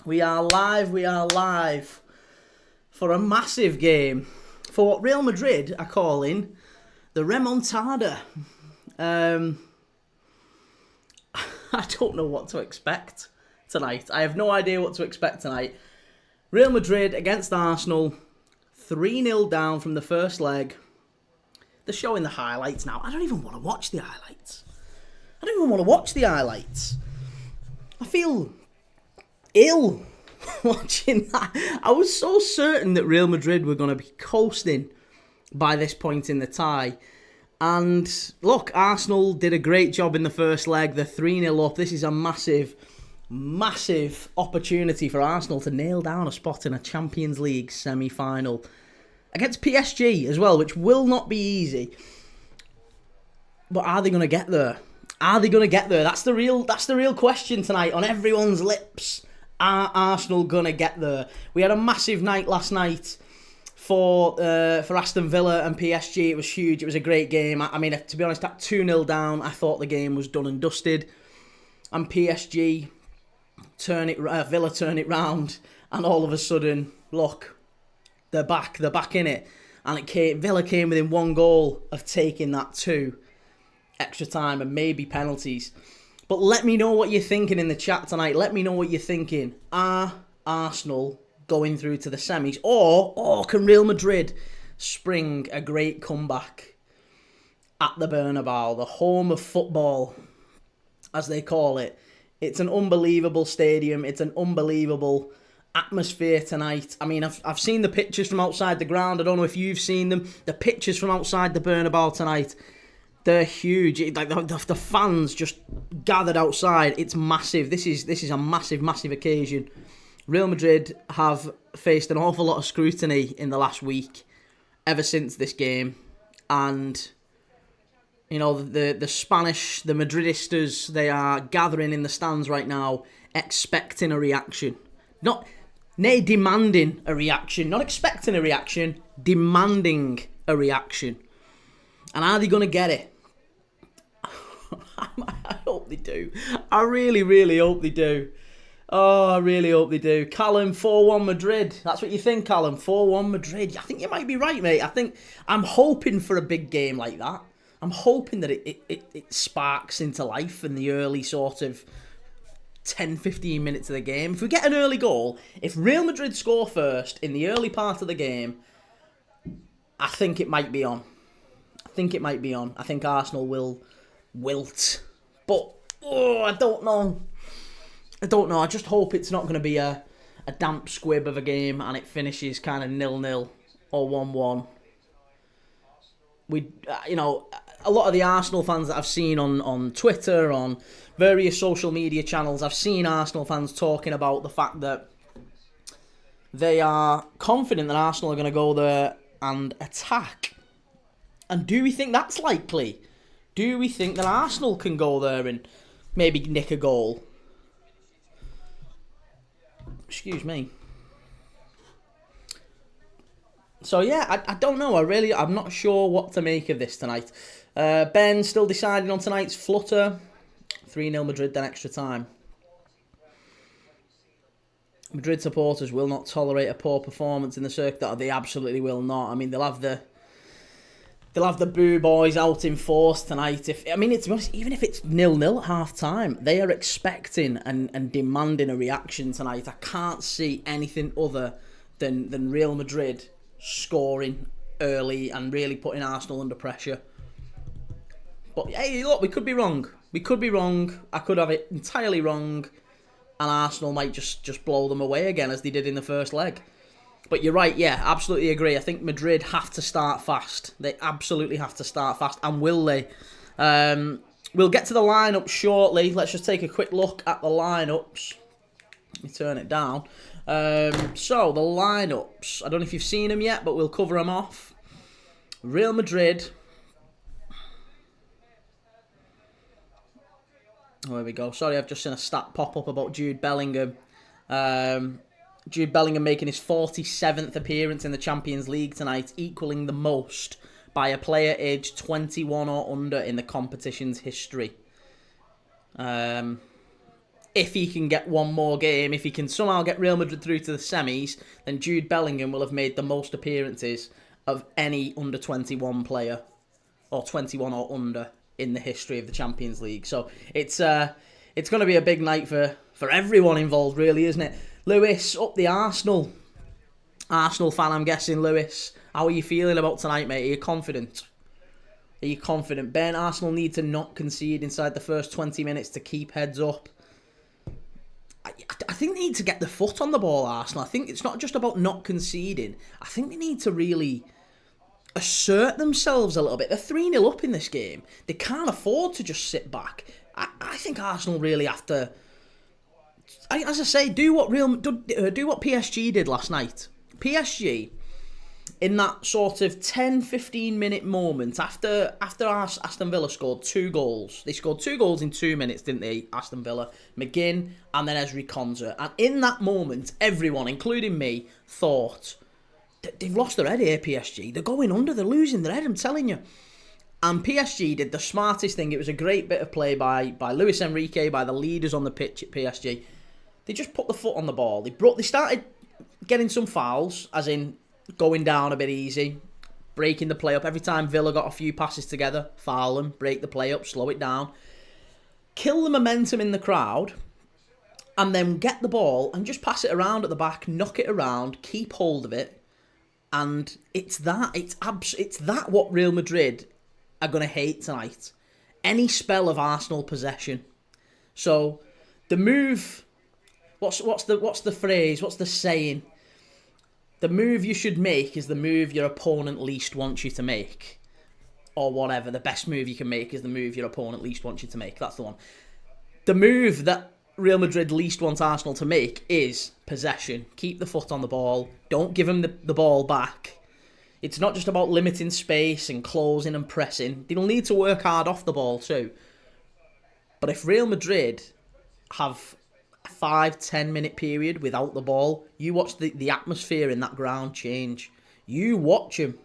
We are live for a massive game. For what Real Madrid are calling the remontada. I don't know what to expect tonight. I have no idea what to expect tonight. Real Madrid against Arsenal, 3-0 down from the first leg. They're showing the highlights now. I don't even want to watch the highlights. I feel ill watching that. I was so certain that Real Madrid were going to be coasting by this point in the tie. And look, Arsenal did a great job in the first leg. They're 3-0 up. This is a massive opportunity for Arsenal to nail down a spot in a Champions League semi-final against PSG as well, which will not be easy. But are they going to get there? That's the real question tonight on everyone's lips. Are Arsenal going to get there? We had a massive night last night for Aston Villa and PSG. It was huge. It was a great game. I mean, to be honest, at 2-0 down, I thought the game was done and dusted. And PSG Villa turn it round, and all of a sudden, look, they're back in it. And Villa came within one goal of taking that to extra time and maybe penalties. But let me know what you're thinking in the chat tonight. Let me know what you're thinking. Are Arsenal going through to the semis? Or can Real Madrid spring a great comeback at the Bernabeu, the home of football, as they call it? It's an unbelievable stadium. It's an unbelievable atmosphere tonight. I mean, I've seen the pictures from outside the ground. I don't know if you've seen them. The pictures from outside the Bernabeu tonight, they're huge. Like the fans just gathered outside. It's massive. This is a massive occasion. Real Madrid have faced an awful lot of scrutiny in the last week, ever since this game, and you know the Madridistas, they are gathering in the stands right now, expecting a reaction, demanding a reaction, not expecting a reaction, demanding a reaction. And are they going to get it? I hope they do. I really hope they do. Oh, I really hope they do. Callum, 4-1 Madrid. That's what you think, Callum? 4-1 Madrid. I think you might be right, mate. I'm hoping for a big game like that. I'm hoping that it sparks into life in the early sort of 10-15 minutes of the game. If we get an early goal, if Real Madrid score first in the early part of the game, I think it might be on. I think Arsenal will wilt. But, I don't know. I just hope it's not going to be a damp squib of a game and it finishes kind of 0-0 or 1-1. A lot of the Arsenal fans that I've seen on Twitter, on various social media channels, I've seen Arsenal fans talking about the fact that they are confident that Arsenal are going to go there and attack. And do we think that's likely? Do we think that Arsenal can go there and maybe nick a goal? Excuse me. So yeah, I don't know. I'm not sure what to make of this tonight. Ben still deciding on tonight's flutter. 3-0 Madrid, then extra time. Madrid supporters will not tolerate a poor performance in the circuit. They absolutely will not. I mean, they'll have the boo boys out in force tonight. Even if it's 0-0 at half time, they are expecting and demanding a reaction tonight. I can't see anything other than Real Madrid scoring early and really putting Arsenal under pressure. But hey, look, we could be wrong. I could have it entirely wrong, and Arsenal might just blow them away again as they did in the first leg. But you're right, yeah, absolutely agree. I think Madrid have to start fast. They absolutely have to start fast. And will they? We'll get to the lineup shortly. Let's just take a quick look at the lineups. Let me turn it down. So, the lineups. I don't know if you've seen them yet, but we'll cover them off. Real Madrid. Oh, there we go. Sorry, I've just seen a stat pop up about Jude Bellingham. Jude Bellingham making his 47th appearance in the Champions League tonight, equaling the most by a player aged 21 or under in the competition's history. if he can get one more game, if he can somehow get Real Madrid through to the semis, then Jude Bellingham will have made the most appearances of any under-21 player, or 21 or under, in the history of the Champions League. So it's going to be a big night for everyone involved, really, isn't it? Lewis, up the Arsenal fan, I'm guessing. Lewis, how are you feeling about tonight, mate? Are you confident? Are you confident? Ben, Arsenal need to not concede inside the first 20 minutes to keep heads up. I think they need to get the foot on the ball, Arsenal. I think it's not just about not conceding. I think they need to really assert themselves a little bit. They're 3-0 up in this game. They can't afford to just sit back. I think Arsenal really have to, as I say, do what PSG did last night. PSG, in that sort of 10-15 minute moment after Aston Villa scored 2 goals. They scored 2 goals in 2 minutes, didn't they, Aston Villa? McGinn and then Ezri Konsa. And in that moment, everyone, including me, thought, they've lost their head here, PSG. They're going under, they're losing their head, I'm telling you. And PSG did the smartest thing. It was a great bit of play by Luis Enrique, by the leaders on the pitch at PSG. They just put the foot on the ball. They started getting some fouls, as in going down a bit easy, breaking the play up. Every time Villa got a few passes together, foul them, break the play up, slow it down, kill the momentum in the crowd, and then get the ball and just pass it around at the back, knock it around, keep hold of it. And it's that what Real Madrid are going to hate tonight. Any spell of Arsenal possession. So the move, what's the phrase? What's the saying? The move you should make is the move your opponent least wants you to make. Or whatever. The best move you can make is the move your opponent least wants you to make. That's the one. The move that Real Madrid least wants Arsenal to make is possession. Keep the foot on the ball. Don't give them the ball back. It's not just about limiting space and closing and pressing. They'll need to work hard off the ball too. But if Real Madrid have a 5-10 minute period without the ball, you watch the atmosphere in that ground change. You watch him.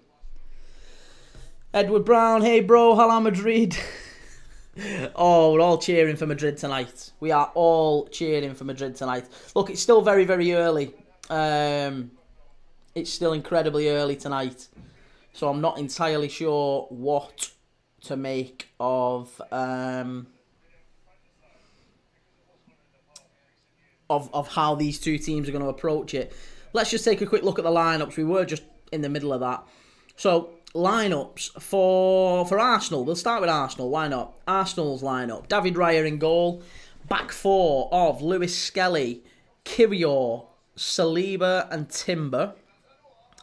Edward Brown, hey bro, hala Madrid. Oh, we're all cheering for Madrid tonight. We are all cheering for Madrid tonight. Look, it's still very, very early. It's still incredibly early tonight. So I'm not entirely sure what to make of how these two teams are going to approach it. Let's just take a quick look at the lineups. We were just in the middle of that. So, lineups for Arsenal. We'll start with Arsenal. Why not? Arsenal's lineup. David Raya in goal. Back four of Lewis Skelly, Kyrgios, Saliba and Timber.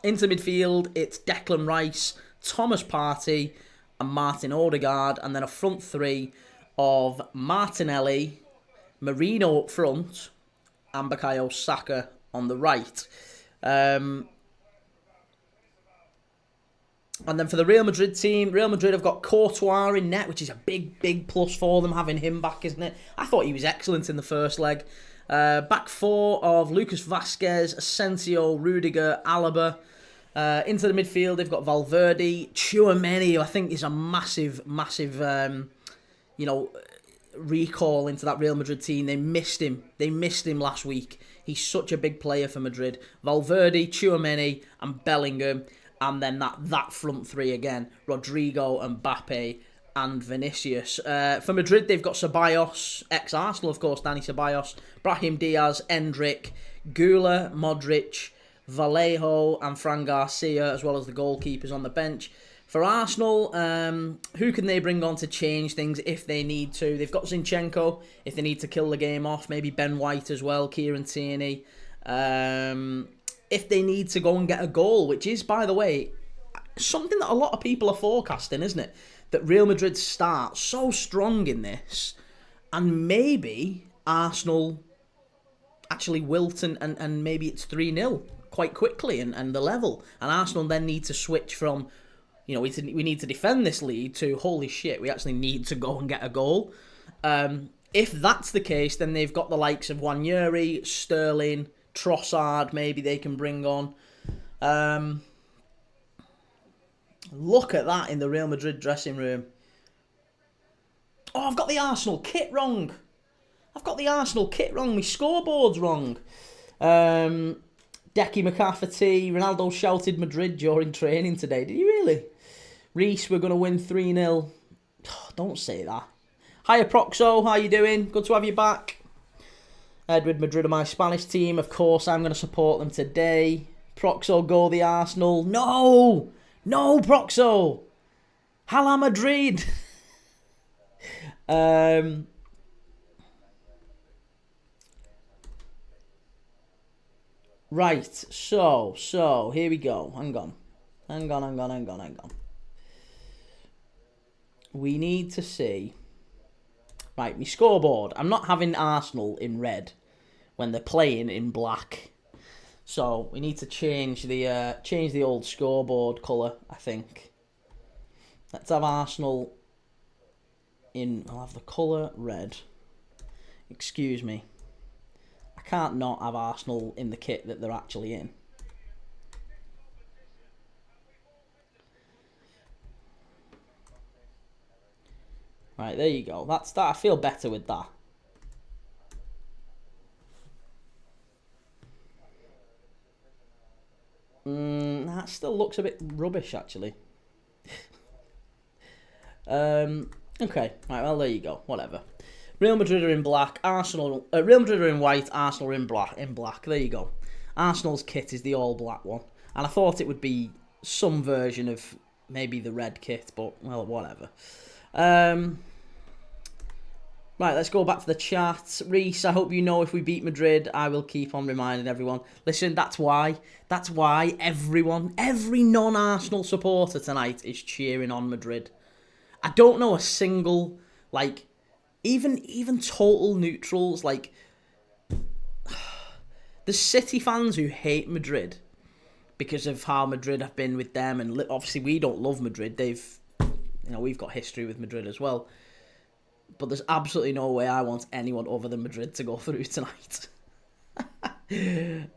Into midfield, it's Declan Rice, Thomas Partey and Martin Odegaard. And then a front three of Martinelli, Marino up front, and Bukayo Saka on the right. And then for the Real Madrid team, Real Madrid have got Courtois in net, which is a big, big plus for them, having him back, isn't it? I thought he was excellent in the first leg. Back four of Lucas Vazquez, Asensio, Rudiger, Alaba. Into the midfield, they've got Valverde, Tchouaméni, who I think is a massive, massive, recall into that Real Madrid team. They missed him. They missed him last week. He's such a big player for Madrid. Valverde, Tchouaméni, and Bellingham. And then that front three again, Rodrigo, Mbappe, and Vinicius. For Madrid, they've got Ceballos, ex-Arsenal, of course, Dani Ceballos, Brahim Diaz, Endrick, Gula, Modric, Vallejo, and Fran Garcia, as well as the goalkeepers on the bench. For Arsenal, who can they bring on to change things if they need to? They've got Zinchenko, if they need to kill the game off. Maybe Ben White as well, Kieran Tierney. If they need to go and get a goal, which is, by the way, something that a lot of people are forecasting, isn't it? That Real Madrid start so strong in this, and maybe Arsenal actually wilt and maybe it's 3-0 quite quickly and the level. And Arsenal then need to switch from, we need to defend this lead to, holy shit, we actually need to go and get a goal. If that's the case, then they've got the likes of Wanyeri, Sterling, Trossard, maybe they can bring on. Look at that in the Real Madrid dressing room. Oh, I've got the Arsenal kit wrong. I've got the Arsenal kit wrong. My scoreboard's wrong. Decky McCafferty. Ronaldo shouted Madrid during training today. Did he really? Reese, we're going to win 3-0. Oh, don't say that. Hiya, Proxo. How you doing? Good to have you back. Edward, Madrid are my Spanish team. Of course, I'm going to support them today. Proxo, go the Arsenal. No! No, Proxo! Hala Madrid! Right, so, here we go. Hang on. We need to see... Right, my scoreboard. I'm not having Arsenal in red when they're playing in black. So, we need to change the old scoreboard colour, I think. Let's have Arsenal in... I'll have the colour red. Excuse me. I can't not have Arsenal in the kit that they're actually in. Right, there you go. That's that. I feel better with that. That still looks a bit rubbish, actually. Okay, right, well, there you go. Whatever. Real Madrid are in black. Real Madrid are in white. Arsenal are in black. There you go. Arsenal's kit is the all-black one. And I thought it would be some version of maybe the red kit, but, well, whatever. Right, let's go back to the chat. Reese, I hope you know if we beat Madrid, I will keep on reminding everyone. Listen, that's why everyone, every non-Arsenal supporter tonight is cheering on Madrid. I don't know a single, like, even total neutrals, like, the City fans who hate Madrid because of how Madrid have been with them, and obviously we don't love Madrid. We've got history with Madrid as well. But there's absolutely no way I want anyone other than Madrid to go through tonight.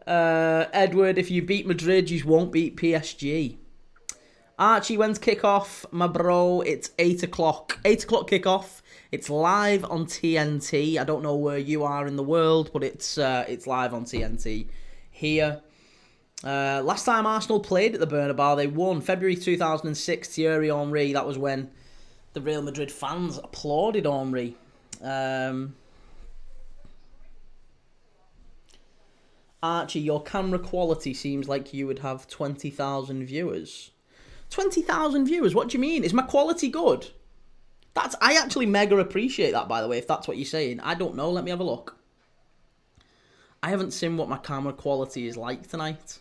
Edward, if you beat Madrid, you won't beat PSG. Archie, when's kick-off? My bro, it's 8 o'clock. 8 o'clock kick-off. It's live on TNT. I don't know where you are in the world, but it's live on TNT here. Last time Arsenal played at the Bernabeu, they won. February 2006, Thierry Henry. That was when the Real Madrid fans applauded Henry. Archie, your camera quality seems like you would have 20,000 viewers. 20,000 viewers? What do you mean? Is my quality good? I actually mega appreciate that, by the way, if that's what you're saying. I don't know. Let me have a look. I haven't seen what my camera quality is like tonight.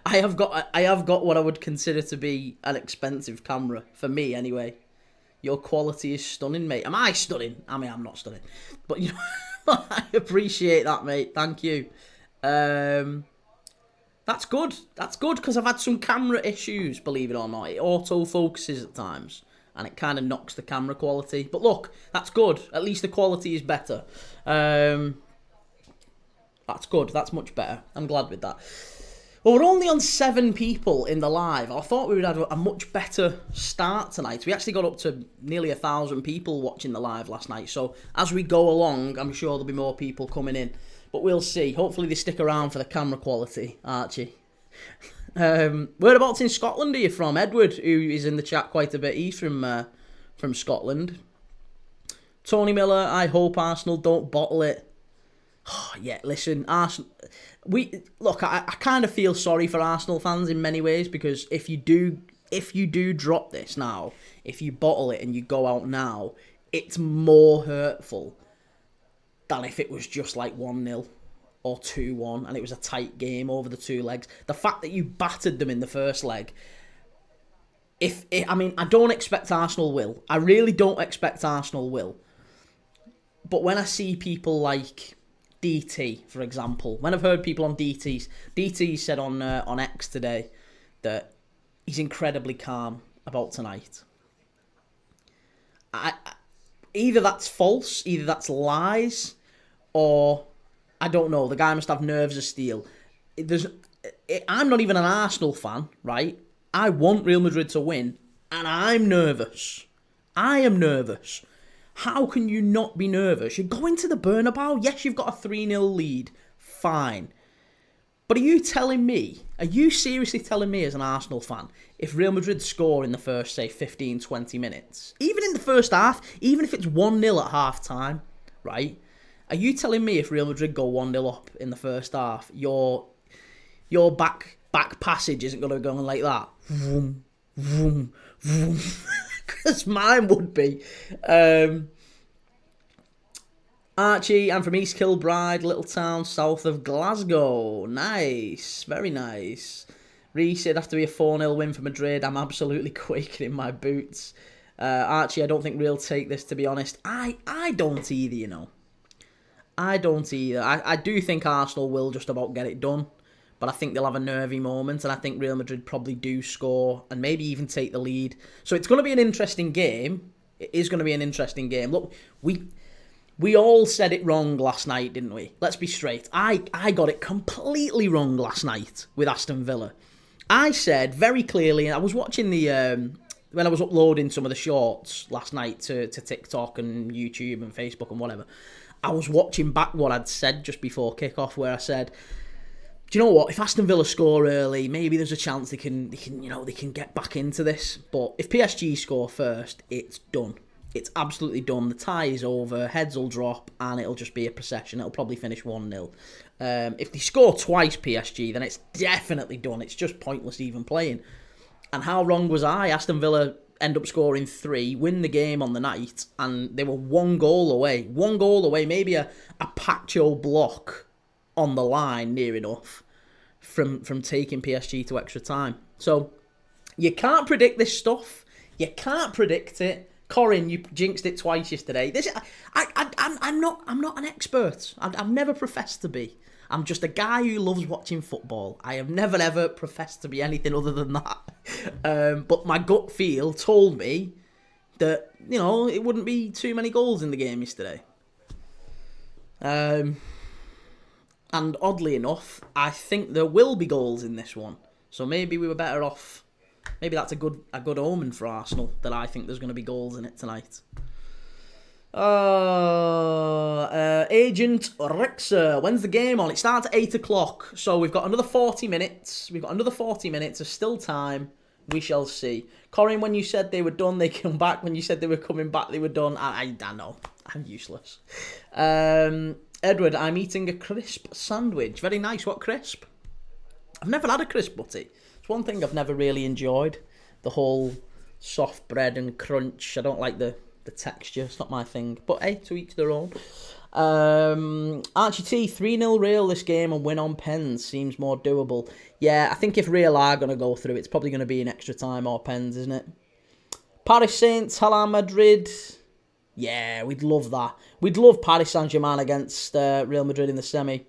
I have got what I would consider to be an expensive camera, for me anyway. Your quality is stunning, mate. Am I stunning? I mean, I'm not stunning. But, you know, I appreciate that, mate. Thank you. That's good. That's good, because I've had some camera issues, believe it or not. It auto-focuses at times, and it kind of knocks the camera quality. But look, that's good. At least the quality is better. That's good. That's much better. I'm glad with that. Well, we're only on 7 people in the live. I thought we would have a much better start tonight. We actually got up to nearly 1,000 people watching the live last night. So as we go along, I'm sure there'll be more people coming in. But we'll see. Hopefully they stick around for the camera quality, Archie. Whereabouts in Scotland are you from? Edward, who is in the chat quite a bit. He's from Scotland. Tony Miller, I hope Arsenal don't bottle it. Oh, yeah, listen, Arsenal. I kind of feel sorry for Arsenal fans in many ways, because if you do drop this now, if you bottle it and you go out now, it's more hurtful than if it was just like 1-0 or 2-1 and it was a tight game over the 2 legs. The fact that you battered them in the first leg, I don't expect Arsenal will. I really don't expect Arsenal will. But when I see people like DT, for example, when I've heard people on DT said on X today that he's incredibly calm about tonight. Either that's false, either that's lies, or I don't know. The guy must have nerves of steel. I'm not even an Arsenal fan, right? I want Real Madrid to win, and I'm nervous. I am nervous. How can you not be nervous? You're going to the Bernabeu. Yes, you've got a 3-0 lead. Fine. But are you seriously telling me as an Arsenal fan, if Real Madrid score in the first, say, 15, 20 minutes, even in the first half, even if it's 1-0 at half-time, right? Are you telling me if Real Madrid go 1-0 up in the first half, your back passage isn't going to go on like that? Vroom, vroom, vroom. Because mine would be. Archie, I'm from East Kilbride, little town south of Glasgow. Nice, very nice. Reese, it'd have to be a 4-0 win for Madrid. I'm absolutely quaking in my boots. Archie, I don't think Real take this, to be honest. I don't either, you know. I don't either. I do think Arsenal will just about get it done. But I think they'll have a nervy moment. And I think Real Madrid probably do score and maybe even take the lead. So it's going to be an interesting game. It is going to be an interesting game. Look, we all said it wrong last night, didn't we? Let's be straight. I got it completely wrong last night with Aston Villa. I said very clearly, I was watching when I was uploading some of the shorts last night to TikTok and YouTube and Facebook and whatever, I was watching back what I'd said just before kickoff, where I said, do you know what? If Aston Villa score early, maybe there's a chance they can get back into this. But if PSG score first, it's done. It's absolutely done. The tie is over. Heads will drop, and it'll just be a procession. It'll probably finish 1-0. If they score twice, PSG, then it's definitely done. It's just pointless even playing. And how wrong was I? Aston Villa end up scoring 3, win the game on the night, and they were 1 goal away. 1 goal away, maybe a Pacho block on the line, near enough, from taking PSG to extra time. So, you can't predict this stuff. You can't predict it. Corin, you jinxed it twice yesterday. I'm not an expert. I've never professed to be. I'm just a guy who loves watching football. I have never ever professed to be anything other than that. But my gut feel told me that, you know, it wouldn't be too many goals in the game yesterday. And oddly enough, I think there will be goals in this one. So maybe we were better off. Maybe that's a good omen for Arsenal, that I think there's going to be goals in it tonight. Agent Rixer, when's the game on? It starts at 8 o'clock, so we've got another 40 minutes. There's still time. We shall see. Corin, when you said they were done, they come back. When you said they were coming back, they were done. I know. I'm useless. Edward, I'm eating a crisp sandwich. Very nice. What crisp? I've never had a crisp butty. It's one thing I've never really enjoyed. The whole soft bread and crunch. I don't like the texture. It's not my thing. But hey, to each their own. Archie T, 3-0 Real this game and win on pens seems more doable. Yeah, I think if Real are going to go through, it's probably going to be in extra time or pens, isn't it? Paris Saints, Hala Madrid. Yeah, we'd love that. We'd love Paris Saint-Germain against Real Madrid in the semi.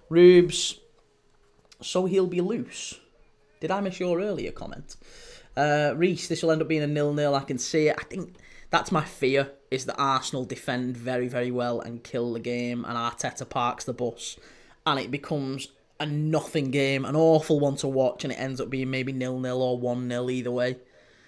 Rubes, so he'll be loose. Did I miss your earlier comment? Reese, this will end up being a 0-0. I can see it. I think that's my fear, is that Arsenal defend very, very well and kill the game, and Arteta parks the bus, and it becomes a nothing game, an awful one to watch, and it ends up being maybe 0-0 or 1-0 either way.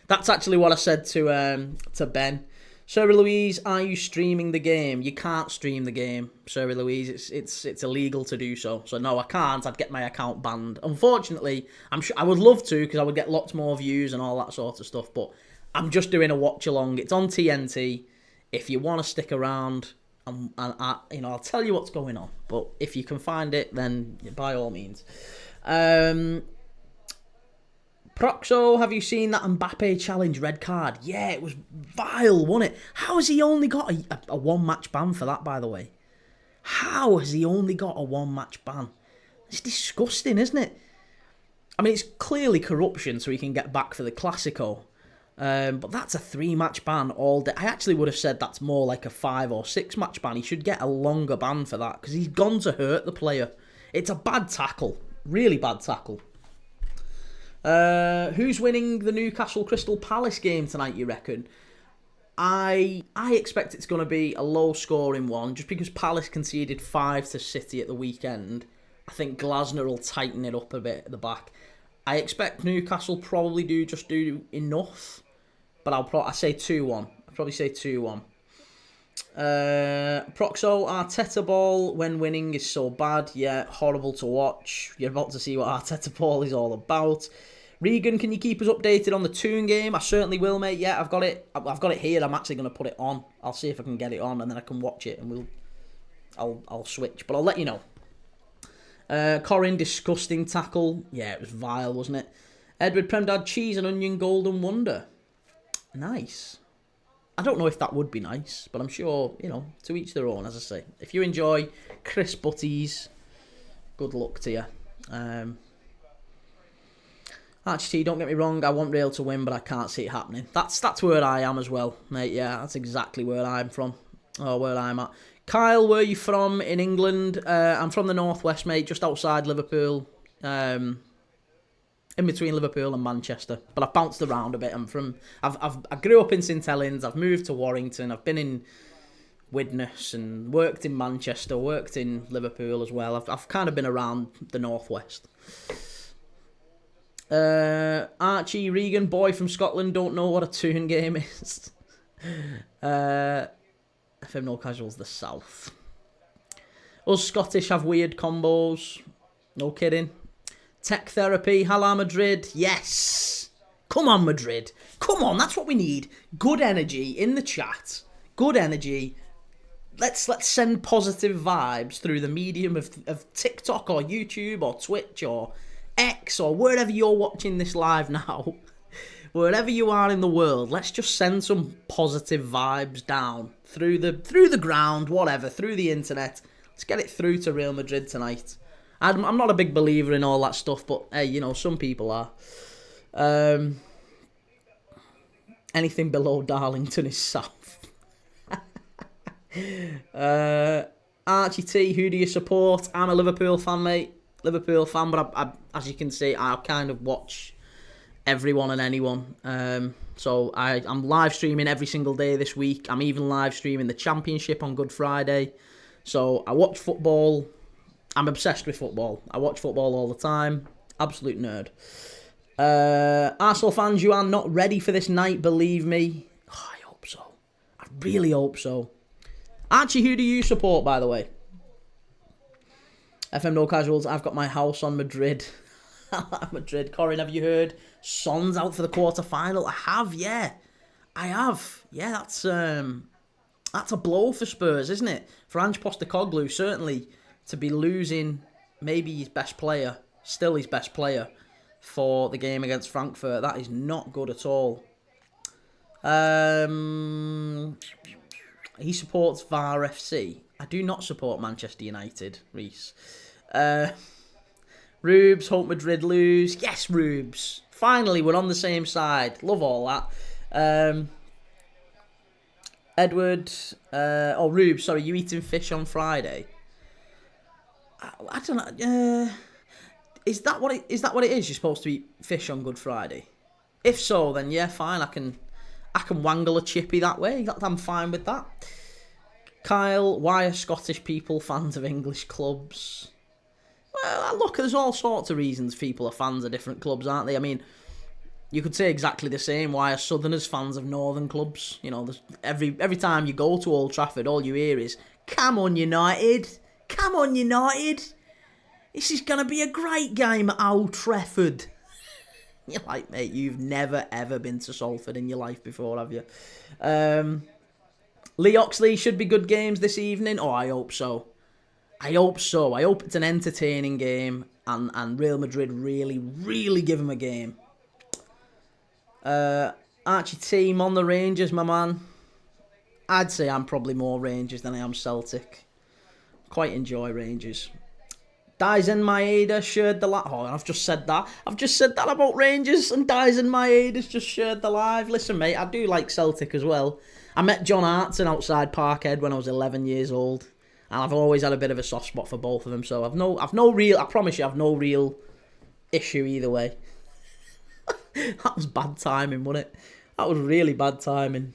That's actually what I said to Ben. Sarah Louise, are you streaming the game? You can't stream the game, Sarah Louise. It's illegal to do so. So no, I can't. I'd get my account banned. Unfortunately, I'm sure I would love to, because I would get lots more views and all that sort of stuff. But I'm just doing a watch along. It's on TNT. If you want to stick around, and I'll tell you what's going on. But if you can find it, then by all means. Proxo, have you seen that Mbappe challenge red card? Yeah, it was vile, wasn't it? How has he only got a one-match ban for that, by the way? How has he only got a one-match ban? It's disgusting, isn't it? I mean, it's clearly corruption so he can get back for the Classico. But that's a 3-match ban all day. I actually would have said that's more like a 5 or 6-match ban. He should get a longer ban for that, because he's gone to hurt the player. It's a bad tackle. Really bad tackle. Who's winning the Newcastle Crystal Palace game tonight, you reckon? I expect it's going to be a low-scoring one, just because Palace conceded 5 to City at the weekend. I think Glasner will tighten it up a bit at the back. I expect Newcastle probably do enough, but I say 2-1. I'll probably say 2-1. Proxo, Arteta ball when winning is so bad. Yeah, horrible to watch. You're about to see what Arteta ball is all about. Regan, can you keep us updated on the Toon game? I certainly will, mate. Yeah, I've got it. I've got it here. I'm actually going to put it on. I'll see if I can get it on, and then I can watch it, and I'll switch. But I'll let you know. Corin, disgusting tackle. Yeah, it was vile, wasn't it? Edward Premdad, cheese and onion golden wonder. Nice. I don't know if that would be nice, but I'm sure, to each their own, as I say. If you enjoy crisp butties, good luck to you. Actually, don't get me wrong, I want Real to win, but I can't see it happening. That's where I am as well, mate. Yeah, that's exactly where I'm from, or where I'm at. Kyle, where are you from in England? I'm from the northwest, mate, just outside Liverpool, in between Liverpool and Manchester. But I've bounced around a bit. I grew up in St Helens. I've moved to Warrington. I've been in Widnes and worked in Manchester. Worked in Liverpool as well. I've kind of been around the northwest. Archie Regan, boy from Scotland, don't know what a Toon game is. FM No Casuals, the South. Us Scottish have weird combos. No kidding. Tech therapy, Hala Madrid, yes. Come on, Madrid. Come on, that's what we need. Good energy in the chat. Good energy. Let's send positive vibes through the medium of TikTok or YouTube or Twitch or X or wherever you're watching this live now. Wherever you are in the world, let's just send some positive vibes down through the ground, whatever, through the internet. Let's get it through to Real Madrid tonight. I'm not a big believer in all that stuff, but hey, some people are. Anything below Darlington is south. Archie T, who do you support? I'm a Liverpool fan, mate. Liverpool fan, but I, as you can see, I kind of watch everyone and anyone. So I'm live streaming every single day this week. I'm even live streaming the Championship on Good Friday. So I watch football. I'm obsessed with football. I watch football all the time. Absolute nerd. Arsenal fans, you are not ready for this night, believe me. Oh, I hope so. I really hope so. Archie, who do you support, by the way? FM No Casuals, I've got my house on Madrid. Madrid. Corin, have you heard? Son's out for the quarter-final. I have, yeah. I have. Yeah, that's a blow for Spurs, isn't it? For Ange Postecoglou, certainly, to be losing maybe his best player, still his best player, for the game against Frankfurt. That is not good at all. He supports VAR FC. I do not support Manchester United, Reese. Rubes, hope Madrid lose. Yes, Rubes. Finally, we're on the same side. Love all that. Edward. Rubes, sorry, you eating fish on Friday? I don't know. Is that what it is? You're supposed to eat fish on Good Friday? If so, then yeah, fine. I can wangle a chippy that way. I'm fine with that. Kyle, why are Scottish people fans of English clubs? Well, look, there's all sorts of reasons people are fans of different clubs, aren't they? I mean, you could say exactly the same. Why are Southerners fans of Northern clubs? There's every time you go to Old Trafford, all you hear is, "Come on, United! Come on, United! This is going to be a great game at Old Trafford." You're like, mate, you've never, ever been to Salford in your life before, have you? Lee Oxley, should be good games this evening. Oh, I hope so. I hope it's an entertaining game and Real Madrid really, really give them a game. Archie team on the Rangers, my man. I'd say I'm probably more Rangers than I am Celtic. Quite enjoy Rangers. Dyson Maeda shared the live. Oh, I've just said that. I've just said that about Rangers, and Dyson Maeda's just shared the live. Listen, mate, I do like Celtic as well. I met John Hartson outside Parkhead when I was 11 years old, and I've always had a bit of a soft spot for both of them. So I've no real. I promise you, I've no real issue either way. That was bad timing, wasn't it? That was really bad timing.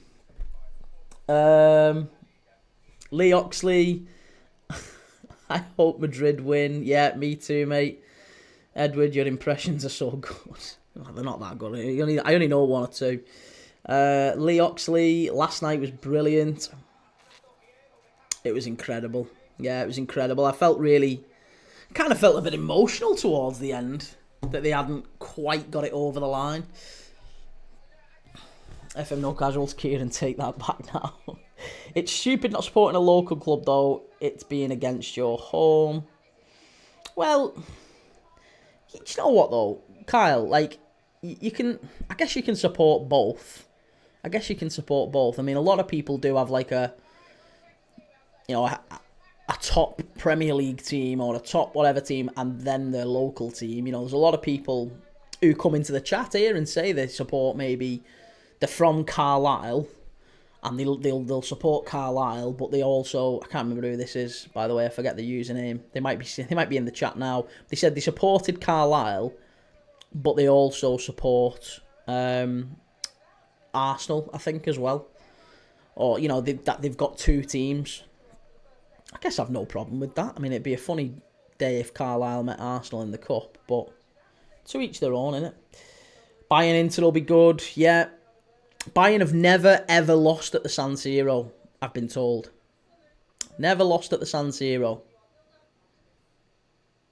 Lee Oxley. I hope Madrid win. Yeah, me too, mate. Edward, your impressions are so good. Well, they're not that good. I only know one or two. Lee Oxley, last night was brilliant. It was incredible. Yeah, it was incredible. I felt really, kind of felt a bit emotional towards the end that they hadn't quite got it over the line. FM No Casuals, Kieran, take that back now. It's stupid not supporting a local club though. It's being against your home. Well, you know what though, Kyle? Like, you can, I guess you can support both. I mean, a lot of people do have like a top Premier League team or a top whatever team and then their local team. You know, there's a lot of people who come into the chat here and say they support, maybe they're from Carlisle and they'll support Carlisle, but they also, I can't remember who this is, by the way, I forget the username. They might be in the chat now. They said they supported Carlisle, but they also support Arsenal, I think, as well. Or, you know, they've got two teams. I guess I've no problem with that. I mean, it'd be a funny day if Carlisle met Arsenal in the Cup, but to each their own, innit? Bayern Inter will be good, yeah. Bayern have never, ever lost at the San Siro, I've been told. Never lost at the San Siro.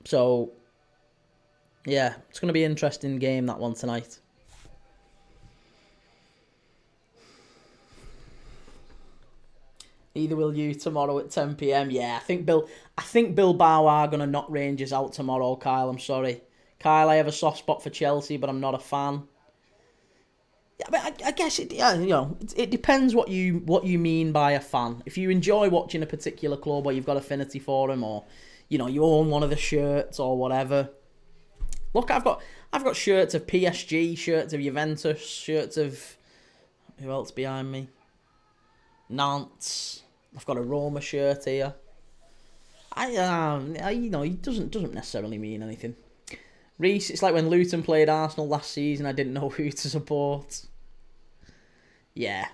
So, yeah, it's going to be an interesting game, that one, tonight. Either will you tomorrow at 10 PM. Yeah, I think Bilbao are going to knock Rangers out tomorrow, Kyle. I'm sorry. Kyle, I have a soft spot for Chelsea, but I'm not a fan. Yeah, but I guess it depends what you mean by a fan. If you enjoy watching a particular club or you've got affinity for them, or you own one of the shirts or whatever. Look, I've got shirts of PSG, shirts of Juventus, shirts of who else behind me? Nantes. I've got a Roma shirt here. It doesn't necessarily mean anything. Reese, it's like when Luton played Arsenal last season, I didn't know who to support. Yeah.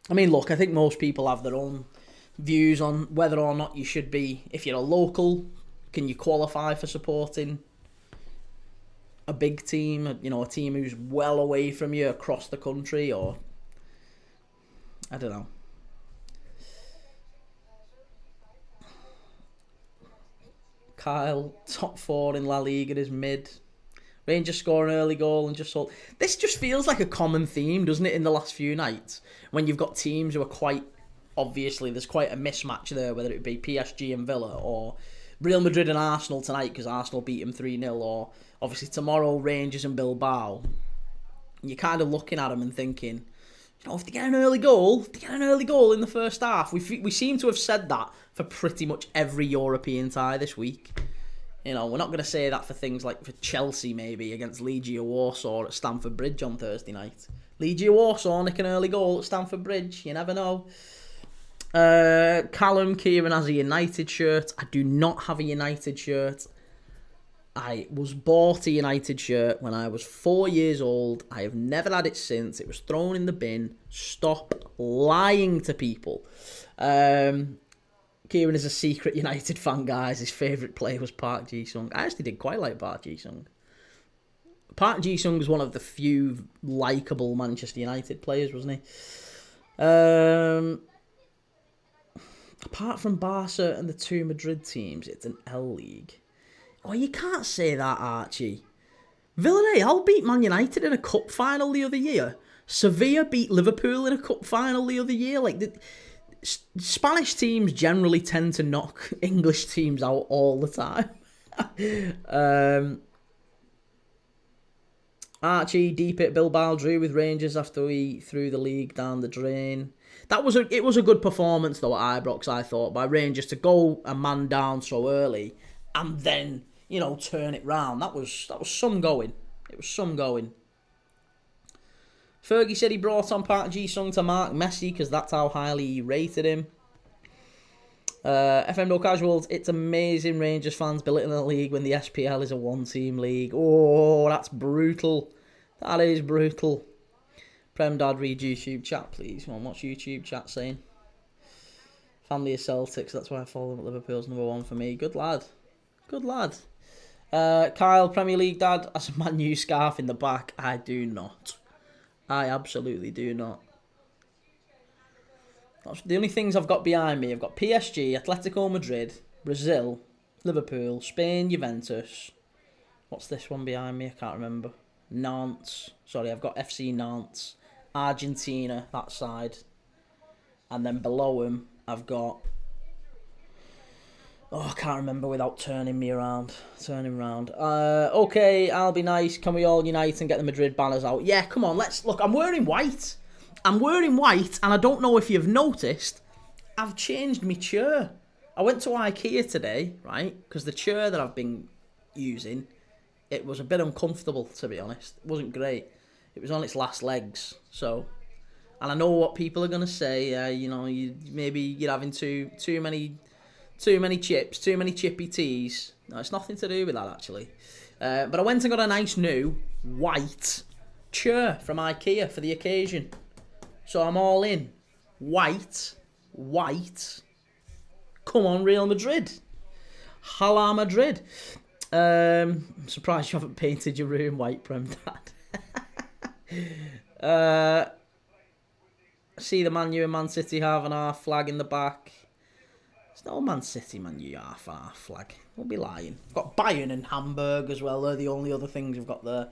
I mean, look, I think most people have their own views on whether or not you should be, if you're a local, can you qualify for supporting a big team, a team who's well away from you across the country, or I don't know. Kyle, top 4 in La Liga is mid. Rangers score an early goal and just sold. This just feels like a common theme, doesn't it, in the last few nights? When you've got teams who are quite, obviously, there's quite a mismatch there, whether it be PSG and Villa, or Real Madrid and Arsenal tonight, because Arsenal beat them 3-0, or obviously tomorrow, Rangers and Bilbao. And you're kind of looking at them and thinking, if they get an early goal, in the first half. We seem to have said that for pretty much every European tie this week. We're not going to say that for things like for Chelsea, maybe, against Legia Warsaw at Stamford Bridge on Thursday night. Legia Warsaw nick an early goal at Stamford Bridge. You never know. Callum, Kieran has a United shirt. I do not have a United shirt. I was bought a United shirt when I was 4 years old. I have never had it since. It was thrown in the bin. Stop lying to people. Kieran is a secret United fan, guys. His favourite player was Park Ji-sung. I actually did quite like Park Ji-sung. Park Ji-sung was one of the few likeable Manchester United players, wasn't he? Apart from Barca and the two Madrid teams, it's an L League. Oh, you can't say that, Archie. Villarreal beat Man United in a cup final the other year. Sevilla beat Liverpool in a cup final the other year. Like, the Spanish teams generally tend to knock English teams out all the time. Archie, deep at Bilbao drew with Rangers after we threw the league down the drain. It was a good performance though at Ibrox, I thought, by Rangers to go a man down so early and then, turn it round. That was some going. It was some going. Fergie said he brought on Park Ji-sung to mark Messi because that's how highly he rated him. FM No Casuals, it's amazing Rangers fans belittling the league when the SPL is a one-team league. Oh, that's brutal. That is brutal. Prem Dad, read YouTube chat, please. Come on, what's YouTube chat saying? Family of Celtics, that's why I follow them at Liverpool's number 1 for me. Good lad. Good lad. Kyle, Premier League dad, has a Man U scarf in the back. I do not. I absolutely do not. That's the only things I've got behind me. I've got PSG, Atletico Madrid, Brazil, Liverpool, Spain, Juventus. What's this one behind me? I can't remember. Nantes. Sorry, I've got FC Nantes. Argentina, that side. And then below him, I've got... Oh, I can't remember without turning around. Okay, I'll be nice. Can we all unite and get the Madrid banners out? Yeah, come on, let's... Look, I'm wearing white. And I don't know if you've noticed, I've changed my chair. I went to IKEA today, right? Because the chair that I've been using, it was a bit uncomfortable, to be honest. It wasn't great. It was on its last legs, so... And I know what people are going to say. Maybe you're having too many chips, too many chippy teas. No, it's nothing to do with that, actually. But I went and got a nice new white chair from IKEA for the occasion. So I'm all in. White. Come on, Real Madrid. Hala Madrid. I'm surprised you haven't painted your room white, Prem Dad. See the Man U and Man City have an half flag in the back. It's no Man City, Man U half flag. We'll be lying. We've got Bayern and Hamburg as well. They're the only other things we've got there.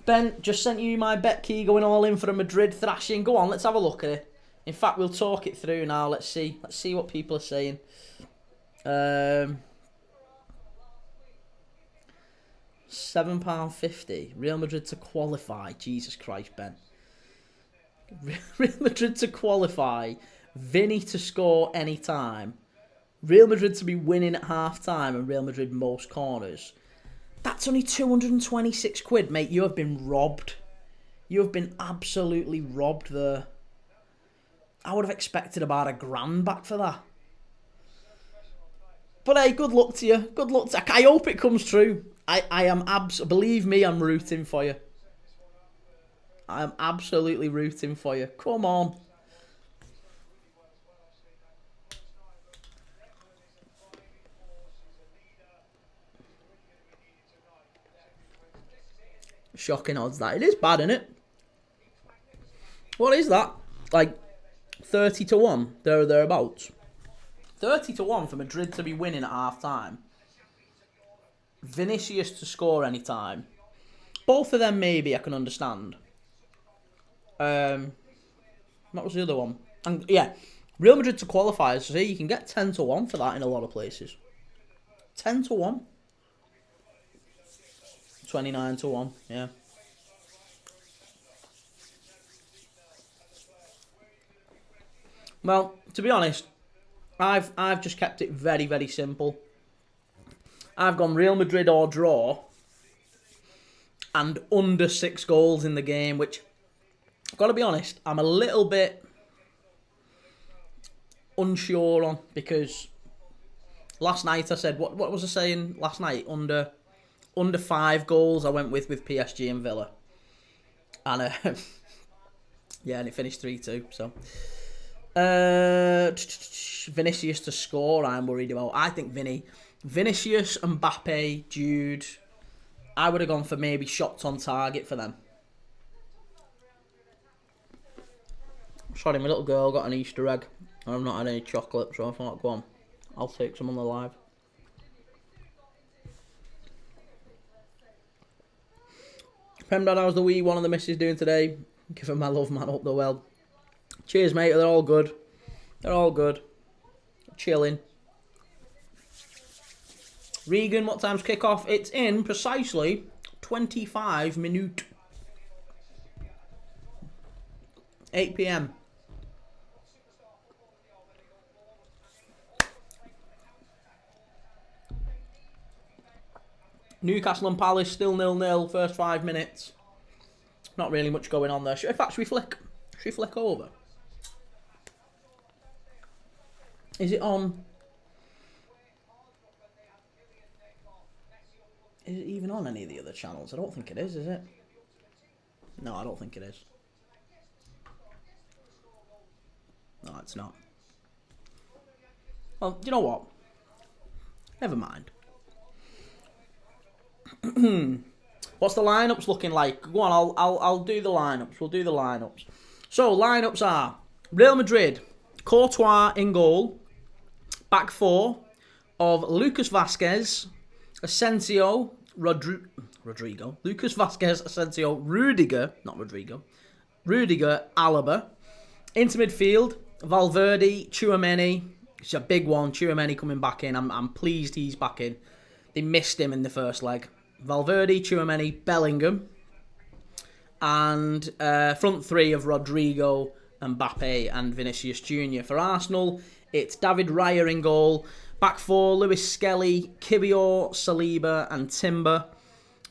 Ben, just sent you my bet key going all in for a Madrid thrashing. Go on, let's have a look at it. In fact, we'll talk it through now. Let's see what people are saying. £7.50. Real Madrid to qualify. Jesus Christ, Ben. Real Madrid to qualify. Vinny to score any time. Real Madrid to be winning at half time and Real Madrid most corners. That's only 226 quid, mate. You have been robbed. You have been absolutely robbed there. I would have expected about £1,000 back for that. But hey, good luck to you. Good luck to you. I hope it comes true. I am believe me, I'm rooting for you. I am absolutely rooting for you. Come on. Shocking odds that. It is bad, isn't it? What is that? Like 30 to 1, there or thereabouts. 30 to 1 for Madrid to be winning at half time. Vinicius to score any time. Both of them maybe I can understand. What was the other one? And yeah, Real Madrid to qualify. So you can get 10 to 1 for that in a lot of places. 10 to 1. 29 to 1, yeah. Well, to be honest, I've just kept it very, very simple. I've gone Real Madrid or draw and under 6 goals in the game, which, I've got to be honest, I'm a little bit unsure on, because last night I said, what was I saying last night? Under 5 goals I went with PSG and Villa. And yeah, and it finished 3-2, so... Vinicius to score, I'm worried about. I think Vinicius, Mbappe, Jude. I would have gone for maybe shots on target for them. Sorry, my little girl got an Easter egg. I've not had any chocolate, so I thought, go on, I'll take some on the live. Premdad, how's the wee one of the missus doing today? Give her my love, man. Hope they're well. Cheers, mate. They're all good. They're all good. Chilling. Regan, what time's kick-off? It's in precisely 25 minutes. 8 p.m. Newcastle and Palace still 0-0. First 5 minutes. Not really much going on there. In fact, should we flick over? Is it on? Is it even on any of the other channels? I don't think it is it? No, I don't think it is. No, it's not. Well, you know what? Never mind. What's the lineups looking like? Go on, I'll do the lineups. We'll do the lineups. So lineups are Real Madrid, Courtois in goal. Back four of Lucas Vazquez, Asensio, Rodrigo. Lucas Vazquez, Asensio, Rudiger, not Rodrigo. Rudiger, Alaba. Into midfield, Valverde, Tchouaméni. It's a big one. Tchouaméni coming back in. I'm pleased he's back in. They missed him in the first leg. Valverde, Tchouaméni, Bellingham. And front three of Rodrigo, Mbappe and Vinicius Jr. For Arsenal, it's David Raya in goal. Back four, Lewis Skelly, Kiwior, Saliba and Timber.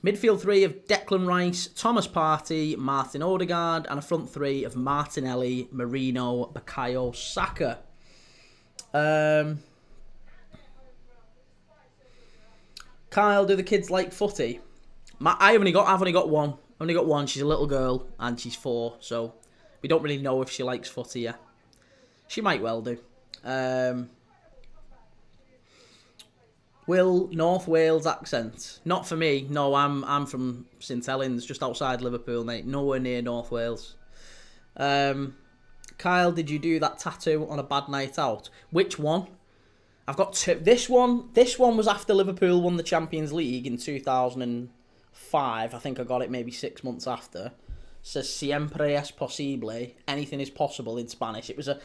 Midfield three of Declan Rice, Thomas Partey, Martin Odegaard. And a front three of Martinelli, Marino, Bukayo Saka. Kyle, do the kids like footy? I've only got one. I've only got one. She's a little girl and she's 4, so we don't really know if she likes footy yet. She might well do. Will North Wales accent? Not for me. No, I'm from St Helens, just outside Liverpool, mate. Nowhere near North Wales. Kyle, did you do that tattoo on a bad night out? Which one? I've got two. This one was after Liverpool won the Champions League in 2005. I think I got it maybe 6 months after. It says siempre es posible. Anything is possible in Spanish. It was a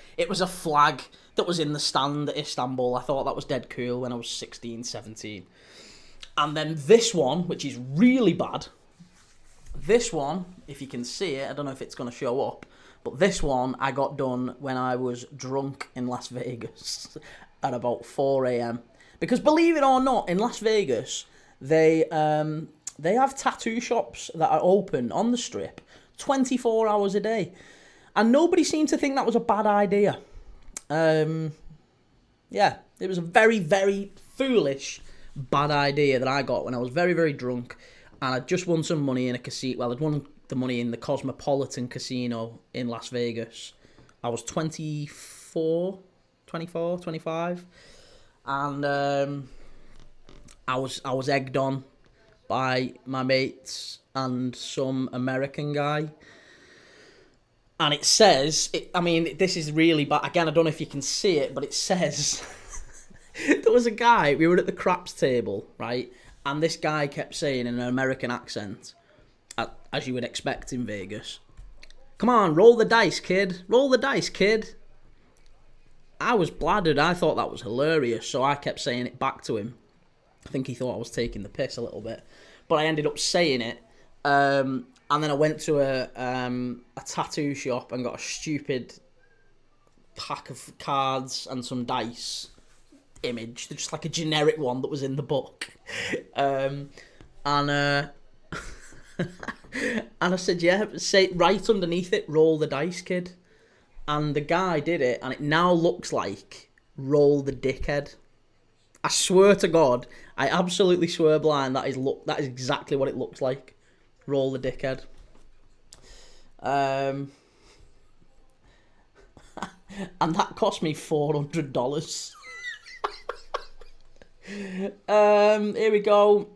flag that was in the stand at Istanbul. I thought that was dead cool when I was 16, 17. And then this one, which is really bad. This one, if you can see it, I don't know if it's going to show up, but this one I got done when I was drunk in Las Vegas at about 4 a.m. Because believe it or not, in Las Vegas, they have tattoo shops that are open on the strip 24 hours a day. And nobody seemed to think that was a bad idea. Yeah, it was a very, very foolish, bad idea that I got when I was very, very drunk. And I'd just won some money in a casino. Well, I'd won the money in the Cosmopolitan Casino in Las Vegas. I was 24, 25. And I was egged on by my mates and some American guy. And it says, this is really bad. Again, I don't know if you can see it, but it says, there was a guy, we were at the craps table, right? And this guy kept saying in an American accent, as you would expect in Vegas, "Come on, roll the dice, kid. Roll the dice, kid." I was bladdered. I thought that was hilarious, so I kept saying it back to him. I think he thought I was taking the piss a little bit. But I ended up saying it. And then I went to a tattoo shop and got a stupid pack of cards and some dice image. Just like a generic one that was in the book. And I said, yeah, say right underneath it, roll the dice, kid. And the guy did it, and it now looks like roll the dickhead. I swear to God, I absolutely swear blind, that is exactly what it looks like. Roll the dickhead. And that cost me $400. Here we go.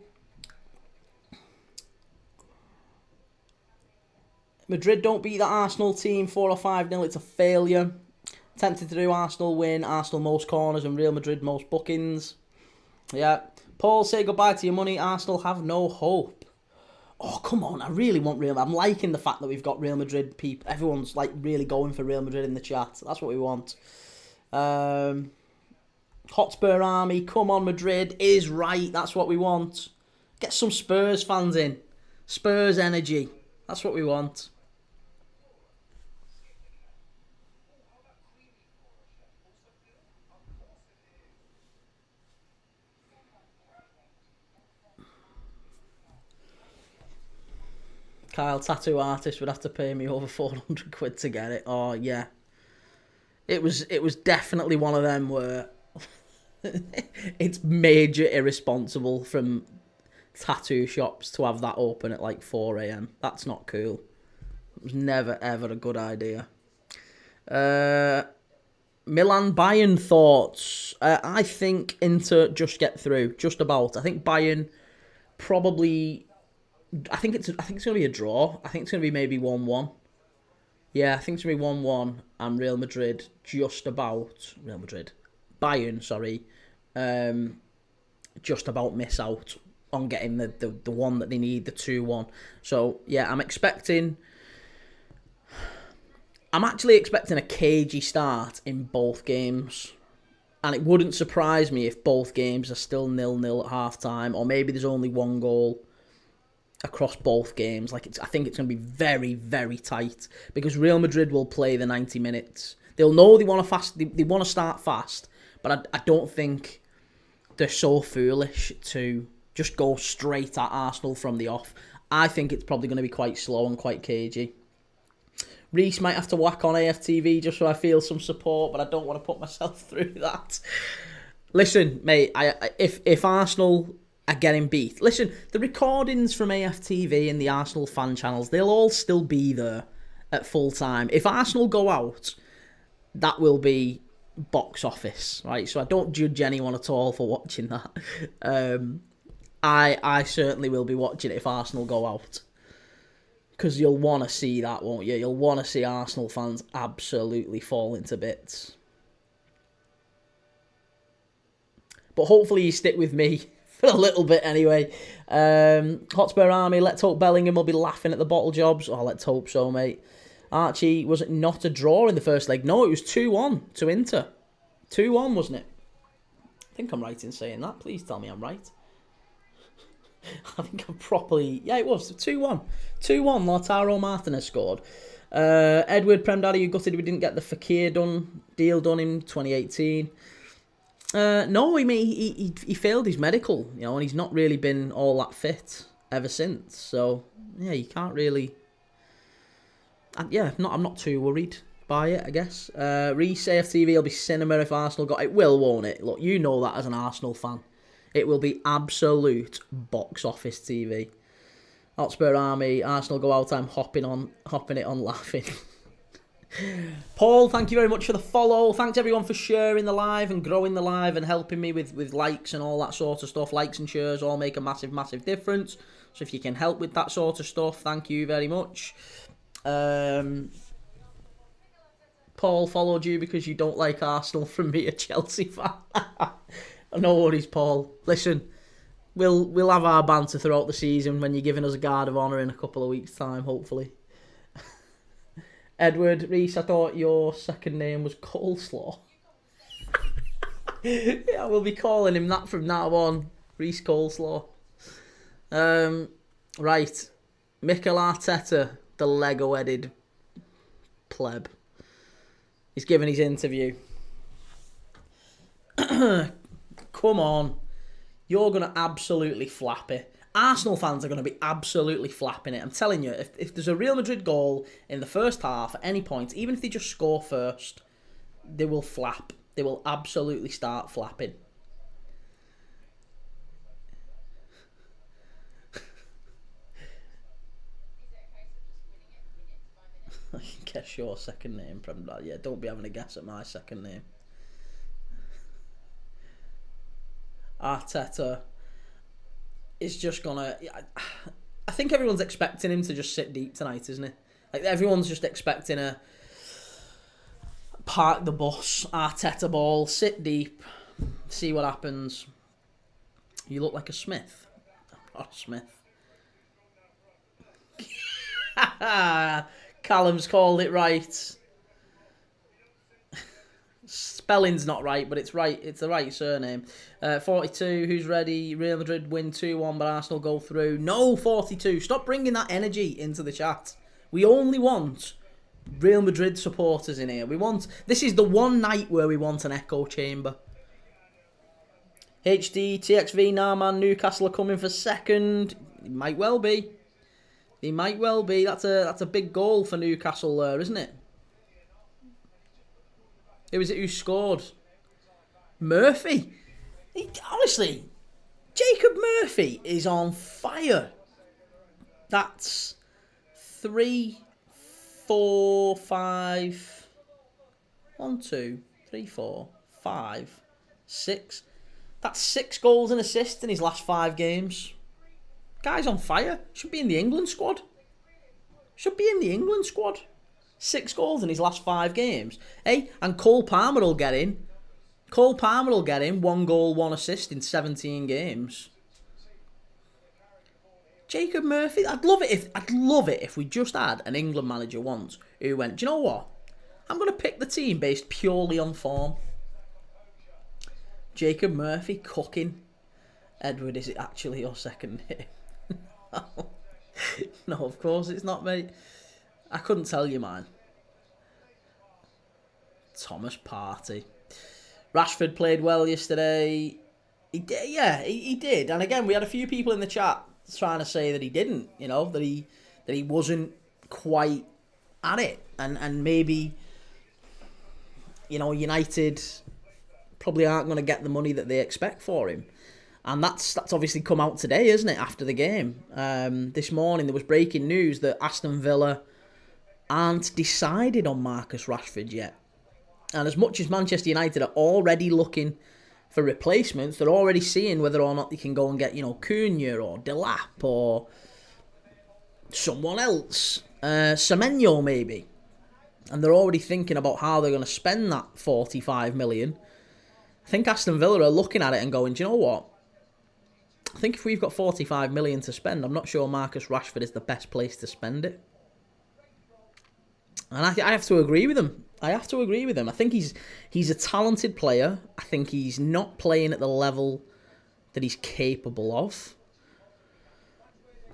Madrid don't beat the Arsenal team 4 or 5-0. It's a failure. Tempted to do Arsenal win. Arsenal most corners and Real Madrid most bookings. Yeah. Paul, say goodbye to your money. Arsenal have no hope. Oh, come on. I really want Real. I'm liking the fact that we've got Real Madrid people. Everyone's like really going for Real Madrid in the chat. That's what we want. Hotspur Army. Come on, Madrid is right. That's what we want. Get some Spurs fans in. Spurs energy. That's what we want. Kyle, tattoo artist would have to pay me over 400 quid to get it. Oh yeah, it was definitely one of them where it's major irresponsible from tattoo shops to have that open at like 4 a.m. That's not cool. It was never ever a good idea. Milan Bayern thoughts. I think Inter just get through, just about. I think Bayern probably. I think it's going to be a draw. I think it's going to be maybe 1-1. Yeah, I think it's going to be 1-1 and Real Madrid Bayern, sorry, just about miss out on getting the one that they need, the 2-1. So, yeah, I'm actually expecting a cagey start in both games. And it wouldn't surprise me if both games are still 0-0 at half-time, or maybe there's only one goal across both games. I think it's going to be very, very tight, because Real Madrid will play the 90 minutes. They'll know they want to start fast, but I don't think they're so foolish to just go straight at Arsenal from the off. I think it's probably going to be quite slow and quite cagey. Reese might have to whack on AFTV just so I feel some support, but I don't want to put myself through that. Listen, mate, if Arsenal are getting beat, listen, the recordings from AFTV and the Arsenal fan channels, they'll all still be there at full time. If Arsenal go out, that will be box office, right? So I don't judge anyone at all for watching that. I certainly will be watching it if Arsenal go out. Because you'll want to see that, won't you? You'll want to see Arsenal fans absolutely fall into bits. But hopefully you stick with me for a little bit anyway. Hotspur Army, let's hope Bellingham will be laughing at the bottle jobs. Oh, let's hope so, mate. Archie, was it not a draw in the first leg? No, it was 2-1 to Inter. 2-1, wasn't it? I think I'm right in saying that. Please tell me I'm right. I think I'm properly... Yeah, it was 2-1. 2-1, Lautaro Martinez scored. Edward Premdaddy, you gutted we didn't get the Fakir deal done in 2018. No, he failed his medical, and he's not really been all that fit ever since. So, yeah, you can't really... I'm not too worried by it, I guess. Reese, AFTV will be cinema if Arsenal got... It will, won't it? Look, you know that as an Arsenal fan. It will be absolute box office TV. Hotspur Army, Arsenal go out, I'm hopping it on laughing. Paul, thank you very much for the follow. Thanks everyone for sharing the live and growing the live and helping me with likes and all that sort of stuff. Likes and shares all make a massive, massive difference. So if you can help with that sort of stuff, thank you very much. Paul followed you because you don't like Arsenal from me, a Chelsea fan. No worries, Paul. Listen, we'll have our banter throughout the season when you're giving us a guard of honour in a couple of weeks' time, hopefully. Edward, Reese, I thought your second name was Coleslaw. Yeah, we'll be calling him that from now on. Reese Coleslaw. Right. Mikel Arteta, the Lego-headed pleb. He's giving his interview. Come on. You're going to absolutely flap it. Arsenal fans are going to be absolutely flapping it. I'm telling you, if there's a Real Madrid goal in the first half at any point, even if they just score first, they will flap. They will absolutely start flapping. I can guess your second name, probably. Yeah, don't be having a guess at my second name. Arteta is just gonna... I think everyone's expecting him to just sit deep tonight, isn't it? Like, everyone's just expecting a park the bus, Arteta ball, sit deep, see what happens. You look like a Smith. Not a Smith. Callum's called it right. Spelling's not right, but it's right. It's the right surname. 42, who's ready? Real Madrid win 2-1, but Arsenal go through. No, 42. Stop bringing that energy into the chat. We only want Real Madrid supporters in here. This is the one night where we want an echo chamber. HD, TXV, Narman, Newcastle are coming for second. It might well be. He might well be. That's a big goal for Newcastle there, isn't it? Who is it who scored? Murphy. Honestly, Jacob Murphy is on fire. That's 3, 4, 5... 1, 2, 3, 4, 5, 6. That's 6 goals and assists in his last 5 games. Guy's on fire. Should be in the England squad. 6 goals in his last 5 games. Hey, and Cole Palmer will get in. 1 goal, 1 assist in 17 games. Jacob Murphy, I'd love it if we just had an England manager once who went, do you know what? I'm going to pick the team based purely on form. Jacob Murphy cooking. Edward, is it actually your second name? No, of course it's not, mate. I couldn't tell you mine. Thomas Partey. Rashford played well yesterday. He did. And again, we had a few people in the chat trying to say that he didn't, that he wasn't quite at it. And maybe, United probably aren't going to get the money that they expect for him. And that's obviously come out today, isn't it, after the game? This morning there was breaking news that Aston Villa aren't decided on Marcus Rashford yet. And as much as Manchester United are already looking for replacements, they're already seeing whether or not they can go and get, Cunha or Delap or someone else. Semenyo maybe. And they're already thinking about how they're going to spend that 45 million. I think Aston Villa are looking at it and going, do you know what? I think if we've got 45 million to spend, I'm not sure Marcus Rashford is the best place to spend it. And I have to agree with him. I think he's a talented player. I think he's not playing at the level that he's capable of.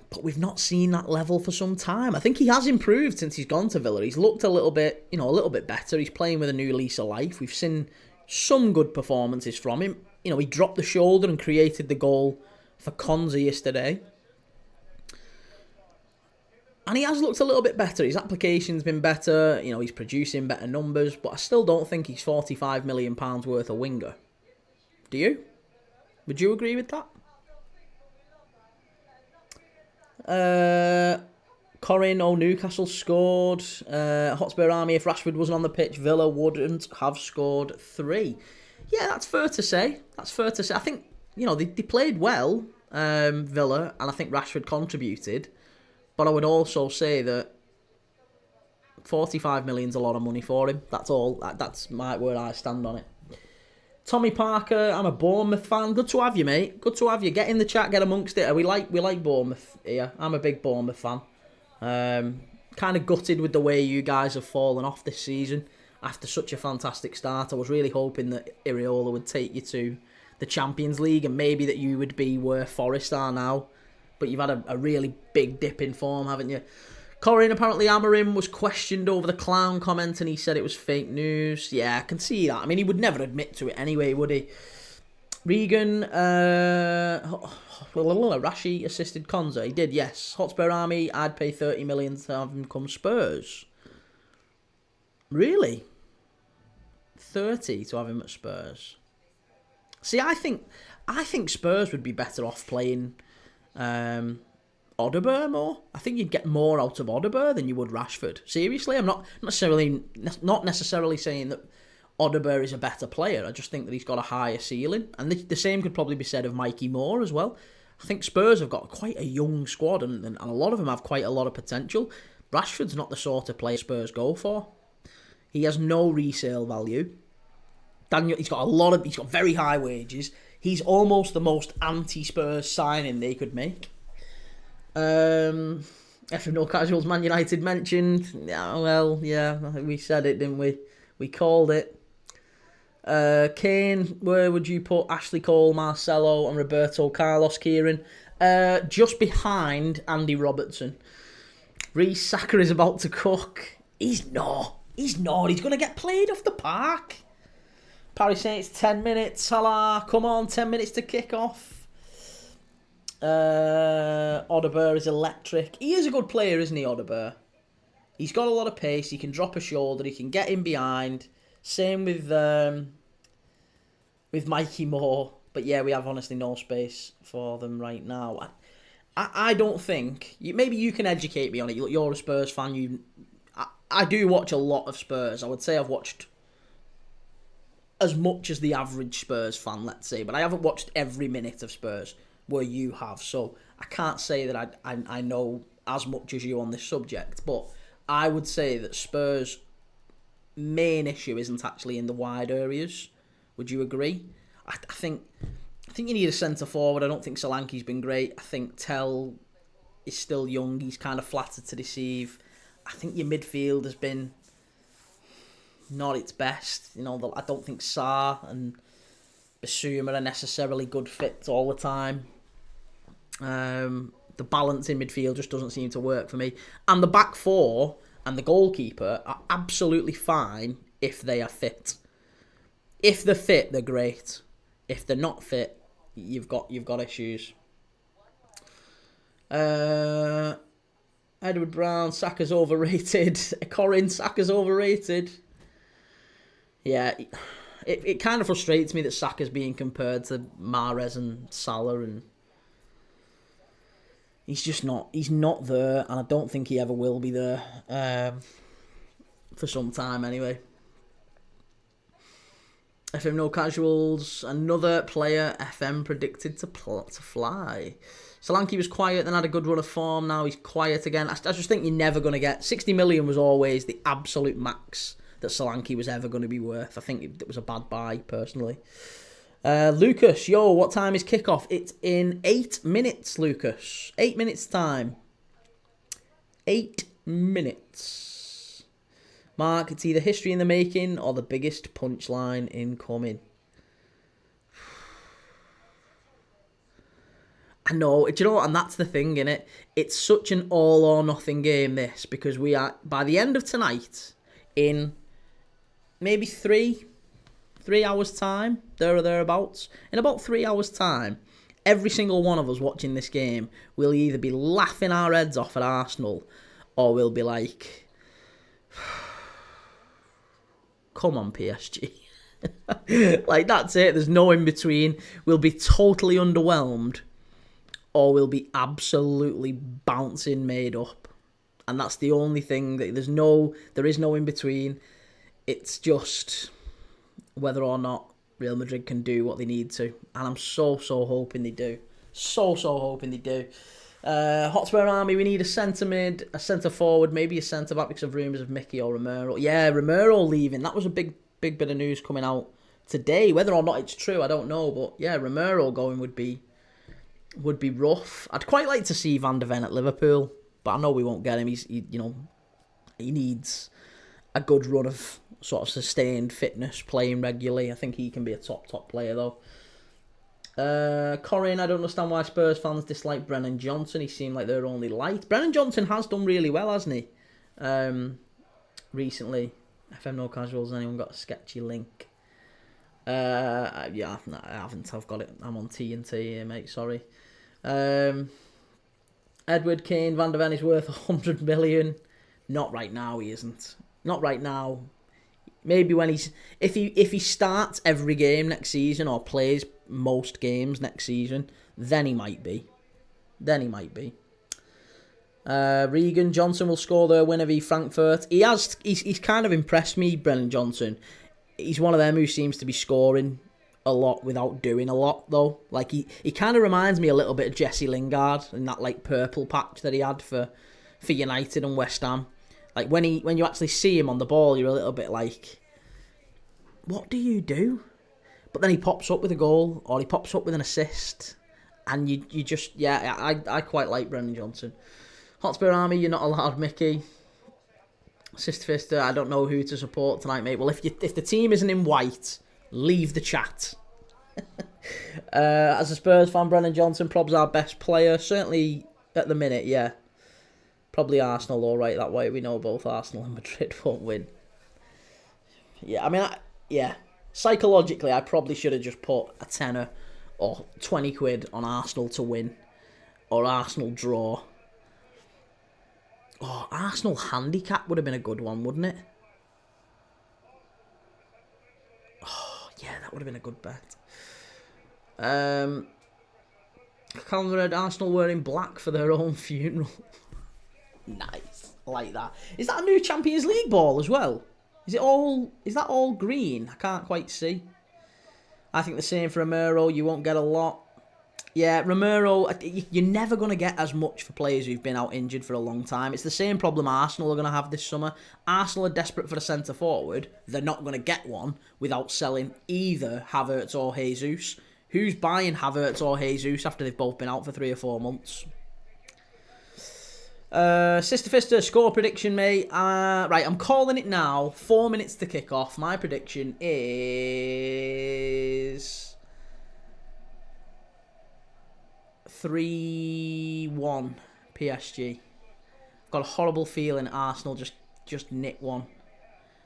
But we've not seen that level for some time. I think he has improved since he's gone to Villa. He's looked a little bit better. He's playing with a new lease of life. We've seen some good performances from him. He dropped the shoulder and created the goal for Konza yesterday. And he has looked a little bit better. His application's been better. He's producing better numbers. But I still don't think he's £45 million worth of winger. Do you? Would you agree with that? Corin, Newcastle scored. Hotspur Army, if Rashford wasn't on the pitch, Villa wouldn't have scored 3. Yeah, that's fair to say. I think, they played well, Villa, and I think Rashford contributed. But I would also say that 45 million's a lot of money for him. That's all. That's where I stand on it. Tommy Parker, I'm a Bournemouth fan. Good to have you, mate. Good to have you. Get in the chat, get amongst it. We like Bournemouth here. I'm a big Bournemouth fan. Kind of gutted with the way you guys have fallen off this season after such a fantastic start. I was really hoping that Iriola would take you to the Champions League and maybe that you would be where Forest are now. But you've had a really big dip in form, haven't you? Corin, apparently Amorim was questioned over the clown comment and he said it was fake news. Yeah, I can see that. I mean, he would never admit to it anyway, would he? Regan, Rashi assisted Konza. He did, yes. Hotspur Army, I'd pay 30 million to have him come Spurs. Really? 30 to have him at Spurs? See, I think Spurs would be better off playing Odegaard more. I think you'd get more out of Odegaard than you would Rashford. Seriously, I'm not necessarily saying that Odegaard is a better player. I just think that he's got a higher ceiling, and the same could probably be said of Mikey Moore as well. I think Spurs have got quite a young squad, and a lot of them have quite a lot of potential. Rashford's not the sort of player Spurs go for. He has no resale value. He's got very high wages. He's almost the most anti-Spurs signing they could make. If no casuals, Man United mentioned. Yeah, well, yeah, we said it, didn't we? We called it. Kane, where would you put Ashley Cole, Marcelo, and Roberto Carlos, Kieran? Just behind Andy Robertson. Reece Saka is about to cook. He's not. He's going to get played off the park. Paris saying it's 10 minutes. Salah, come on, 10 minutes to kick off. Odegaard is electric. He is a good player, isn't he, Odegaard? He's got a lot of pace. He can drop a shoulder. He can get in behind. Same with Mikey Moore. But yeah, we have honestly no space for them right now. I don't think... Maybe you can educate me on it. You're a Spurs fan. I do watch a lot of Spurs. I would say I've watched as much as the average Spurs fan, let's say. But I haven't watched every minute of Spurs where you have. So I can't say that I know as much as you on this subject. But I would say that Spurs' main issue isn't actually in the wide areas. Would you agree? I think you need a centre forward. I don't think Solanke's been great. I think Tell is still young. He's kind of flattered to deceive. I think your midfield has been not its best. You know, I don't think Sarr and Basuma are necessarily good fits all the time. The balance in midfield just doesn't seem to work for me. And the back four and the goalkeeper are absolutely fine if they are fit. If they're fit, they're great. If they're not fit, you've got issues. Edward Brown, Saka's overrated. Corin, Saka's overrated. Yeah, it kind of frustrates me that Saka's being compared to Mahrez and Salah, and he's not there, and I don't think he ever will be there for some time anyway. FM No Casuals, another player FM predicted to fly. Solanke was quiet, then had a good run of form, now he's quiet again. I just think you're never going to get... 60 million was always the absolute max that Solanke was ever going to be worth. I think it was a bad buy, personally. Lucas, yo, what time is kickoff? It's in 8 minutes, Lucas. 8 minutes time. 8 minutes. Mark, it's either history in the making or the biggest punchline incoming. I know, do you know what? And that's the thing, innit? It's such an all or nothing game, this, because we are, by the end of tonight, in maybe 3 hours' time, there or thereabouts, in about 3 hours' time, every single one of us watching this game will either be laughing our heads off at Arsenal or we'll be like, come on, PSG. Like, that's it. There's no in between. We'll be totally underwhelmed or we'll be absolutely bouncing made up. And that's the only thing. There is no in between. It's just whether or not Real Madrid can do what they need to. And I'm so hoping they do. So hoping they do. Hotspur Army, we need a centre mid, a centre forward, maybe a centre back because of rumours of Mickey or Romero. Yeah, Romero leaving. That was a big bit of news coming out today. Whether or not it's true, I don't know. But yeah, Romero going would be rough. I'd quite like to see Van de Ven at Liverpool, but I know we won't get him. He needs a good run of sort of sustained fitness, playing regularly. I think he can be a top player though. Corin, I don't understand why Spurs fans dislike Brennan Johnson. He seemed like they're only light. Brennan Johnson has done really well, hasn't he? Recently. FM No Casuals, anyone got a sketchy link? Yeah, no, I haven't. I've got it. I'm on TNT here, mate. Sorry. Edward Kane, Van de Ven is worth 100 million. Not right now, he isn't. Not right now. Maybe when if he starts every game next season or plays most games next season, then he might be. Regan Johnson will score their win v Frankfurt. He's kind of impressed me, Brennan Johnson. He's one of them who seems to be scoring a lot without doing a lot though. Like he kind of reminds me a little bit of Jesse Lingard in that like purple patch that he had for United and West Ham. Like when you actually see him on the ball, you're a little bit like, what do you do? But then he pops up with a goal or he pops up with an assist, and you just I quite like Brennan Johnson. Hotspur Army, you're not allowed Mickey. Sister Fister, I don't know who to support tonight, mate. Well, if the team isn't in white, leave the chat. As a Spurs fan, Brennan Johnson, probably our best player. Certainly at the minute, yeah. Probably Arsenal, all right, that way. We know both Arsenal and Madrid won't win. Yeah, I mean, psychologically, I probably should have just put a tenner or 20 quid on Arsenal to win or Arsenal draw. Oh, Arsenal handicap would have been a good one, wouldn't it? Oh, yeah, that would have been a good bet. Calvin, Arsenal wearing black for their own funeral. Nice. I like that. Is that a new Champions League ball as well? Is that all green? I can't quite see. I think the same for Romero. You won't get a lot. Yeah, Romero, you're never going to get as much for players who've been out injured for a long time. It's the same problem Arsenal are going to have this summer. Arsenal are desperate for a centre-forward. They're not going to get one without selling either Havertz or Jesus. Who's buying Havertz or Jesus after they've both been out for 3 or 4 months? Sister Fister, score prediction, mate. Right, I'm calling it now. 4 minutes to kick off. My prediction is 3-1 PSG. Got a horrible feeling Arsenal just nick one.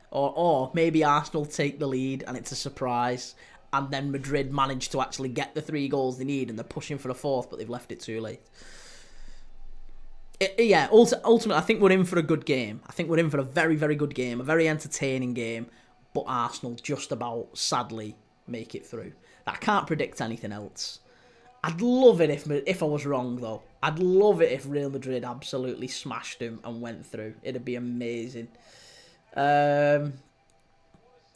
Or maybe Arsenal take the lead and it's a surprise. And then Madrid manage to actually get the 3 goals they need and they're pushing for a 4th, but they've left it too late. Ultimately, I think we're in for a good game. I think we're in for a very, very good game. A very entertaining game. But Arsenal just about, sadly, make it through. I can't predict anything else. I'd love it if I was wrong, though. I'd love it if Real Madrid absolutely smashed him and went through. It'd be amazing.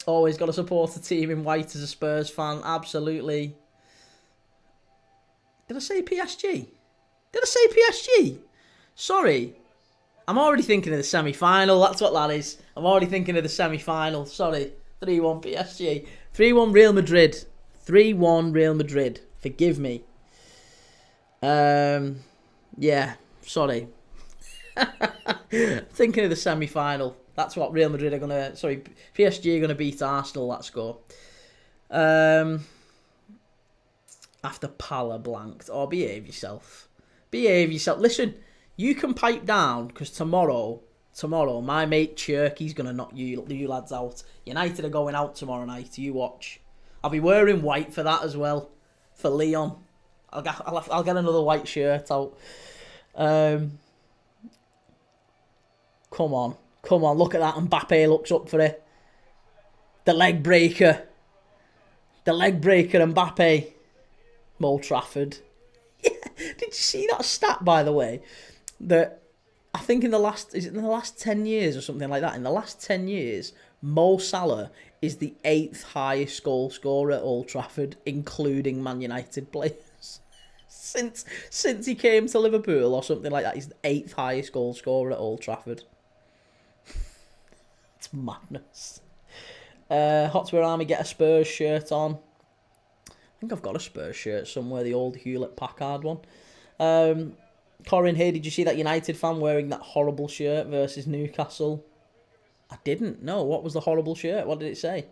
Always got to support a team in white as a Spurs fan. Absolutely. Did I say PSG? Sorry. I'm already thinking of the semi-final. That's what that is. I'm already thinking of the semi-final. Sorry. 3-1 PSG. 3-1 Real Madrid. 3-1 Real Madrid. Forgive me. Yeah, sorry. Thinking of the semi-final. That's what Real Madrid are PSG are gonna beat Arsenal. That score. After Pala blanked. Oh, behave yourself. Listen, you can pipe down because tomorrow, my mate Chirky's gonna knock you lads out. United are going out tomorrow night. You watch. I'll be wearing white for that as well. For Leon. I'll get another white shirt out. Come on. Look at that. Mbappe looks up for it. The leg breaker, Mbappe. Old Trafford. Yeah. Did you see that stat, by the way? That I think in the last 10 years or something like that. In the last 10 years, Mo Salah is the 8th highest goal scorer at Old Trafford, including Man United players. Since he came to Liverpool or something like that, he's the 8th highest goal scorer at Old Trafford. It's madness. Hotspur Army, get a Spurs shirt on. I think I've got a Spurs shirt somewhere, the old Hewlett-Packard one. Corin, hey, did you see that United fan wearing that horrible shirt versus Newcastle? I didn't. No, what was the horrible shirt? What did it say?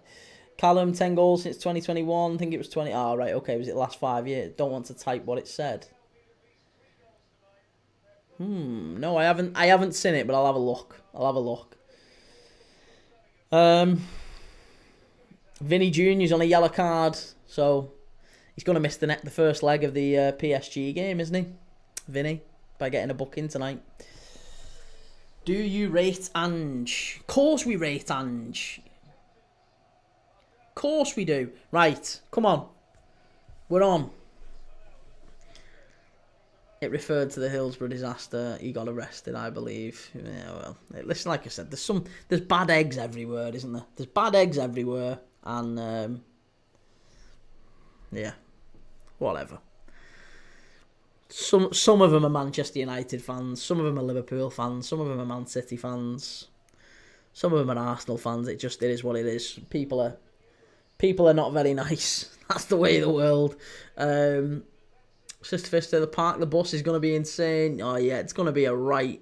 Callum, 10 goals since 2021. I think it was 20. Oh, right, okay. Was it the last 5 years? Don't want to type what it said. No, I haven't seen it, but I'll have a look. Vinny Jr.'s on a yellow card, so he's going to miss the first leg of the PSG game, isn't he? Vinny, by getting a booking tonight. Do you rate Ange? Of course we rate Ange. Of course we do. Right, come on. We're on. It referred to the Hillsborough disaster. He got arrested, I believe. Yeah, well, listen, like I said, there's bad eggs everywhere, isn't there? There's bad eggs everywhere, and yeah, whatever. Some of them are Manchester United fans, some of them are Liverpool fans, some of them are Man City fans, some of them are Arsenal fans. It is what it is. People are not very nice. That's the way of the world. Sister Fister, the bus is going to be insane. Oh yeah, it's going to be a right,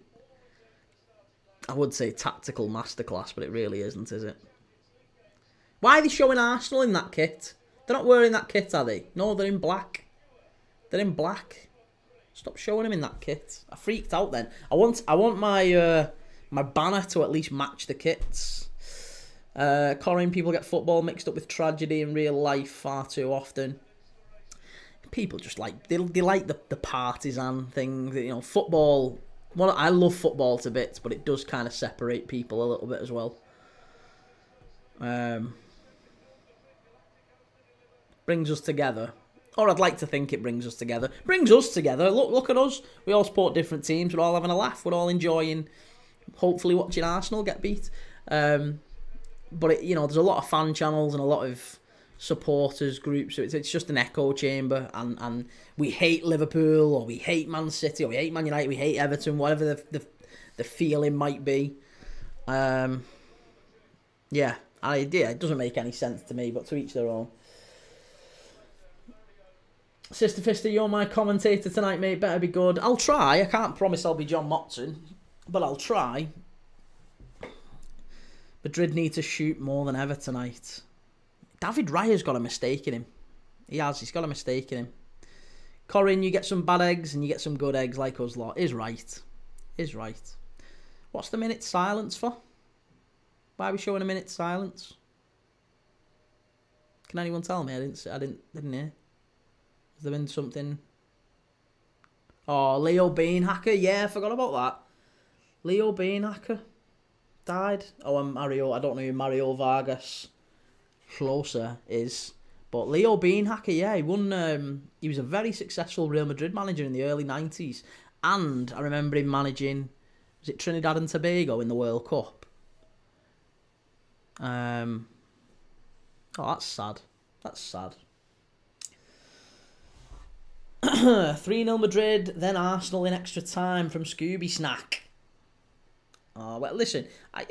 I would say tactical masterclass, but it really isn't, is it? Why are they showing Arsenal in that kit? They're not wearing that kit, are they? No, they're in black. Stop showing them in that kit. I freaked out then. I want my my banner to at least match the kits. Corin, people get football mixed up with tragedy in real life far too often. People just like they like the partisan thing. You know, football. Well, I love football to bits, but it does kind of separate people a little bit as well. Brings us together. Or I'd like to think it brings us together. Brings us together. Look at us. We all support different teams. We're all having a laugh. We're all enjoying, hopefully, watching Arsenal get beat. But there's a lot of fan channels and a lot of supporters group, so it's just an echo chamber, and we hate Liverpool, or we hate Man City, or we hate Man United, we hate Everton, whatever the feeling might be. Yeah, it doesn't make any sense to me, but to each their own. Sister Fister, you're my commentator tonight, mate. Better be good. I'll try. I can't promise I'll be John Motson, but I'll try. Madrid need to shoot more than ever tonight. David Raya's got a mistake in him. He has. He's got a mistake in him. Corin, you get some bad eggs and you get some good eggs like us lot. Is right. Is right. What's the minute silence for? Why are we showing a minute silence? Can anyone tell me? I didn't hear. Has there been something? Oh, Leo Beanhacker. Yeah, I forgot about that. Leo Beanhacker died. Oh, and Mario. I don't know who Mario Vargas Closer is, but Leo Beanhacker. Yeah, he won. He was a very successful Real Madrid manager in the early 90s, and I remember him managing. Was it Trinidad and Tobago in the World Cup? Oh, that's sad. That's sad. 3-0 Madrid, then Arsenal in extra time from Scooby Snack. Oh, well, listen, I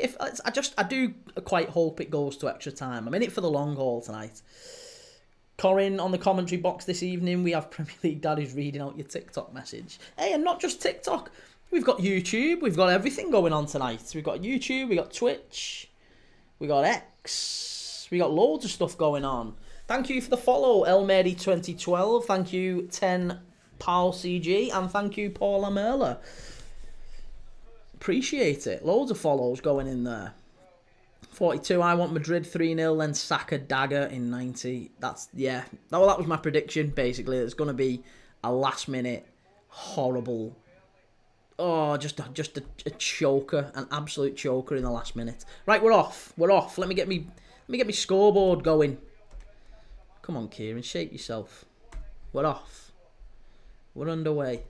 do quite hope it goes to extra time. I'm in it for the long haul tonight. Corin, on the commentary box this evening, we have Premier League Daddies reading out your TikTok message. Hey, and not just TikTok. We've got YouTube. We've got everything going on tonight. We've got YouTube. We've got Twitch. We got X. We got loads of stuff going on. Thank you for the follow, Elmeri2012. Thank you, 10 Paul CG. And thank you, Paul Amerla. Appreciate it. Loads of follows going in there. 42, I want Madrid 3-0, then Saka dagger in 90. That's, yeah. Well, that was my prediction, basically. It's going to be a last-minute, horrible... Oh, just a choker, an absolute choker in the last minute. Right, we're off. We're off. Let me get me scoreboard going. Come on, Kieran, shape yourself. We're off. We're underway.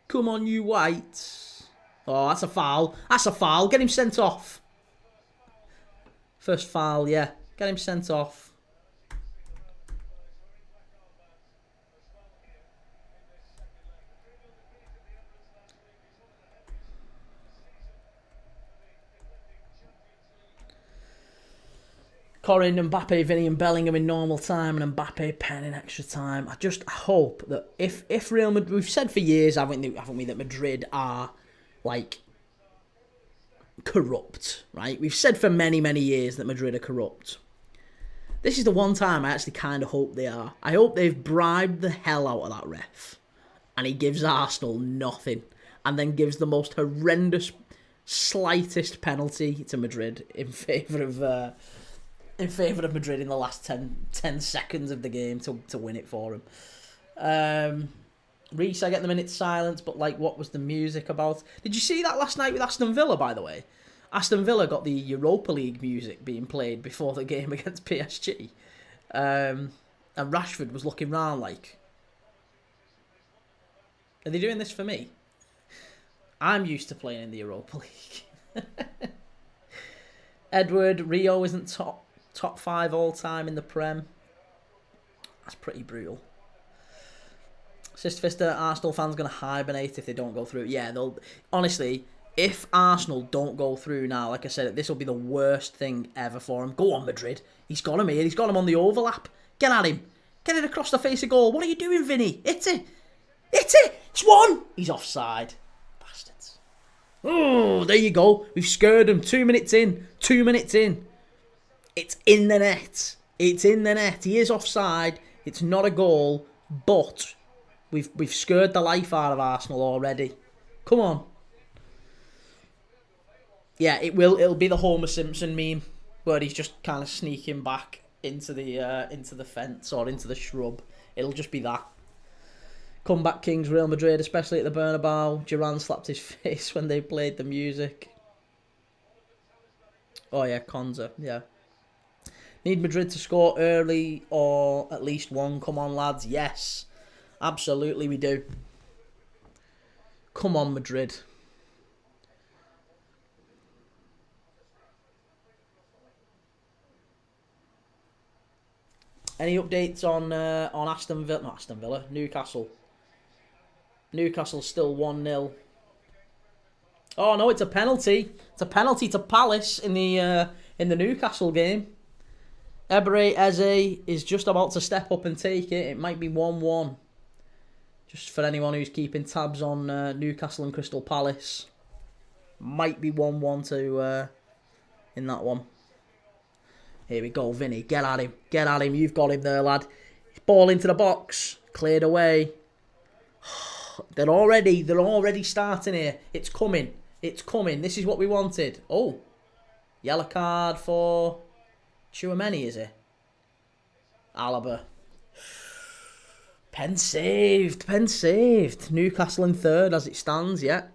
Come on, you whites. Oh, that's a foul. That's a foul. Get him sent off. First foul, yeah. Get him sent off. Corin, Mbappe, Vinny and Bellingham in normal time and Mbappe pen in extra time. I hope that if Real Madrid... We've said for years, haven't we, that Madrid are, like, corrupt, right? We've said for many, many years that Madrid are corrupt. This is the one time I actually kind of hope they are. I hope they've bribed the hell out of that ref and he gives Arsenal nothing and then gives the most horrendous, slightest penalty to Madrid in favour of Madrid in the last 10 seconds of the game to win it for him. Reese, I get the minute silence, but like, what was the music about? Did you see that last night with Aston Villa, by the way? Aston Villa got the Europa League music being played before the game against PSG. And Rashford was looking round like, are they doing this for me? I'm used to playing in the Europa League. Edward, Rio isn't top 5 all time in the Prem. That's pretty brutal. Sister Fister, Arsenal fans going to hibernate if they don't go through. Yeah, they'll. Honestly, if Arsenal don't go through now, like I said, this will be the worst thing ever for him. Go on, Madrid. He's got him here. He's got him on the overlap. Get at him. Get it across the face of goal. What are you doing, Vinny? Hit it. Hit it. It's one. He's offside. Bastards. Oh, there you go. We've scared him. 2 minutes in. 2 minutes in. It's in the net. It's in the net. He is offside. It's not a goal, but we've scared the life out of Arsenal already. Come on. Yeah, it'll be the Homer Simpson meme where he's just kind of sneaking back into the fence or into the shrub. It'll just be that. Comeback Kings, Real Madrid, especially at the Bernabeu. Duran slapped his face when they played the music. Oh yeah, Konza, yeah. Need Madrid to score early or at least one. Come on, lads. Yes, absolutely we do. Come on, Madrid. Any updates on Aston Villa? Not Aston Villa. Newcastle. Newcastle's still 1-0. Oh no, it's a penalty. It's a penalty to Palace in the Newcastle game. Ebery Eze is just about to step up and take it. It might be 1-1. Just for anyone who's keeping tabs on Newcastle and Crystal Palace. Might be 1-1 to in that one. Here we go, Vinny. Get at him. Get at him. You've got him there, lad. Ball into the box. Cleared away. They're already starting here. It's coming. It's coming. This is what we wanted. Oh. Yellow card for Tchouameni, is it? Alaba. Pen saved. Pen saved. Newcastle in third as it stands, yeah.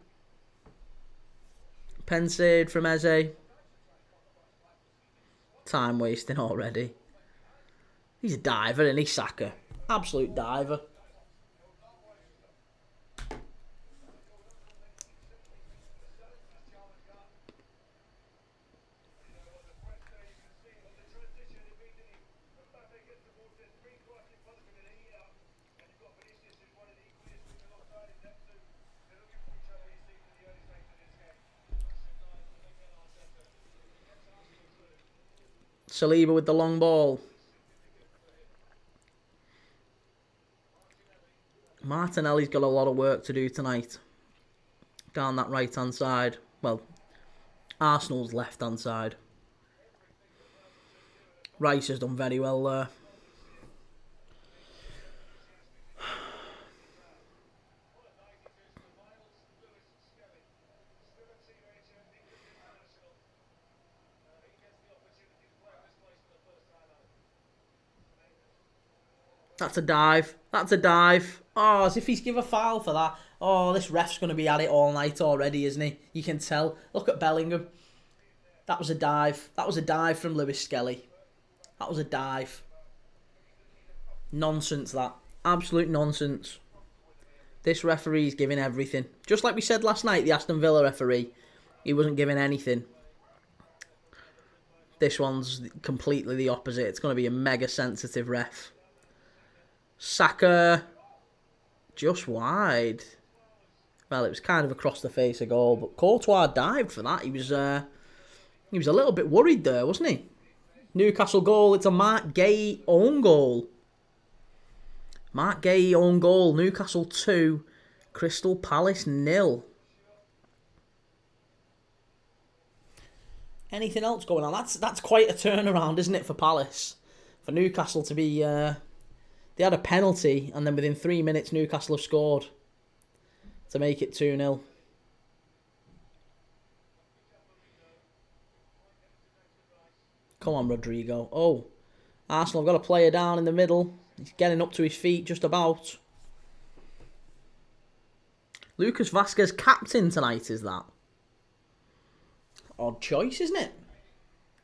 Pen saved from Eze. Time wasting already. He's a diver, isn't he, Saka? Absolute diver. Saliba with the long ball. Martinelli's got a lot of work to do tonight. Down that right-hand side. Well, Arsenal's left-hand side. Rice has done very well there. That's a dive. That's a dive. Oh, as if he's give a foul for that. Oh, this ref's going to be at it all night already, isn't he? You can tell. Look at Bellingham. That was a dive. That was a dive from Lewis Skelly. That was a dive. Nonsense, that. Absolute nonsense. This referee's giving everything. Just like we said last night, the Aston Villa referee. He wasn't giving anything. This one's completely the opposite. It's going to be a mega sensitive ref. Saka, just wide. Well, it was kind of across the face of goal, but Courtois dived for that. He was a little bit worried there, wasn't he? Newcastle goal. It's a Mark Gay own goal. Mark Gay own goal. Newcastle 2, Crystal Palace 0. Anything else going on? That's quite a turnaround, isn't it, for Palace? For Newcastle to be... They had a penalty, and then within 3 minutes, Newcastle have scored to make it 2-0. Come on, Rodrigo. Oh, Arsenal have got a player down in the middle. He's getting up to his feet just about. Lucas Vazquez captain tonight, is that? Odd choice, isn't it?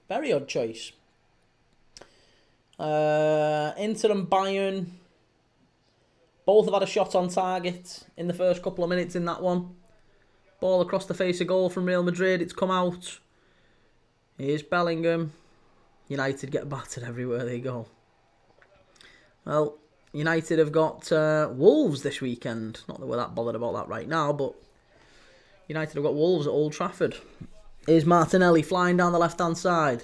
Very odd choice. Inter and Bayern both have had a shot on target in the first couple of minutes in that one. Ball across the face of goal from Real Madrid. It's come out. Here's Bellingham. United get battered everywhere they go. Well, United have got Wolves this weekend. Not that we're that bothered about that right now, but United have got Wolves at Old Trafford. Here's Martinelli flying down the left-hand side.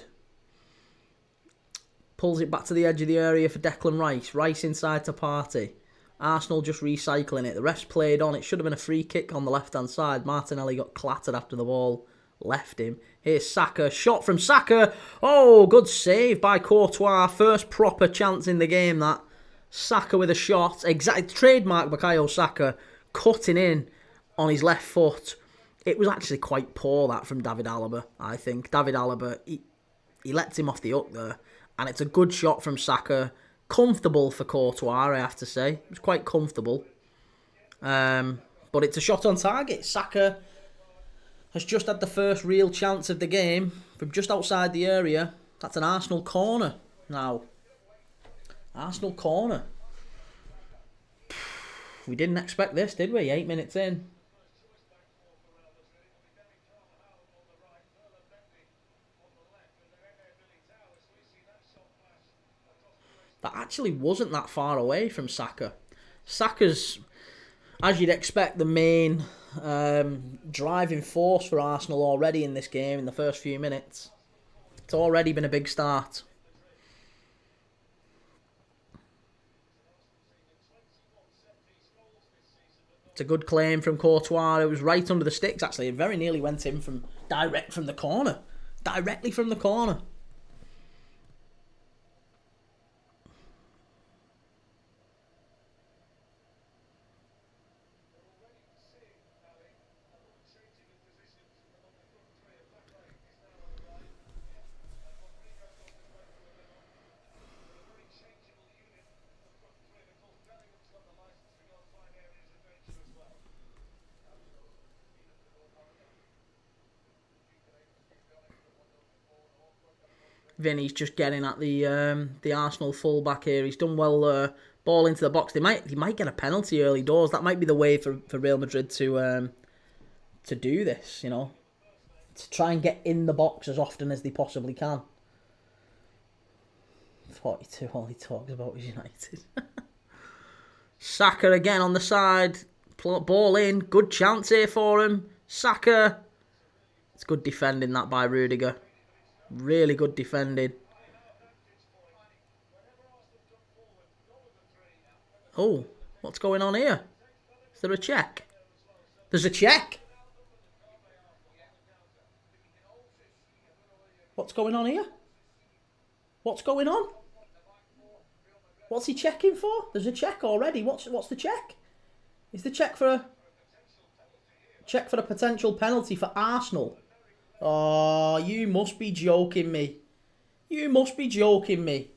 Pulls it back to the edge of the area for Declan Rice. Rice inside to Partey. Arsenal just recycling it. The ref's played on. It should have been a free kick on the left-hand side. Martinelli got clattered after the ball left him. Here's Saka. Shot from Saka. Oh, good save by Courtois. First proper chance in the game, that. Saka with a shot. Exactly. Trademark Bukayo Saka. Cutting in on his left foot. It was actually quite poor, that, from David Alaba, I think. David Alaba, he lets him off the hook there. And it's a good shot from Saka. Comfortable for Courtois, I have to say. It was quite comfortable. But it's a shot on target. Saka has just had the first real chance of the game from just outside the area. That's an Arsenal corner now. Arsenal corner. We didn't expect this, did we? 8 minutes in. that actually wasn't that far away from Saka. Saka's, as you'd expect, the main driving force for Arsenal already in this game in the first few minutes. It's already been a big start. It's a good claim from Courtois. It was right under the sticks, actually. It very nearly went in from direct from the corner. Directly from the corner. Vinny's just getting at the Arsenal fullback here. He's done well. Ball into the box. He might get a penalty early doors. That might be the way for Real Madrid to do this. You know, to try and get in the box as often as they possibly can. 42. All he talks about is United. Saka again on the side. Ball in. Good chance here for him. Saka. It's good defending that by Rudiger. Really good defending. Oh, what's going on here? Is there a check? There's a check. What's going on here? What's going on? What's he checking for? There's a check already. What's the check? Is the check for a potential penalty for Arsenal? Oh, you must be joking me. You must be joking me.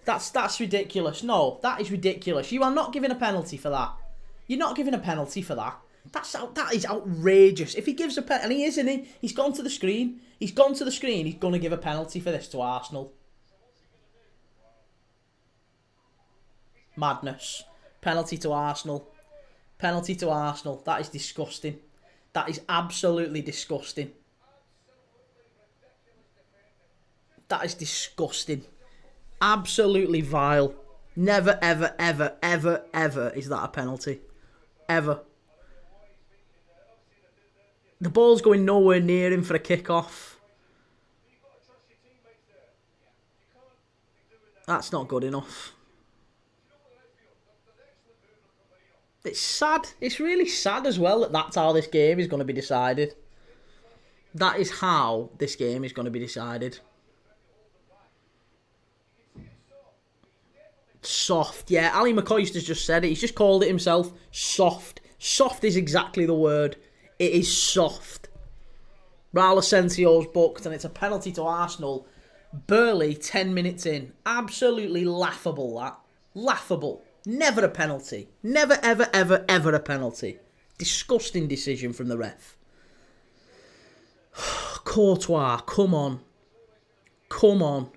That's ridiculous. No, that is ridiculous. You are not giving a penalty for that. You're not giving a penalty for that. That is outrageous. If he gives a penalty, and he is, isn't he? He's gone to the screen. He's gone to the screen. He's going to give a penalty for this to Arsenal. Madness. Penalty to Arsenal. Penalty to Arsenal. That is disgusting. That is absolutely disgusting. That is disgusting. Absolutely vile. Never, ever, ever, ever, ever is that a penalty. Ever. The ball's going nowhere near him for a kick-off. That's not good enough. It's sad. It's really sad as well that that's how this game is going to be decided. That is how this game is going to be decided. Soft. Yeah, Ali McCoyster's just said it. He's just called it himself. Soft. Soft is exactly the word. It is soft. Raul Asensio's booked and it's a penalty to Arsenal. Barely 10 minutes in. Absolutely laughable, that. Laughable. Never a penalty. Never, ever, ever, ever a penalty. Disgusting decision from the ref. Courtois, come on. Come on.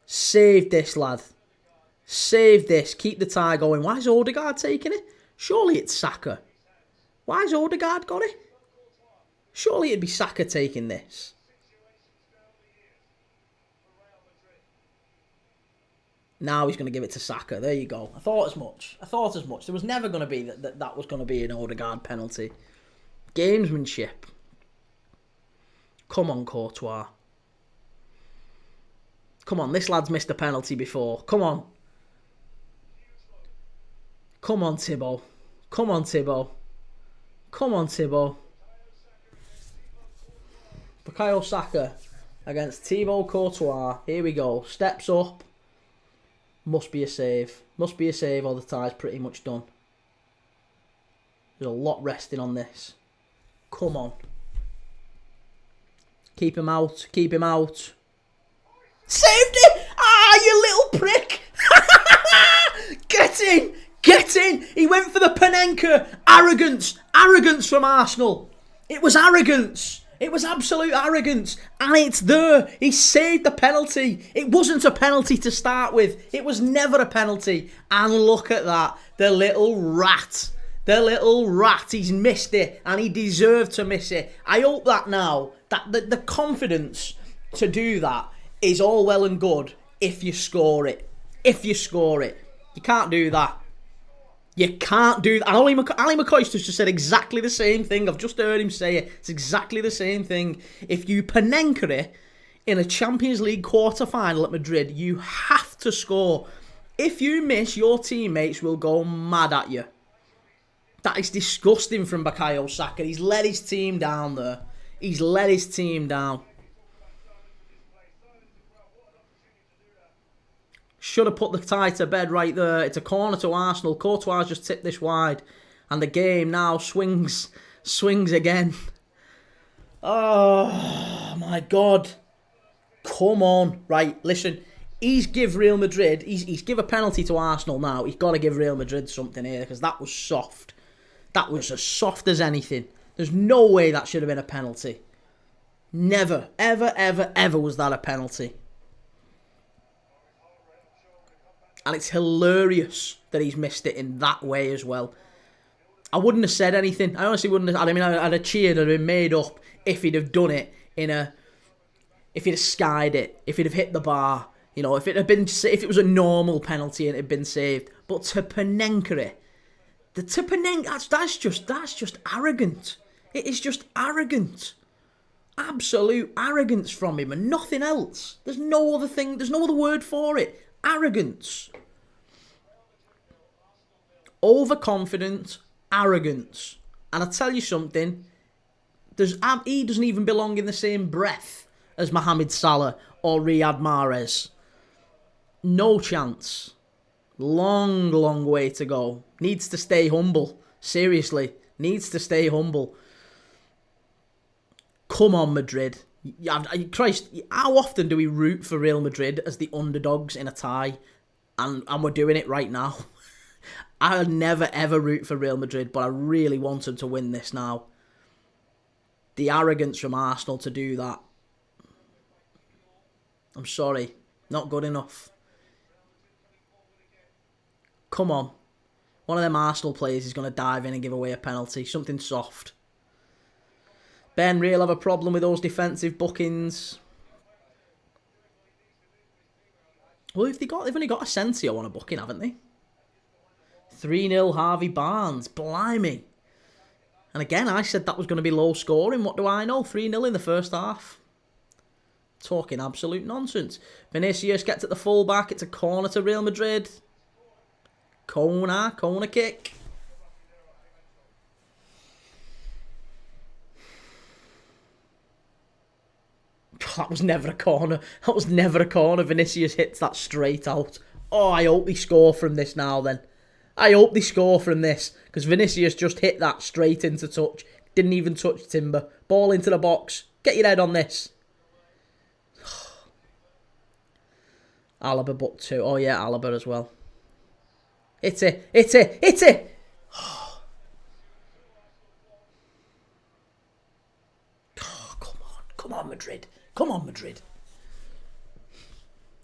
Save this, lad. Save this. Keep the tie going. Why is Odegaard taking it? Surely it's Saka. Why has Odegaard got it? Surely it'd be Saka taking this. Now he's going to give it to Saka. There you go. I thought as much. I thought as much. There was never going to be that was going to be an Odegaard penalty. Gamesmanship. Come on, Courtois. Come on, this lad's missed a penalty before. Come on. Come on, Thibaut. Come on, Thibaut. Come on, Thibaut. Bukayo Saka against Thibaut Courtois. Here we go. Steps up. Must be a save. Must be a save or the tie's pretty much done. There's a lot resting on this. Come on. Keep him out. Keep him out. Saved it! Ah, you little prick! Get in! Get in! He went for the Panenka. Arrogance. Arrogance from Arsenal. It was arrogance. It was absolute arrogance. And it's there. He saved the penalty. It wasn't a penalty to start with. It was never a penalty. And look at that. The little rat. The little rat. He's missed it. And he deserved to miss it. I hope that now, that the confidence to do that is all well and good if you score it. If you score it. You can't do that. You can't do that. Ali McCoyster's just said exactly the same thing. I've just heard him say it. It's exactly the same thing. If you Panenka it in a Champions League quarter-final at Madrid, you have to score. If you miss, your teammates will go mad at you. That is disgusting from Bukayo Saka. He's let his team down there. He's let his team down. Should have put the tie to bed right there. It's a corner to Arsenal. Courtois just tipped this wide. And the game now swings again. Oh, my God. Come on. Right, listen. He's give Real Madrid, he's give a penalty to Arsenal now. He's got to give Real Madrid something here because that was soft. That was as soft as anything. There's no way that should have been a penalty. Never, ever, ever, ever was that a penalty. And it's hilarious that he's missed it in that way as well. I wouldn't have said anything. I honestly wouldn't have. I mean, I'd have cheered and been made up if he'd have done it if he'd have skied it, if he'd have hit the bar. You know, if it was a normal penalty and it had been saved. But to Panenka it, that's just arrogant. It is just arrogant. Absolute arrogance from him and nothing else. There's no other thing, there's no other word for it. Arrogance. Overconfident arrogance. And I tell you something, he doesn't even belong in the same breath as Mohamed Salah or Riyad Mahrez. No chance. Long, long way to go. Needs to stay humble. Seriously. Needs to stay humble. Come on, Madrid. Christ, how often do we root for Real Madrid as the underdogs in a tie? And we're doing it right now. I'll never, ever root for Real Madrid, but I really want them to win this now. The arrogance from Arsenal to do that. I'm sorry. Not good enough. Come on. One of them Arsenal players is going to dive in and give away a penalty. Something soft. Ben, Real have a problem with those defensive bookings. Well, they've only got Asensio on a booking, haven't they? 3-0 Harvey Barnes. Blimey. And again, I said that was going to be low scoring. What do I know? 3-0 in the first half. Talking absolute nonsense. Vinicius gets at the full-back. It's a corner to Real Madrid. Corner kick. That was never a corner. That was never a corner. Vinicius hits that straight out. Oh, I hope they score from this now then. I hope they score from this. Because Vinicius just hit that straight into touch. Didn't even touch Timber. Ball into the box. Get your head on this. Alaba but 2. Oh yeah, Alaba as well. Hit it. Hit it. Hit it. Oh, come on. Come on, Madrid. Come on, Madrid.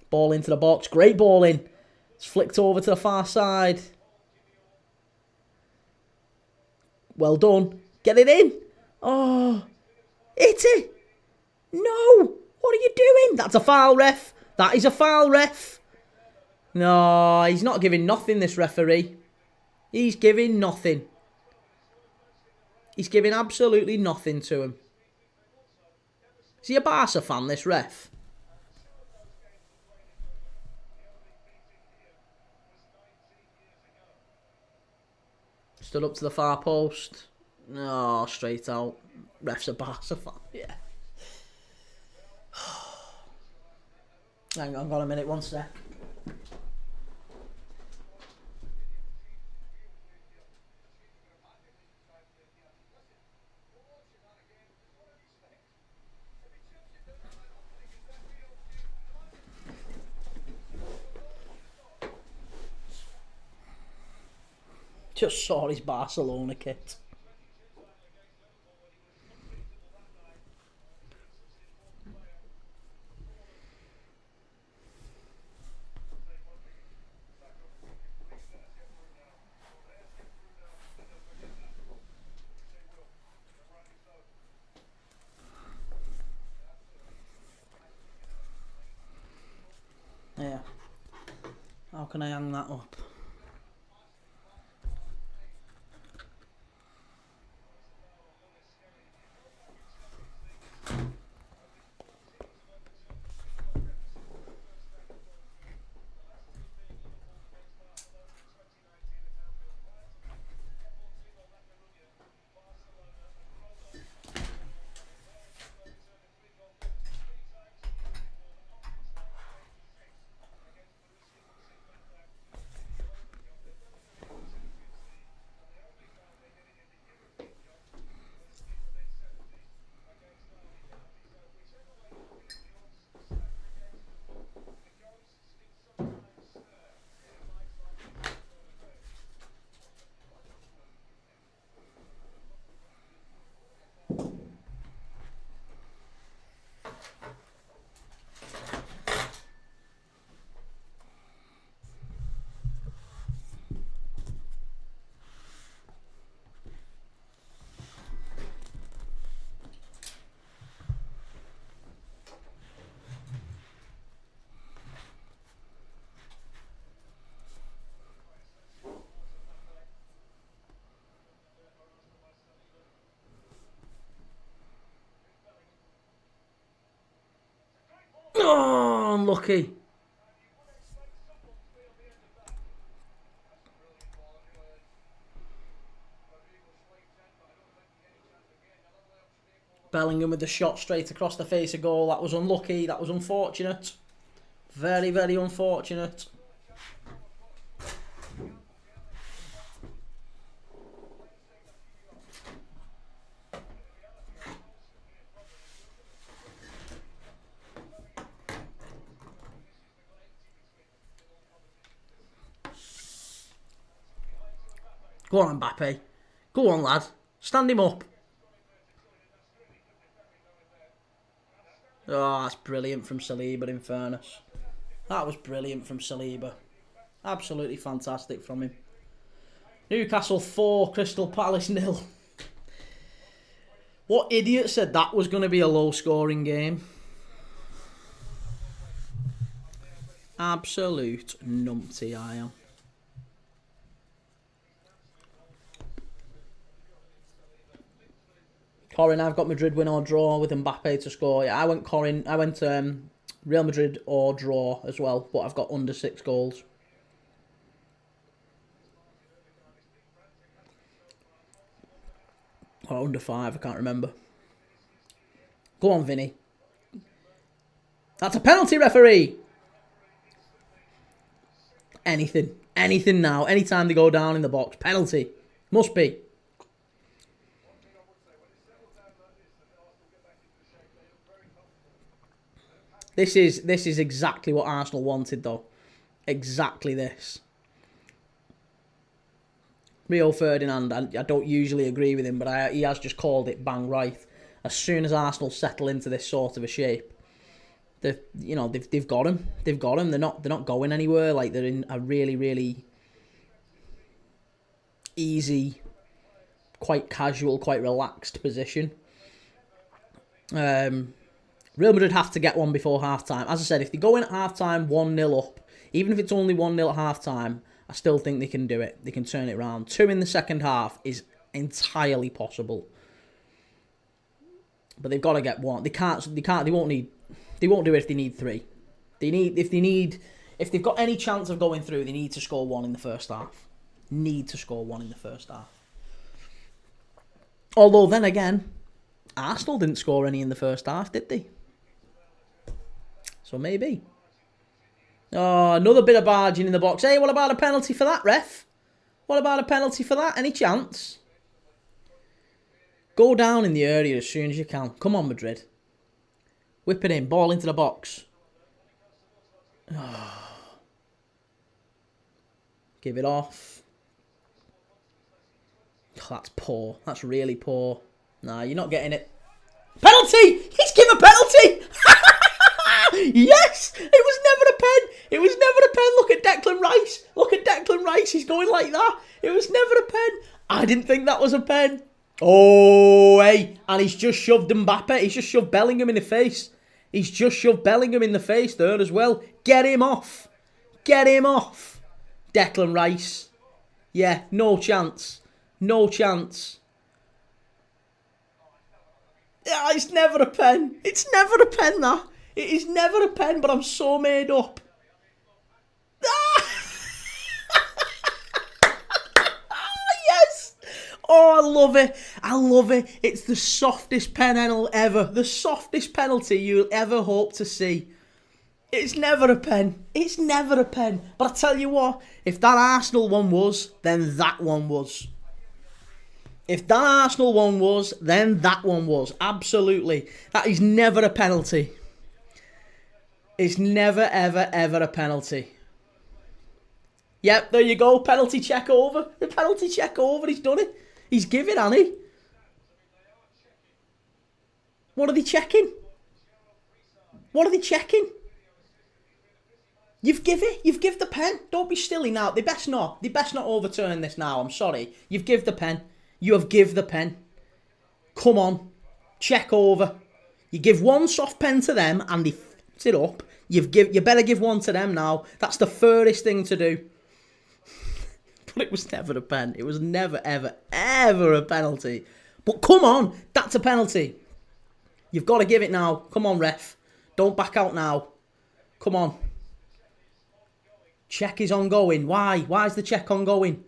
Ball into the box. Great ball in. It's flicked over to the far side. Well done. Get it in. Oh. Hit it. No. What are you doing? That's a foul, ref. That is a foul, ref. No, he's not giving nothing, this referee. He's giving nothing. He's giving absolutely nothing to him. Is he a Barca fan, this ref? Stood up to the far post. No, straight out. Ref's a Barca fan. Yeah. Hang on a minute, one sec. Just saw his Barcelona kit. Yeah. How can I hang that up? Oh, unlucky. Bellingham with the shot straight across the face of goal. That was unlucky. That was unfortunate. Very, very unfortunate. Go on, Mbappe. Go on, lad. Stand him up. Oh, that's brilliant from Saliba, in fairness. That was brilliant from Saliba. Absolutely fantastic from him. Newcastle 4, Crystal Palace 0. What idiot said that was going to be a low-scoring game? Absolute numpty I am. Corin, I've got Madrid win or draw with Mbappe to score. Yeah, I went Real Madrid or draw as well, but I've got under 6 goals. Or under 5, I can't remember. Go on, Vinny. That's a penalty, referee! Anything. Anything now. Anytime they go down in the box. Penalty. Must be. This is exactly what Arsenal wanted, though. Exactly this. Rio Ferdinand, I don't usually agree with him, but he has just called it bang right. As soon as Arsenal settle into this sort of a shape, they've got him. They've got him. They're not going anywhere. Like, they're in a really, really easy, quite casual, quite relaxed position. Real Madrid have to get one before half-time. As I said, if they go in at half-time 1-0 up, even if it's only 1-0 at half-time, I still think they can do it. They can turn it around. 2 in the second half is entirely possible. But they've got to get one. They won't do it if they need 3. If they've got any chance of going through, they need to score 1 in the first half. Need to score 1 in the first half. Although then again, Arsenal didn't score any in the first half, did they? So maybe. Oh, another bit of barging in the box. Hey, what about a penalty for that, ref? What about a penalty for that? Any chance? Go down in the area as soon as you can. Come on, Madrid. Whip it in. Ball into the box. Oh. Give it off. Oh, that's poor. That's really poor. Nah, you're not getting it. Penalty! He's given a penalty! Yes! It was never a pen! It was never a pen! Look at Declan Rice! Look at Declan Rice! He's going like that! It was never a pen! I didn't think that was a pen! Oh, hey! And he's just shoved Mbappe. He's just shoved Bellingham in the face. He's just shoved Bellingham in the face there as well. Get him off! Get him off. Declan Rice. Yeah, no chance. No chance. Yeah, it's never a pen. It's never a pen, that. It is never a pen, but I'm so made up. Yes! Oh, I love it. I love it. It's the softest penalty ever. The softest penalty you'll ever hope to see. It's never a pen. It's never a pen. But I tell you what, if that Arsenal one was, then that one was. If that Arsenal one was, then that one was. Absolutely. That is never a penalty. It's never, ever, ever a penalty. Yep, there you go. Penalty check over. The penalty check over. He's done it. He's given, hasn't he? What are they checking? What are they checking? You've give it. You've give the pen. Don't be silly now. They best not. They best not overturn this now. I'm sorry. You've give the pen. You have give the pen. Come on. Check over. You give one soft pen to them and they f***ed it up. You better give one to them now. That's the fairest thing to do. But it was never a pen. It was never, ever, ever a penalty. But come on. That's a penalty. You've got to give it now. Come on, ref. Don't back out now. Come on. Check is ongoing. Why? Why is the check ongoing?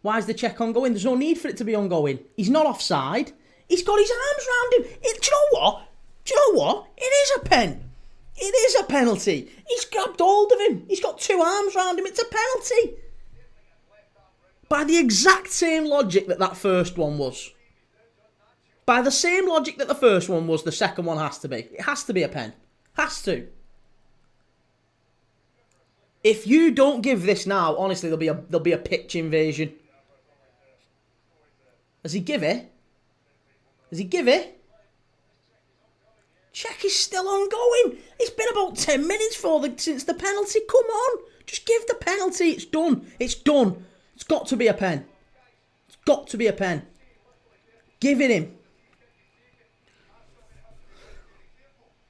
Why is the check ongoing? There's no need for it to be ongoing. He's not offside. He's got his arms round him. Do you know what? Do you know what? It is a pen. It is a penalty. He's grabbed hold of him. He's got two arms round him. It's a penalty. By the exact same logic that first one was. By the same logic that the first one was, the second one has to be. It has to be a pen. Has to. If you don't give this now, honestly, there'll be a pitch invasion. Does he give it? Does he give it? Check is still ongoing. It's been about 10 minutes since the penalty. Come on. Just give the penalty. It's done. It's done. It's got to be a pen. It's got to be a pen. Give it him.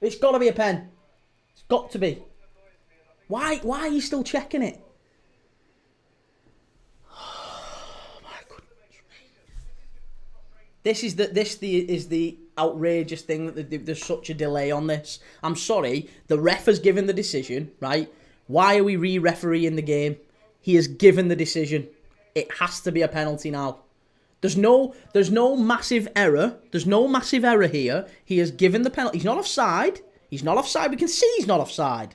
It's got to be a pen. It's got to be. Why are you still checking it? Oh my goodness me. This is the outrageous thing that there's such a delay on this. I'm sorry, the ref has given the decision, right? Why are we re-refereeing the game? He has given the decision. It has to be a penalty now. There's no massive error. There's no massive error here. He has given the penalty. He's not offside. He's not offside. We can see he's not offside.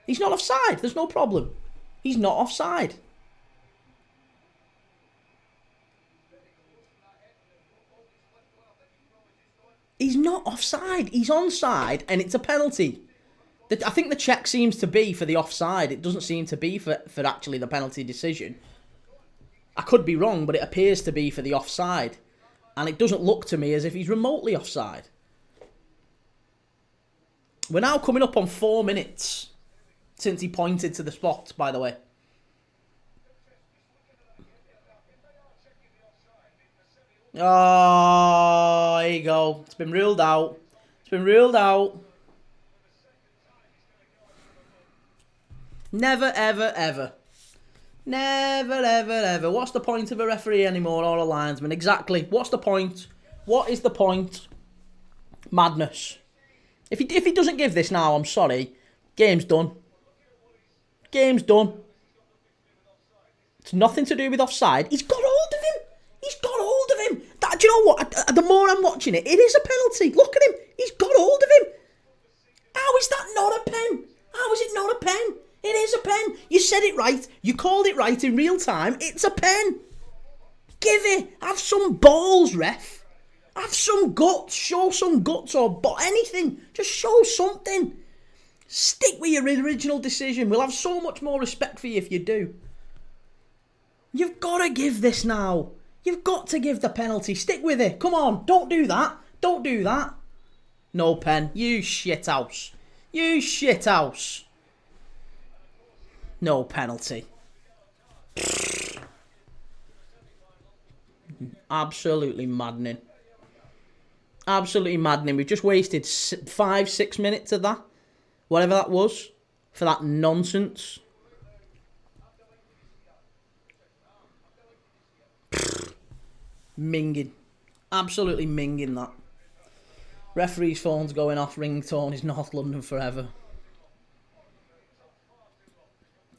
He's not offside. There's no problem. He's not offside. He's not offside. He's onside, and it's a penalty. I think the check seems to be for the offside. It doesn't seem to be for actually the penalty decision. I could be wrong, but it appears to be for the offside. And it doesn't look to me as if he's remotely offside. We're now coming up on 4 minutes since he pointed to the spot, by the way. Oh, there you go. It's been ruled out. It's been ruled out. Never, ever, ever. Never, ever, ever. What's the point of a referee anymore or a linesman? Exactly. What's the point? What is the point? Madness. If he doesn't give this now, I'm sorry. Game's done. Game's done. It's nothing to do with offside. He's got hold of him. He's got hold of him. Do you know what? The more I'm watching it, it is a penalty. Look at him. He's got hold of him. How is that not a pen? How is it not a pen? It is a pen. You said it right. You called it right in real time. It's a pen. Give it. Have some balls, ref. Have some guts. Show some guts or anything. Just show something. Stick with your original decision. We'll have so much more respect for you if you do. You've got to give this now. You've got to give the penalty. Stick with it. Come on. Don't do that. Don't do that. No pen. You shithouse. You shithouse. No penalty. Absolutely maddening. Absolutely maddening. We've just wasted 5-6 minutes of that. Whatever that was. For that nonsense. Minging. Absolutely minging that. Referee's phone's going off, ringtone is North London forever.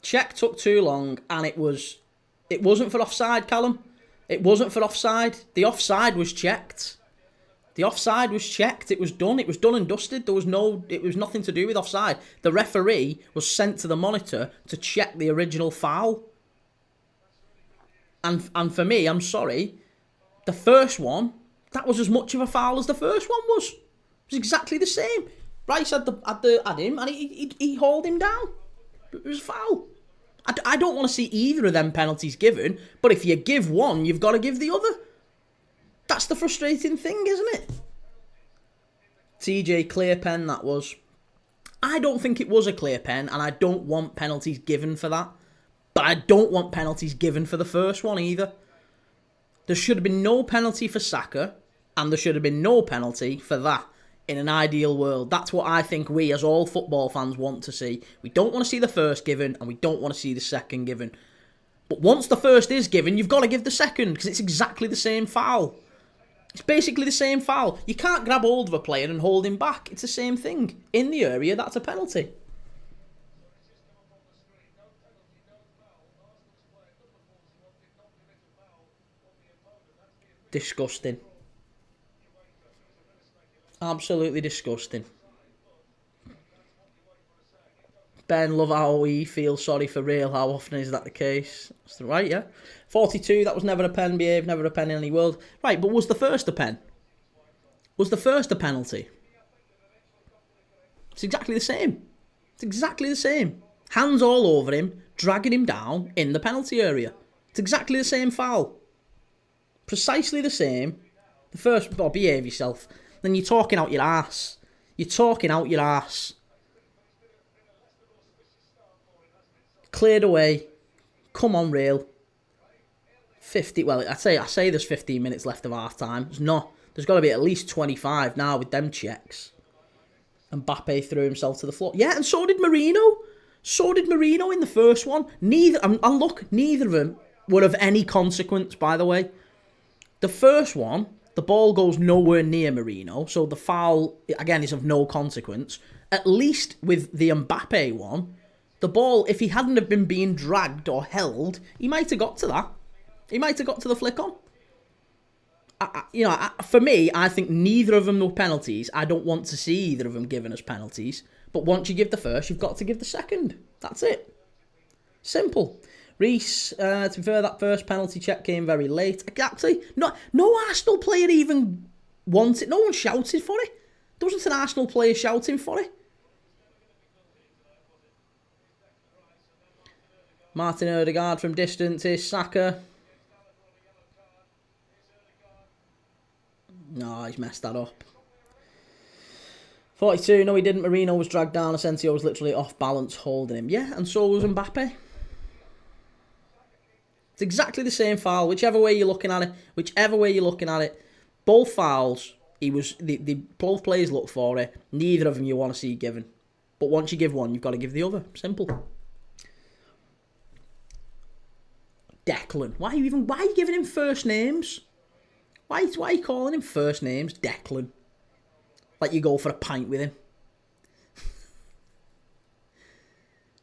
Check took too long, and it wasn't for offside, Callum. It wasn't for offside. The offside was checked. The offside was checked. It was done. It was done and dusted. It was nothing to do with offside. The referee was sent to the monitor to check the original foul. And for me, I'm sorry, the first one, that was as much of a foul as the first one was. It was exactly the same. Rice had him, and he hauled him down. It was a foul. I don't want to see either of them penalties given, but if you give one, you've got to give the other. That's the frustrating thing, isn't it? TJ, clear pen that was. I don't think it was a clear pen, and I don't want penalties given for that. But I don't want penalties given for the first one either. There should have been no penalty for Saka, and there should have been no penalty for that in an ideal world. That's what I think we, as all football fans, want to see. We don't want to see the first given, and we don't want to see the second given. But once the first is given, you've got to give the second, because it's exactly the same foul. It's basically the same foul. You can't grab hold of a player and hold him back. It's the same thing. In the area, that's a penalty. Disgusting. Absolutely disgusting. Ben, love how we feel sorry for real. How often is that the case? That's the right, yeah. 42, that was never a pen, behave, never a pen in any world. Right, but was the first a pen? Was the first a penalty? It's exactly the same. It's exactly the same. Hands all over him, dragging him down in the penalty area. It's exactly the same foul. Precisely the same. The first, oh, behave yourself. Then you're talking out your ass. You're talking out your ass. Cleared away. Come on, real. 50. Well, I say there's 15 minutes left of half time. There's not. There's got to be at least 25 now with them checks. And Mbappe threw himself to the floor. Yeah, and so did Marino. So did Marino in the first one. Neither. And look, neither of them were of any consequence. By the way, the first one, the ball goes nowhere near Marino, so the foul again is of no consequence. At least with the Mbappe one, the ball, if he hadn't have been being dragged or held, he might have got to that. He might have got to the flick on. For me, I think neither of them were penalties. I don't want to see either of them given as penalties. But once you give the first, you've got to give the second. That's it. Simple. Reece, to be fair, that first penalty check came very late. Actually, no Arsenal player even wanted it. No one shouted for it. There wasn't an Arsenal player shouting for it. Martin Odegaard from distance is Saka. No, he's messed that up. 42, no he didn't. Marino was dragged down. Asensio was literally off balance holding him. Yeah, and so was Mbappe. It's exactly the same foul, whichever way you're looking at it. Both fouls, both players look for it. Neither of them you want to see given. But once you give one, you've got to give the other. Simple. Declan. Why are you giving him first names? Why are you calling him first names? Declan. Like you go for a pint with him.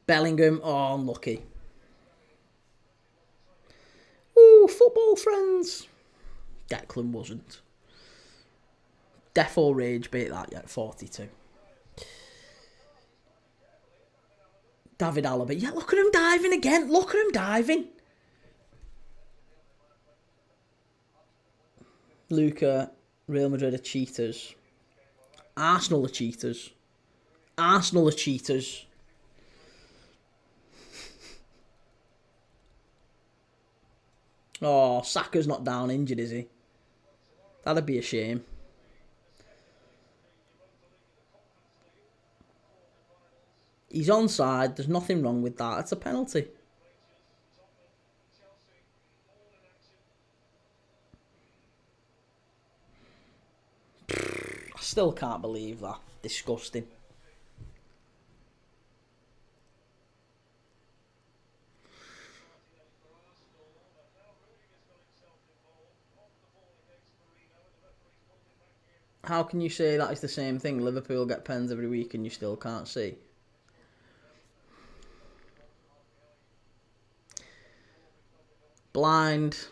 Bellingham. Oh, unlucky. Ooh, football friends. Declan wasn't. Defo rage bait that yet. 42. David Alaba. Yeah, look at him diving again. Look at him diving. Luca, Real Madrid are cheaters. Arsenal are cheaters. Arsenal are cheaters. Oh, Saka's not down injured, is he? That'd be a shame. He's onside. There's nothing wrong with that. It's a penalty. I still can't believe that. Disgusting. How can you say that is the same thing? Liverpool get pens every week and you still can't see. Blind.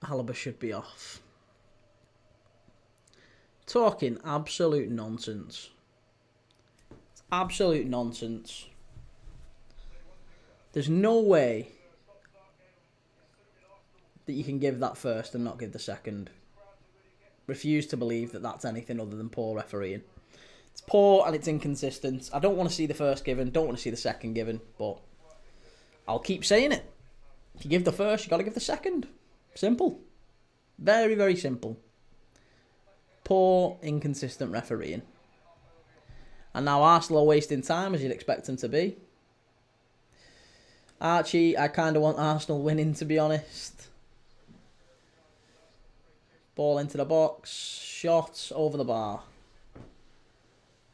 Alaba should be off. Talking absolute nonsense. It's absolute nonsense. There's no way that you can give that first and not give the second. Refuse to believe that that's anything other than poor refereeing. It's poor and it's inconsistent. I don't want to see the first given, don't want to see the second given, but I'll keep saying it. If you give the first, you got to give the second. Simple. Very, very simple. Poor, inconsistent refereeing. And now Arsenal are wasting time, as you'd expect them to be. Archie, I kind of want Arsenal winning, to be honest. Ball into the box. Shot over the bar.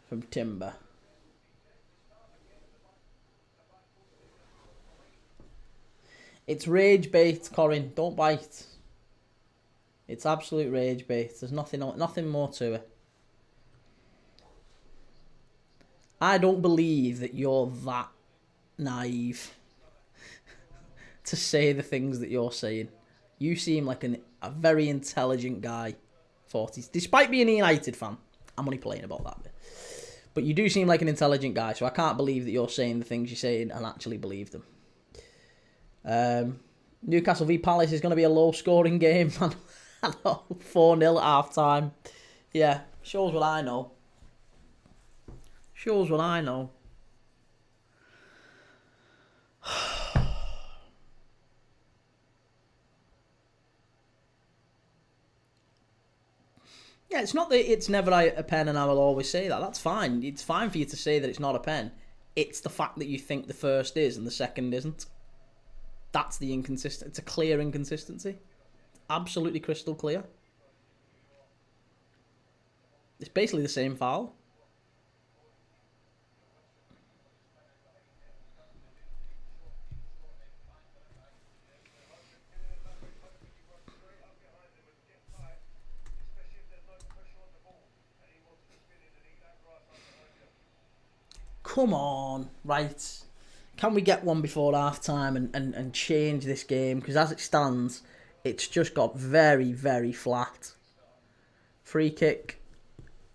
From Timber. It's rage bait, Corin. Don't bite. It's absolute rage bait. There's nothing more to it. I don't believe that you're that naive to say the things that you're saying. You seem like a very intelligent guy, 40s. Despite being a United fan. I'm only playing about that bit. But you do seem like an intelligent guy, so I can't believe that you're saying the things you're saying and actually believe them. Newcastle v Palace is going to be a low-scoring game. I know, 4-0 at half-time. Yeah, shows what I know. Shows what I know. Yeah, it's not that it's never a pen and I will always say that. That's fine. It's fine for you to say that it's not a pen. It's the fact that you think the first is and the second isn't. That's the inconsistent. It's a clear inconsistency. Absolutely crystal clear. It's basically the same foul. Come on, right. Can we get one before half-time and change this game? Because as it stands, it's just got very, very flat. Free kick.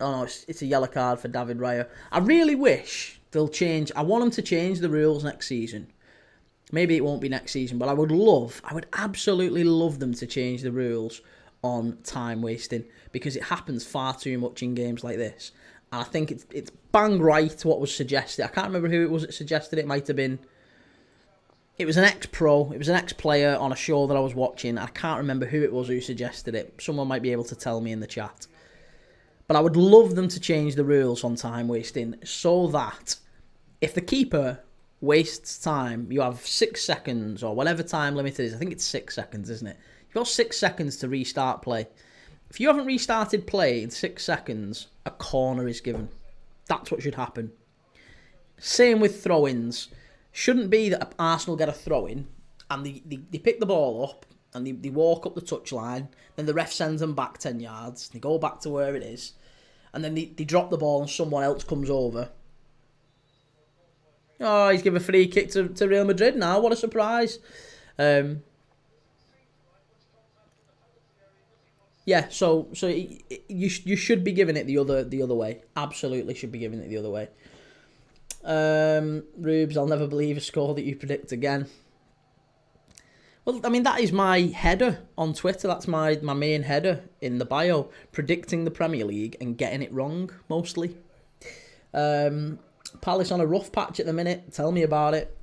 Oh no, it's a yellow card for David Raya. I really wish they'll change. I want them to change the rules next season. Maybe it won't be next season, but I would absolutely love them to change the rules on time wasting, because it happens far too much in games like this. And I think it's bang right what was suggested. I can't remember who it was that suggested it. Might have been... It was an ex-pro. It was an ex-player on a show that I was watching. I can't remember who it was who suggested it. Someone might be able to tell me in the chat. But I would love them to change the rules on time wasting so that if the keeper wastes time, you have 6 seconds or whatever time limit it is. I think it's 6 seconds, isn't it? You've got 6 seconds to restart play. If you haven't restarted play in 6 seconds, a corner is given. That's what should happen. Same with throw-ins. Shouldn't be that Arsenal get a throw-in and they pick the ball up and they walk up the touchline, then the ref sends them back 10 yards, they go back to where it is, and then they drop the ball and someone else comes over. Oh, he's given a free kick to Real Madrid now. What a surprise. Yeah, so you should be giving it the other way. Absolutely should be giving it the other way. Rubes, I'll never believe a score that you predict again. Well, I mean, that is my header on Twitter. That's my main header in the bio. Predicting the Premier League and getting it wrong, mostly. Palace on a rough patch at the minute. Tell me about it.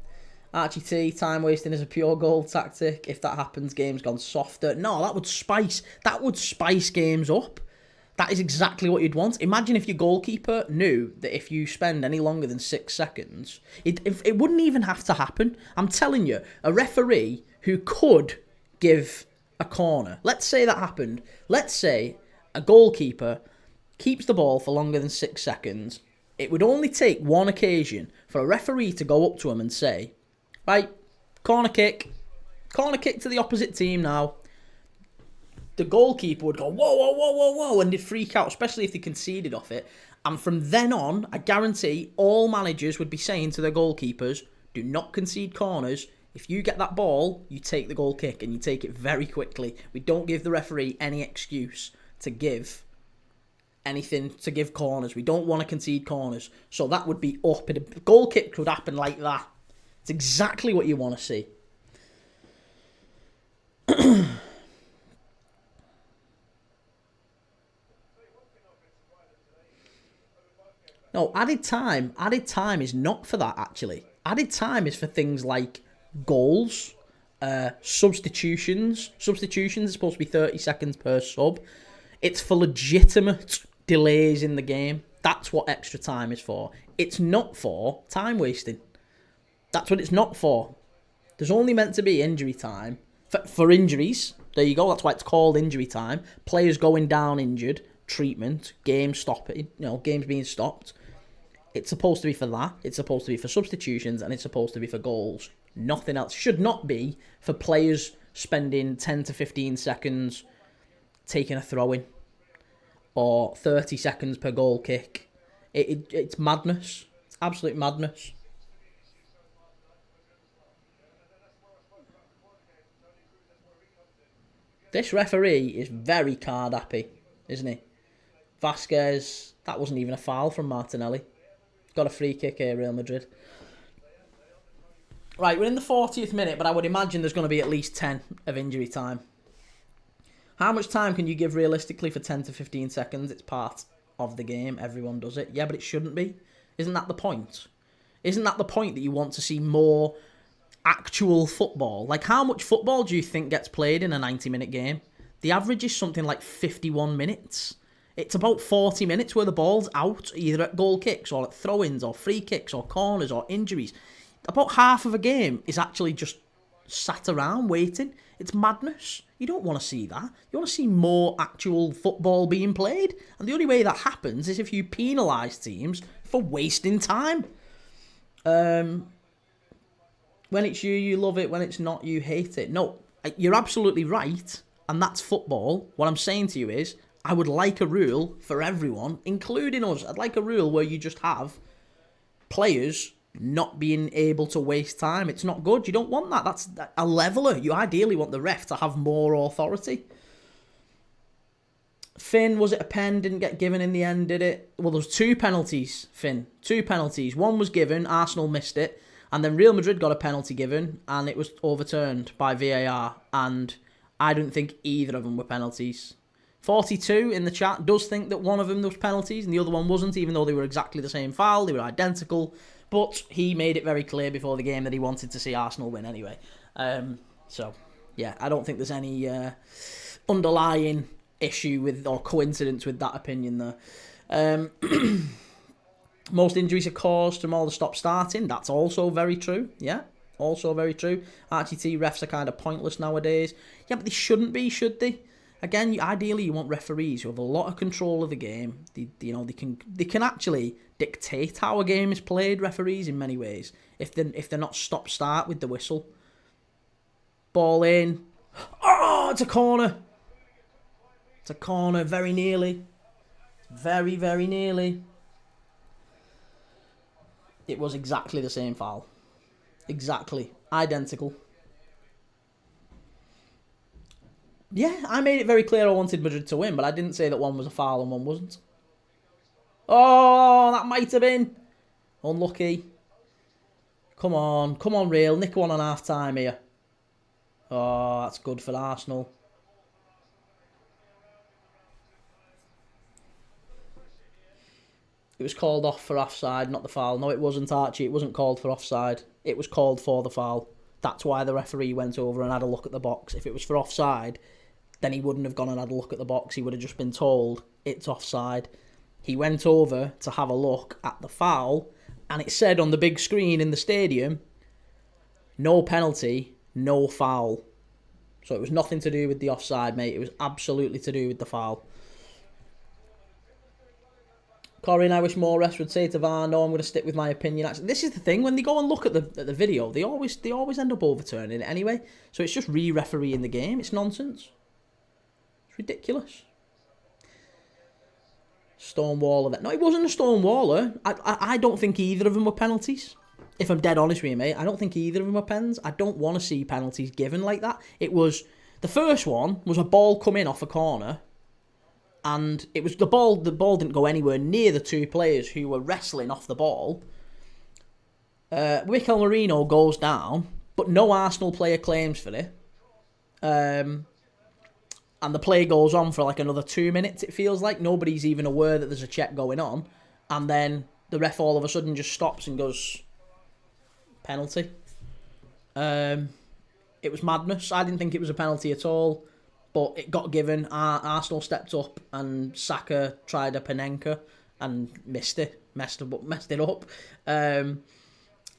Archie T, time wasting is a pure gold tactic. If that happens, game's gone softer. No, that would spice games up. That is exactly what you'd want. Imagine if your goalkeeper knew that if you spend any longer than 6 seconds, it wouldn't even have to happen. I'm telling you, a referee who could give a corner. Let's say that happened. Let's say a goalkeeper keeps the ball for longer than 6 seconds. It would only take one occasion for a referee to go up to him and say, right, corner kick to the opposite team now. the goalkeeper would go, whoa, whoa, whoa, whoa, whoa, and they'd freak out, especially if they conceded off it. And from then on, I guarantee all managers would be saying to their goalkeepers, do not concede corners. If you get that ball, you take the goal kick, and you take it very quickly. We don't give the referee any excuse to give anything, to give corners. We don't want to concede corners. So that would be up. A goal kick could happen like that. It's exactly what you want to see. No, added time is not for that, actually. Added time is for things like goals, substitutions. Substitutions are supposed to be 30 seconds per sub. It's for legitimate delays in the game. That's what extra time is for. It's not for time wasting. That's what it's not for. There's only meant to be injury time. For injuries, there you go, that's why it's called injury time. Players going down injured, treatment, games stopping, games being stopped. It's supposed to be for that. It's supposed to be for substitutions, and it's supposed to be for goals. Nothing else. Should not be for players spending 10 to 15 seconds taking a throw-in or 30 seconds per goal kick. It's madness. It's absolute madness. This referee is very card happy, isn't he? Vasquez, that wasn't even a foul from Martinelli. Got a free kick here, Real Madrid. Right, we're in the 40th minute, but I would imagine there's going to be at least 10 of injury time. How much time can you give realistically for 10 to 15 seconds? It's part of the game. Everyone does it. Yeah, but it shouldn't be. Isn't that the point? Isn't that the point, that you want to see more actual football? Like, how much football do you think gets played in a 90-minute game? The average is something like 51 minutes. It's about 40 minutes where the ball's out, either at goal kicks or at throw-ins or free kicks or corners or injuries. About half of a game is actually just sat around waiting. It's madness. You don't want to see that. You want to see more actual football being played. And the only way that happens is if you penalise teams for wasting time. When it's you, you love it. When it's not, you hate it. No, you're absolutely right. And that's football. What I'm saying to you is, I would like a rule for everyone, including us. I'd like a rule where you just have players not being able to waste time. It's not good. You don't want that. That's a leveller. You ideally want the ref to have more authority. Finn, was it a pen? Didn't get given in the end, did it? Well, there was 2 penalties, Finn. 2 penalties. One was given. Arsenal missed it. And then Real Madrid got a penalty given, and it was overturned by VAR. And I don't think either of them were penalties. 42 in the chat does think that one of them was penalties and the other one wasn't, even though they were exactly the same foul. They were identical. But he made it very clear before the game that he wanted to see Arsenal win anyway. So, yeah, I don't think there's any underlying issue with or coincidence with that opinion there. Most injuries are caused from all the stop-starting. That's also very true. Yeah, also very true. RTT refs are kind of pointless nowadays. Yeah, but they shouldn't be, should they? Again, ideally you want referees who have a lot of control of the game. They can actually dictate how a game is played, referees, in many ways. If they're not stop-start with the whistle. Ball in. Oh, it's a corner. It's a corner, very nearly. Very, very nearly. It was exactly the same foul. Exactly. Identical. Yeah, I made it very clear I wanted Madrid to win, but I didn't say that one was a foul and one wasn't. Oh, that might have been. Unlucky. Come on, Real. Nick one on half-time here. Oh, that's good for Arsenal. It was called off for offside, not the foul. No, it wasn't, Archie. It wasn't called for offside. It was called for the foul. That's why the referee went over and had a look at the box. If it was for offside, then he wouldn't have gone and had a look at the box. He would have just been told it's offside. He went over to have a look at the foul, and it said on the big screen in the stadium, no penalty, no foul. So it was nothing to do with the offside, mate. It was absolutely to do with the foul. Corinne, I wish more refs would say to VAR, no, I'm going to stick with my opinion. Actually, this is the thing, when they go and look at the video, they always end up overturning it anyway. So it's just re-refereeing the game. It's nonsense. It's It's ridiculous. Stonewaller. No, it wasn't a stonewaller. I don't think either of them were penalties. If I'm dead honest with you, mate, I don't think either of them were pens. I don't want to see penalties given like that. It was... The first one was a ball come in off a corner, and it was the ball didn't go anywhere near the two players who were wrestling off the ball. Mikel Merino goes down, but no Arsenal player claims for it. And the play goes on for like another 2 minutes, it feels like. Nobody's even aware that there's a check going on. And then the ref all of a sudden just stops and goes, penalty. It was madness. I didn't think it was a penalty at all, but it got given. Arsenal stepped up and Saka tried a Panenka and messed it up. And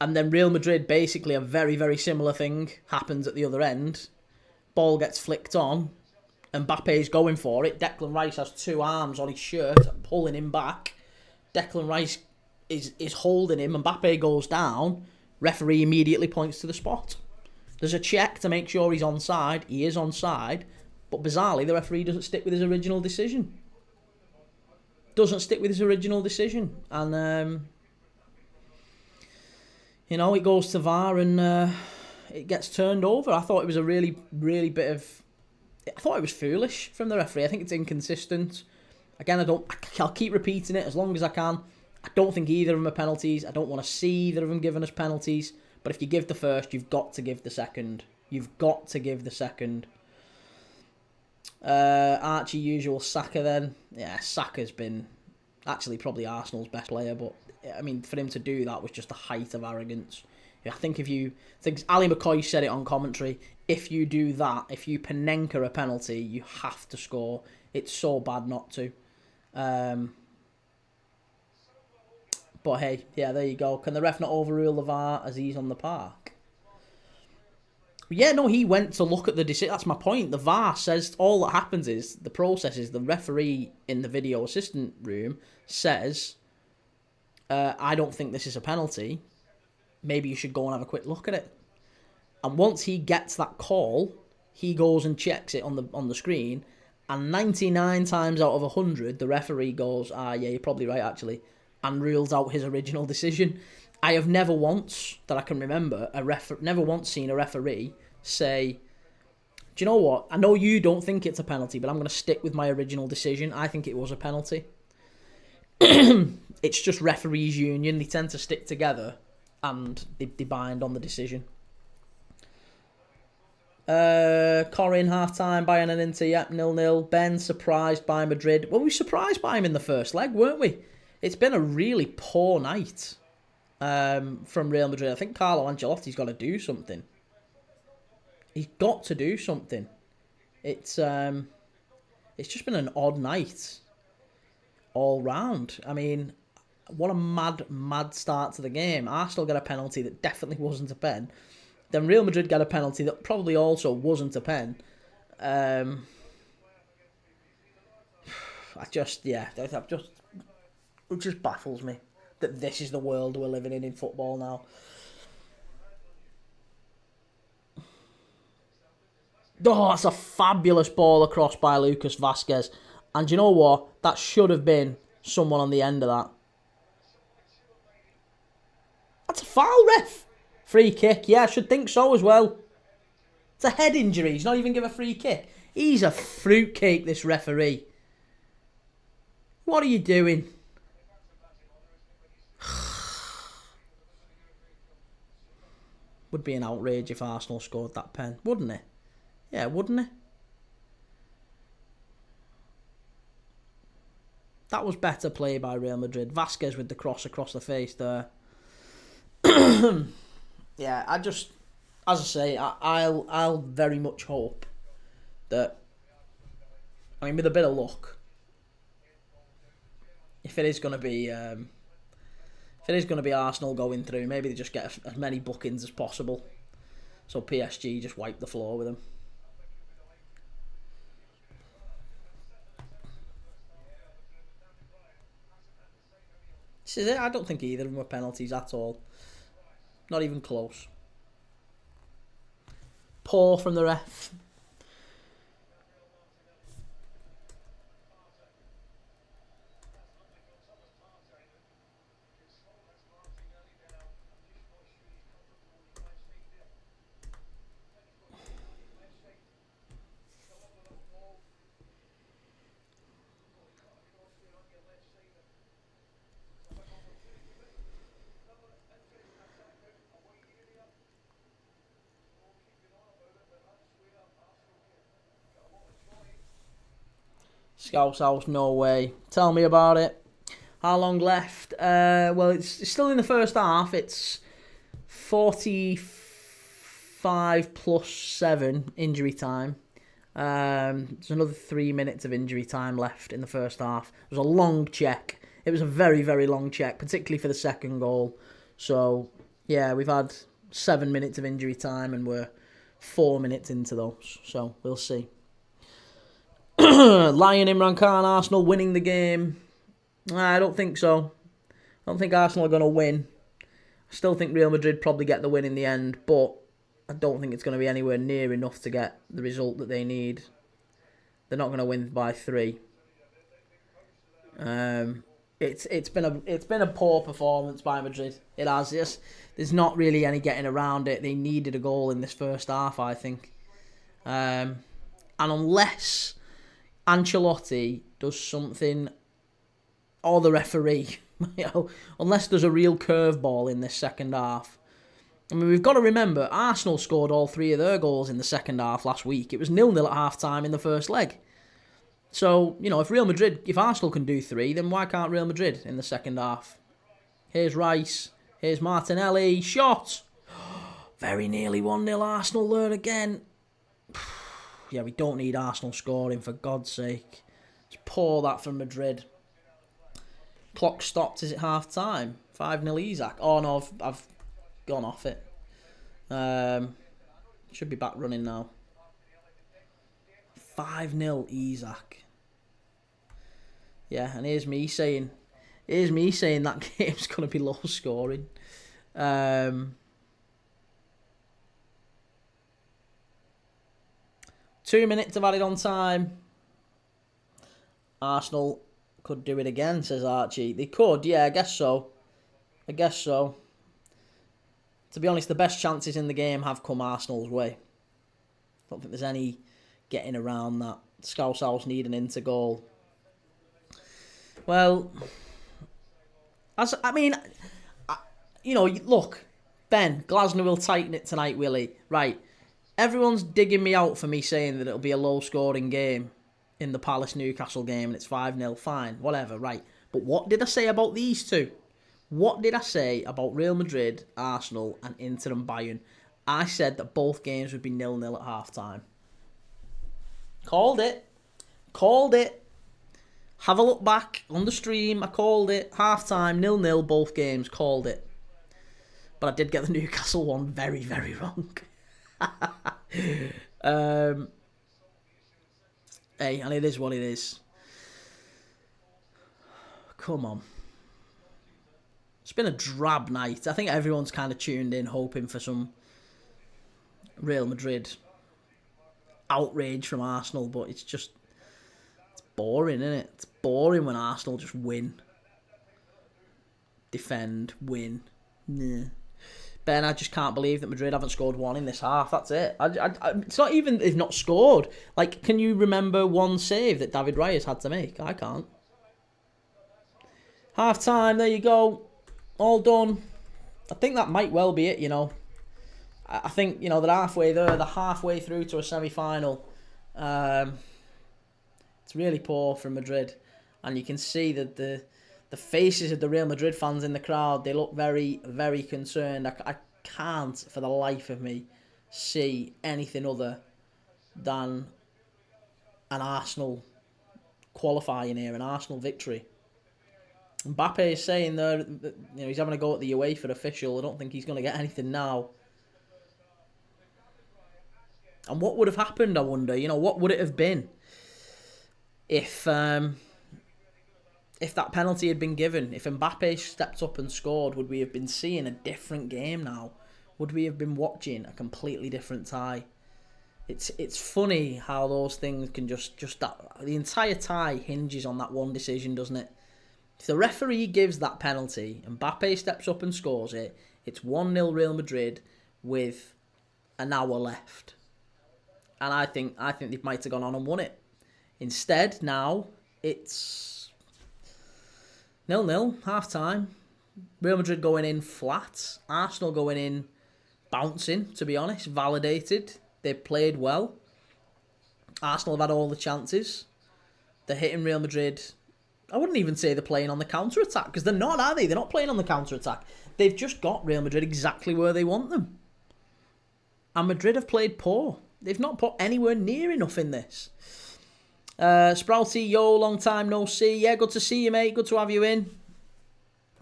then Real Madrid, basically a very, very similar thing happens at the other end. Ball gets flicked on. Mbappe's going for it. Declan Rice has two arms on his shirt, pulling him back. Declan Rice is holding him. Mbappe goes down. Referee immediately points to the spot. There's a check to make sure he's onside. He is onside. But bizarrely, the referee doesn't stick with his original decision. And, it goes to VAR and it gets turned over. I thought it was a really, really I thought it was foolish from the referee. I think it's inconsistent. Again, I'll keep repeating it as long as I can. I don't think either of them are penalties. I don't want to see either of them given as penalties. But if you give the first, you've got to give the second. Archie usual Saka then. Yeah, Saka's been actually probably Arsenal's best player, but I mean, for him to do that was just the height of arrogance. I think Ali McCoy said it on commentary, if you do that, if you Panenka a penalty, you have to score. It's so bad not to. But hey, yeah, there you go. Can the ref not overrule the VAR as he's on the park? Yeah, no, he went to look at the decision. That's my point. The VAR says all that happens is, the process is the referee in the video assistant room says, I don't think this is a penalty. Maybe you should go and have a quick look at it. And once he gets that call, he goes and checks it on the screen. And 99 times out of 100, the referee goes, yeah, you're probably right, actually, and rules out his original decision. I have never once, that I can remember, never once seen a referee say, do you know what? I know you don't think it's a penalty, but I'm going to stick with my original decision. I think it was a penalty. It's just referees' union. They tend to stick together and they bind on the decision. Corin half-time, Bayern and Inter, yep, 0-0. Ben surprised by Madrid. Well, we were surprised by him in the first leg, weren't we? It's been a really poor night from Real Madrid. I think Carlo Ancelotti's got to do something. He's got to do something. It's just been an odd night all round. I mean, what a mad start to the game. Arsenal got a penalty that definitely wasn't a pen. Then Real Madrid got a penalty that probably also wasn't a pen. It just baffles me that this is the world we're living in football now. Oh, that's a fabulous ball across by Lucas Vazquez. And you know what? That should have been someone on the end of that. That's a foul, ref. Free kick. Yeah, I should think so as well. It's a head injury. He's not even given a free kick. He's a fruitcake, this referee. What are you doing? Would be an outrage if Arsenal scored that pen, wouldn't it? Yeah, wouldn't it? That was better play by Real Madrid. Vazquez with the cross across the face there. Yeah, as I say, I'll very much hope that, I mean, with a bit of luck, if it is going to be Arsenal going through, maybe they just get as many bookings as possible, so PSG just wipe the floor with them. This is it. I don't think either of them were penalties at all. Not even close. Poor from the ref. Scouse House, no way. Tell me about it. How long left? Well, it's still in the first half. It's 45 plus 7 injury time. There's another 3 minutes of injury time left in the first half. It was a long check. It was a very, very long check, particularly for the second goal. So, yeah, we've had 7 minutes of injury time and we're 4 minutes into those. So, we'll see. Lion Imran Khan, Arsenal winning the game. I don't think so. I don't think Arsenal are going to win. I still think Real Madrid probably get the win in the end, but I don't think it's going to be anywhere near enough to get the result that they need. They're not going to win by 3. It's been a poor performance by Madrid. It has. There's not really any getting around it. They needed a goal in this first half, I think. And unless Ancelotti does something, or the referee, unless there's a real curveball in this second half. I mean, we've got to remember, Arsenal scored all 3 of their goals in the second half last week. It was 0-0 at half-time in the first leg. So, if Arsenal can do 3, then why can't Real Madrid in the second half? Here's Rice. Here's Martinelli. Shot! Very nearly 1-0 Arsenal there again. Yeah, we don't need Arsenal scoring, for God's sake. Let's pour that from Madrid. Clock stopped. Is it half-time? 5-0 Isaac. Oh, no, I've gone off it. Should be back running now. 5-0 Isaac. Yeah, and here's me saying that game's going to be low scoring. 2 minutes of added on time. Arsenal could do it again, says Archie. They could, yeah, I guess so. To be honest, the best chances in the game have come Arsenal's way. I don't think there's any getting around that. Scouse House need an into goal. Well, look, Ben, Glasner will tighten it tonight, will he? Right. Everyone's digging me out for me saying that it'll be a low-scoring game in the Palace-Newcastle game and it's 5-0. Fine, whatever, right. But what did I say about these two? What did I say about Real Madrid, Arsenal, and Inter and Bayern? I said that both games would be 0-0 at half-time. Called it. Have a look back on the stream. I called it. Half-time, 0-0, both games. Called it. But I did get the Newcastle one very, very wrong. Hey, and it is what it is. Come on. It's been a drab night. I think everyone's kind of tuned in, hoping for some Real Madrid outrage from Arsenal, but it's boring, isn't it? It's boring when Arsenal just win. Defend, win. Nah. Ben, I just can't believe that Madrid haven't scored 1 in this half. That's it. It's not even they've not scored. Like, can you remember one save that David Reyes had to make? I can't. Half time, there you go. All done. I think that might well be it, I think, they're halfway there. They're halfway through to a semi-final. It's really poor from Madrid. And you can see that the faces of the Real Madrid fans in the crowd, they look very, very concerned. I can't, for the life of me, see anything other than an Arsenal qualifying here, an Arsenal victory. Mbappe is saying there that he's having a go at the UEFA official. I don't think he's going to get anything now. And what would have happened, I wonder? What would it have been if that penalty had been given? If Mbappe stepped up and scored, would we have been seeing a different game now? Would we have been watching a completely different tie? It's funny how those things can just that the entire tie hinges on that one decision, doesn't it? If the referee gives that penalty, Mbappe steps up and scores it, it's 1-0 Real Madrid with an hour left. And I think they might have gone on and won it. Instead, now, it's 0-0, half-time. Real Madrid going in flat. Arsenal going in bouncing, to be honest, validated. They played well. Arsenal have had all the chances. They're hitting Real Madrid. I wouldn't even say they're playing on the counter-attack, because they're not, are they? They're not playing on the counter-attack. They've just got Real Madrid exactly where they want them. And Madrid have played poor. They've not put anywhere near enough in this. Sprouty, yo, long time no see. Yeah, good to see you, mate. Good to have you in.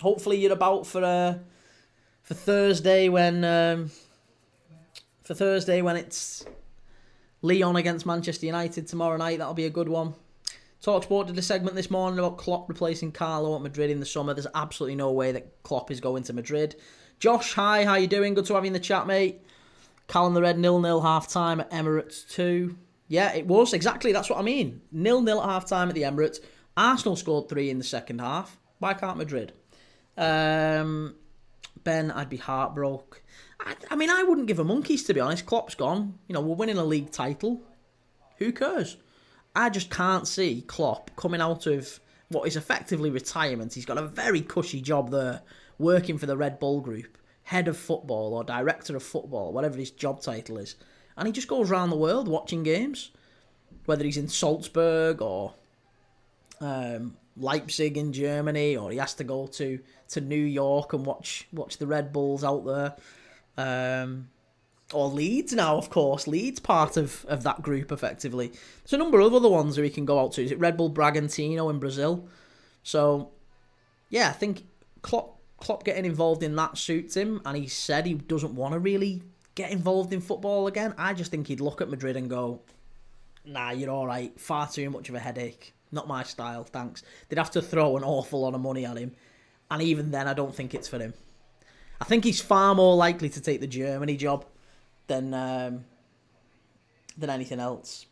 Hopefully you're about for Thursday when it's Lyon against Manchester United tomorrow night. That'll be a good one. TalkSport did a segment this morning about Klopp replacing Carlo at Madrid in the summer. There's absolutely no way that Klopp is going to Madrid. Josh, hi, how you doing? Good to have you in the chat, mate. Callum the Red, 0-0 half-time at Emirates 2. Yeah, it was. Exactly, that's what I mean. 0-0 at half-time at the Emirates. Arsenal scored 3 in the second half. Why can't Madrid? Ben, I'd be heartbroken. I mean, I wouldn't give a monkeys, to be honest. Klopp's gone. You know, we're winning a league title. Who cares? I just can't see Klopp coming out of what is effectively retirement. He's got a very cushy job there, working for the Red Bull Group, head of football or director of football, whatever his job title is. And he just goes around the world watching games, whether he's in Salzburg or Leipzig in Germany, or he has to go to New York and watch the Red Bulls out there. Or Leeds now, of course. Leeds part of that group, effectively. There's a number of other ones that he can go out to. Is it Red Bull Bragantino in Brazil? So, yeah, I think Klopp getting involved in that suits him, and he said he doesn't want to really get involved in football again. I just think he'd look at Madrid and go, nah, you're all right. Far too much of a headache. Not my style, thanks. They'd have to throw an awful lot of money at him, and even then, I don't think it's for him. I think he's far more likely to take the Germany job than anything else.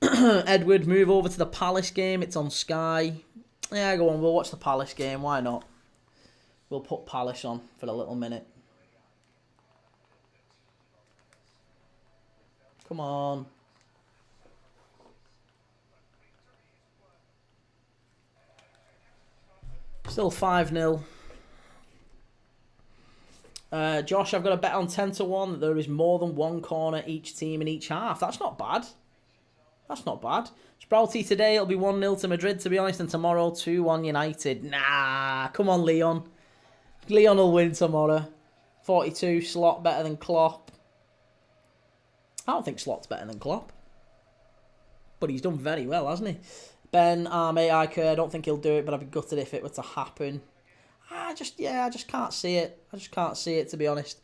Edward, move over to the Palace game. It's on Sky. Yeah, go on. We'll watch the Palace game. Why not? We'll put Palace on for a little minute. Come on. Still 5-0. Josh, I've got a bet on 10-1 that there is more than one corner each team in each half. That's not bad. That's not bad. Sprouty, today it'll be 1-0 to Madrid, to be honest, and tomorrow 2-1 United. Nah, come on, Leon. Leon will win tomorrow. 42, Slot better than Klopp. I don't think Slot's better than Klopp. But he's done very well, hasn't he? Ben, mate, I don't think he'll do it, but I'd be gutted if it were to happen. I just can't see it. I just can't see it, to be honest.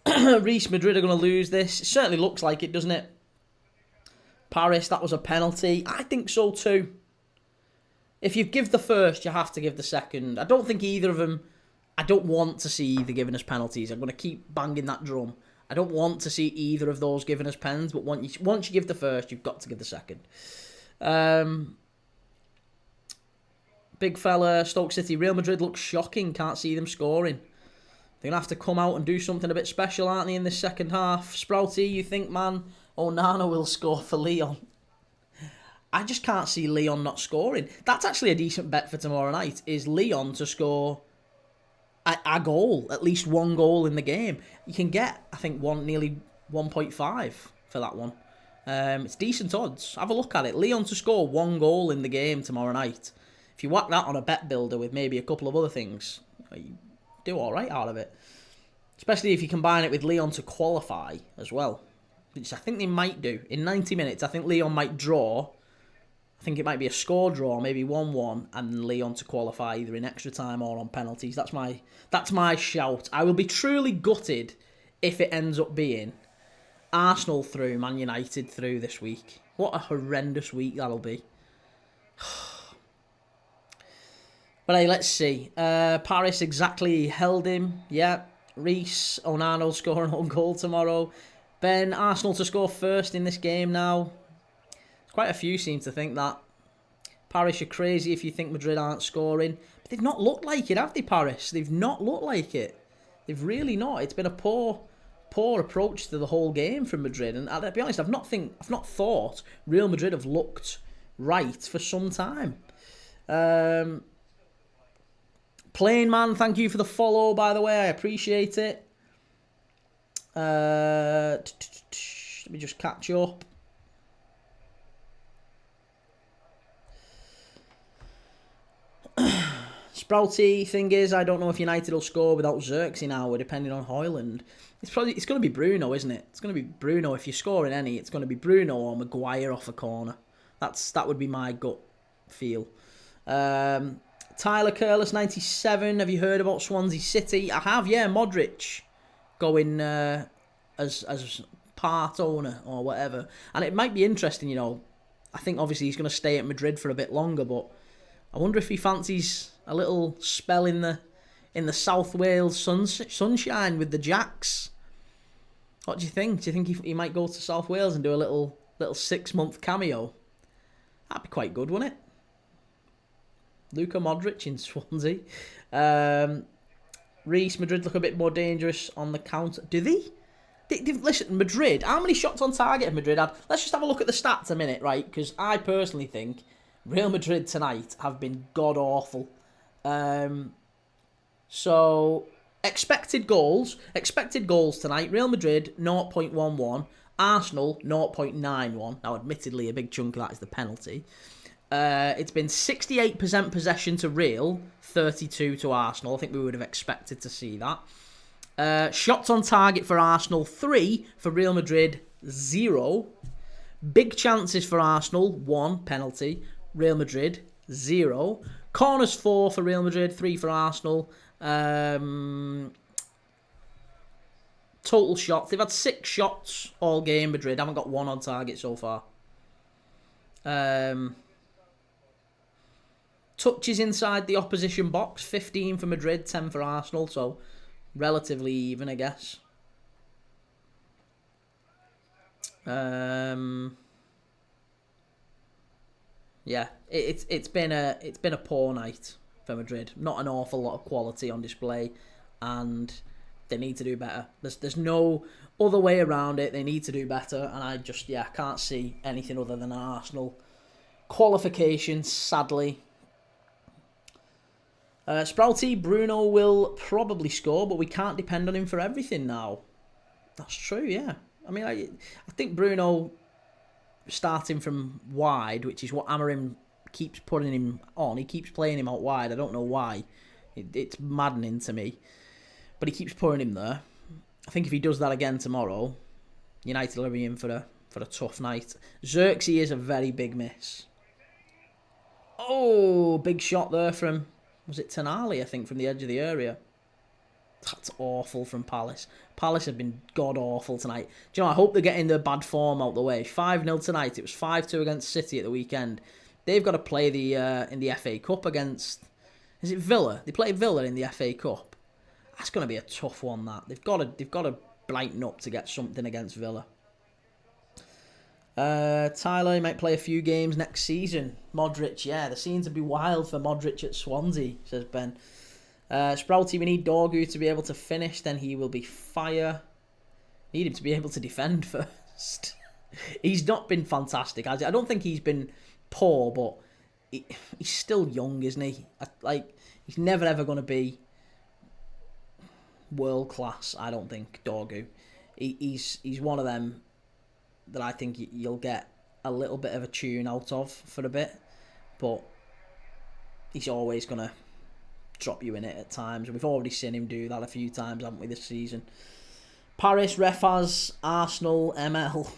Reece, Madrid are going to lose this. It certainly looks like it, doesn't it? Paris, that was a penalty. I think so too. If you give the first, you have to give the second. I don't think either of them... I don't want to see either giving us penalties. I'm going to keep banging that drum. I don't want to see either of those giving us pens, but once you give the first, you've got to give the second. Big fella, Stoke City. Real Madrid looks shocking. Can't see them scoring. They're going to have to come out and do something a bit special, aren't they, in this second half? Sprouty, you think, man, Onana will score for Lyon? I just can't see Lyon not scoring. That's actually a decent bet for tomorrow night, is Lyon to score a goal, at least one goal in the game. You can get, I think, nearly 1.5 for that one. It's decent odds. Have a look at it. Lyon to score one goal in the game tomorrow night. If you whack that on a bet builder with maybe a couple of other things, you do all right out of it. Especially if you combine it with Lyon to qualify as well, which I think they might do. In 90 minutes, I think Lyon might draw. I think it might be a score draw, maybe 1-1, and Lyon to qualify either in extra time or on penalties. That's my shout. I will be truly gutted if it ends up being Arsenal through, Man United through this week. What a horrendous week that'll be. But hey, let's see. Paris exactly held him. Yeah. Reece, Onana scoring on goal tomorrow. Ben, Arsenal to score first in this game now. Quite a few seem to think that. Paris, you're crazy if you think Madrid aren't scoring. But they've not looked like it, have they, Paris? They've not looked like it. They've really not. It's been a poor approach to the whole game from Madrid. And I'll be honest, I've not thought Real Madrid have looked right for some time. Plain Man, thank you for the follow, by the way. I appreciate it. Let me just catch up. Sprouty thing is, I don't know if United will score without Xerxes now, depending on Højlund. It's going to be Bruno, isn't it? It's going to be Bruno. If you're scoring any, it's going to be Bruno or Maguire off a corner. That would be my gut feel. Tyler Curlis 97. Have you heard about Swansea City? I have. Yeah, Modric going as part owner or whatever, and it might be interesting. I think obviously he's going to stay at Madrid for a bit longer, but I wonder if he fancies a little spell in the South Wales sunshine with the Jacks. What do you think? Do you think he might go to South Wales and do a little 6-month cameo? That'd be quite good, wouldn't it? Luka Modric in Swansea. Reece, Madrid look a bit more dangerous on the counter. Do they? Listen, Madrid, how many shots on target have Madrid had? Let's just have a look at the stats a minute, right? Because I personally think Real Madrid tonight have been god-awful. So, expected goals tonight. Real Madrid, 0.11. Arsenal, 0.91. Now, admittedly, a big chunk of that is the penalty. It's been 68% possession to Real, 32 to Arsenal. I think we would have expected to see that. Shots on target for Arsenal, 3. For Real Madrid, 0. Big chances for Arsenal, 1 penalty. Real Madrid, 0. Corners, 4 for Real Madrid, 3 for Arsenal. Total shots. They've had 6 shots all game, Madrid. Haven't got 1 on target so far. Touches inside the opposition box, 15 for Madrid, 10 for Arsenal, so relatively even, I guess. Yeah, it's been a poor night for Madrid. Not an awful lot of quality on display, and they need to do better. There's no other way around it. They need to do better, and I just can't see anything other than an Arsenal qualification, sadly. Sprouty, Bruno will probably score, but we can't depend on him for everything now. That's true, yeah. I mean, I think Bruno starting from wide, which is what Amorim keeps putting him on. He keeps playing him out wide. I don't know why. It's maddening to me. But he keeps putting him there. I think if he does that again tomorrow, United will be in for a tough night. Xerxes is a very big miss. Oh, big shot there from... Was it Tonali, I think, from the edge of the area? That's awful from Palace. Palace have been god-awful tonight. Do you know, I hope they're getting their bad form out the way. 5-0 tonight. It was 5-2 against City at the weekend. They've got to play in the FA Cup against... Is it Villa? They play Villa in the FA Cup. That's going to be a tough one, that. They've got to brighten up to get something against Villa. Tyler might play a few games next season. Modric, yeah, the scenes would be wild for Modric at Swansea, says Ben. Sprouty, we need Dorgu to be able to finish, then he will be fire. Need him to be able to defend first. He's not been fantastic. I don't think he's been poor, but he's still young, isn't he? He's never ever going to be world class, I don't think, Dorgu. He's one of them that I think you'll get a little bit of a tune out of for a bit, but he's always going to drop you in it at times. We've already seen him do that a few times, haven't we, this season? Paris, Refaz, Arsenal, ML.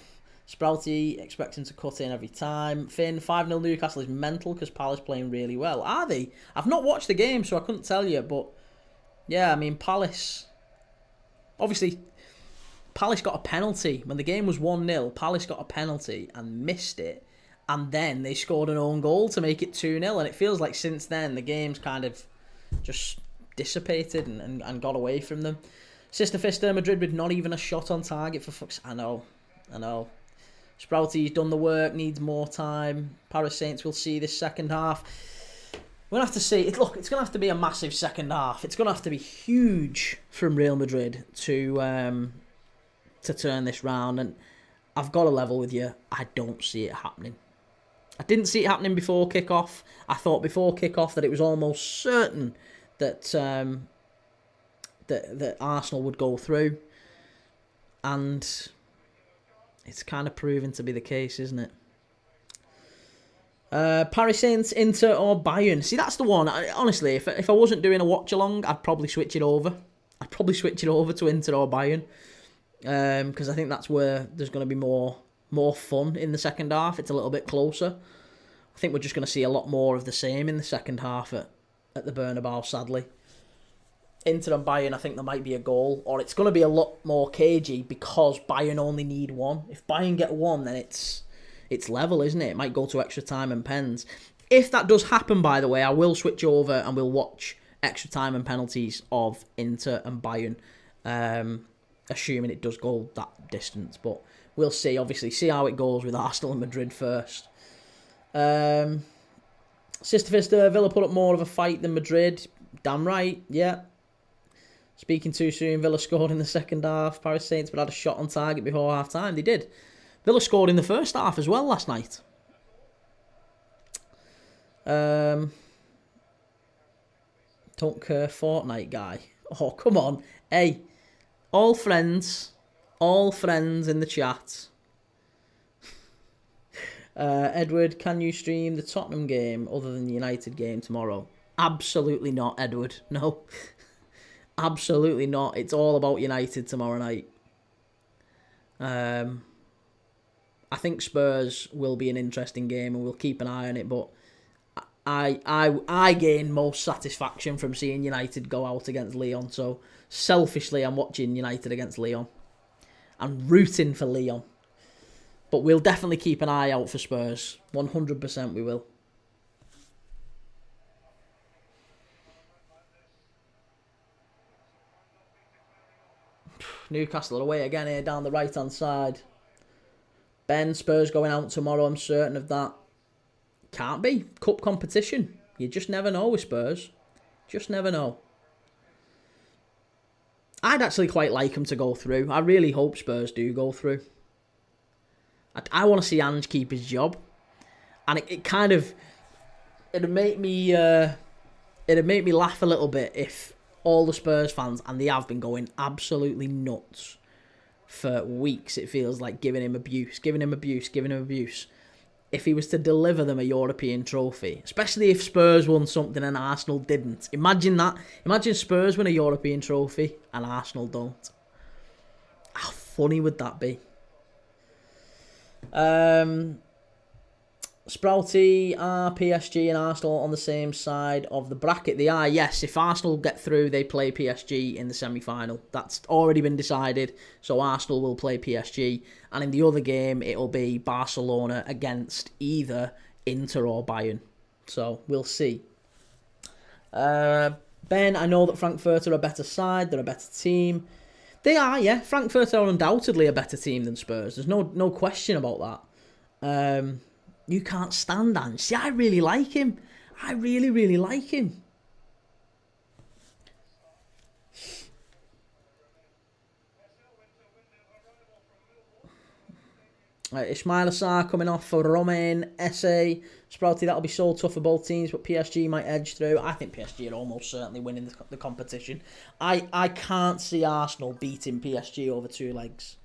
Sprouty, expect him to cut in every time. Finn, 5-0 Newcastle is mental because Palace playing really well. Are they? I've not watched the game, so I couldn't tell you, but yeah, I mean, Palace... Obviously... Palace got a penalty. When the game was 1-0, Palace got a penalty and missed it. And then they scored an own goal to make it 2-0. And it feels like since then, the game's kind of just dissipated and got away from them. Sister Fister, Madrid with not even a shot on target for fuck's... I know. Sprouty's done the work, needs more time. Paris Saints will see this second half. We're going to have to see... Look, it's going to have to be a massive second half. It's going to have to be huge from Real Madrid to turn this round, and I've got to level with you. I don't see it happening. I didn't see it happening before kickoff. I thought before kickoff that it was almost certain that that Arsenal would go through, and it's kind of proven to be the case, isn't it? Paris Saints, Inter or Bayern. See, that's the one. Honestly, if I wasn't doing a watch-along, I'd probably switch it over. I'd probably switch it over to Inter or Bayern. Because I think that's where there's going to be more fun in the second half. It's a little bit closer. I think we're just going to see a lot more of the same in the second half at the Bernabeu, sadly. Inter and Bayern, I think there might be a goal, or it's going to be a lot more cagey because Bayern only need one. If Bayern get one, then it's level, isn't it? It might go to extra time and pens. If that does happen, by the way, I will switch over and we'll watch extra time and penalties of Inter and Bayern, assuming it does go that distance. But we'll see, obviously. See how it goes with Arsenal and Madrid first. Sister Vista, Villa put up more of a fight than Madrid. Damn right, yeah. Speaking too soon, Villa scored in the second half. Paris Saints but had a shot on target before half-time. They did. Villa scored in the first half as well last night. Don't care, Fortnite guy. Oh, come on. Hey, all friends in the chat. Edward, can you stream the Tottenham game other than the United game tomorrow? Absolutely not, Edward. No. Absolutely not. It's all about United tomorrow night. I think Spurs will be an interesting game and we'll keep an eye on it, but I gain most satisfaction from seeing United go out against Lyon. So selfishly, I'm watching United against Lyon. I'm rooting for Lyon. But we'll definitely keep an eye out for Spurs. 100% we will. Newcastle are away again here down the right-hand side. Ben, Spurs going out tomorrow, I'm certain of that. Can't be. Cup competition. You just never know with Spurs. Just never know. I'd actually quite like them to go through. I really hope Spurs do go through. I want to see Ange keep his job. And it kind of... It'd make me laugh a little bit if all the Spurs fans, and they have been going absolutely nuts for weeks, it feels like, giving him abuse. If he was to deliver them a European trophy, especially if Spurs won something and Arsenal didn't. Imagine that. Imagine Spurs win a European trophy and Arsenal don't. How funny would that be? Sprouty, are PSG and Arsenal on the same side of the bracket? They are, yes. If Arsenal get through, they play PSG in the semi-final. That's already been decided. So Arsenal will play PSG. And in the other game, it'll be Barcelona against either Inter or Bayern. So we'll see. Ben, I know that Frankfurt are a better side. They're a better team. They are, yeah. Frankfurt are undoubtedly a better team than Spurs. There's no question about that. You can't stand Ange. See, I really like him. I really, really like him. Ismail Assar coming off for Romain Esse. Sprouty, that'll be so tough for both teams, but PSG might edge through. I think PSG are almost certainly winning the competition. I can't see Arsenal beating PSG over two legs.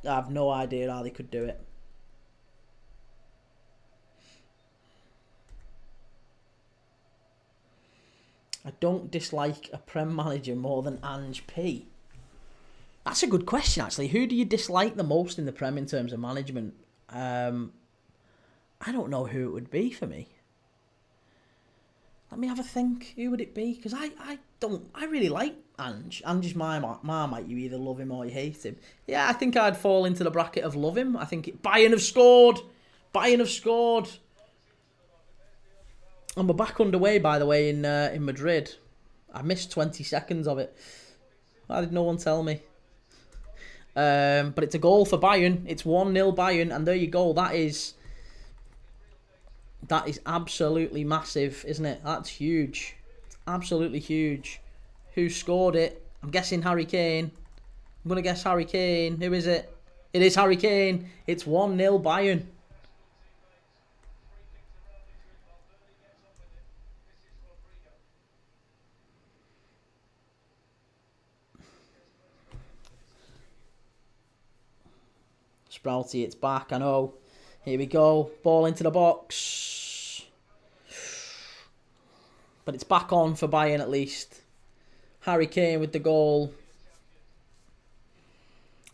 I have no idea how they could do it. I don't dislike a Prem manager more than Ange P. That's a good question, actually. Who do you dislike the most in the Prem in terms of management? I don't know who it would be for me. Let me have a think. Who would it be? Because I really like Ange. Ange is my Marmite. You either love him or you hate him. Yeah, I think I'd fall into the bracket of love him. I think Bayern have scored. And we're back underway, by the way, in Madrid. I missed 20 seconds of it. Why did no one tell me? But it's a goal for Bayern. It's 1-0 Bayern, and there you go. That is absolutely massive, isn't it? That's huge. It's absolutely huge. Who scored it? I'm guessing Harry Kane. I'm going to guess Harry Kane. Who is it? It is Harry Kane. It's 1-0 Bayern. Sprouty, it's back, I know. Here we go. Ball into the box. But it's back on for Bayern at least. Harry Kane with the goal.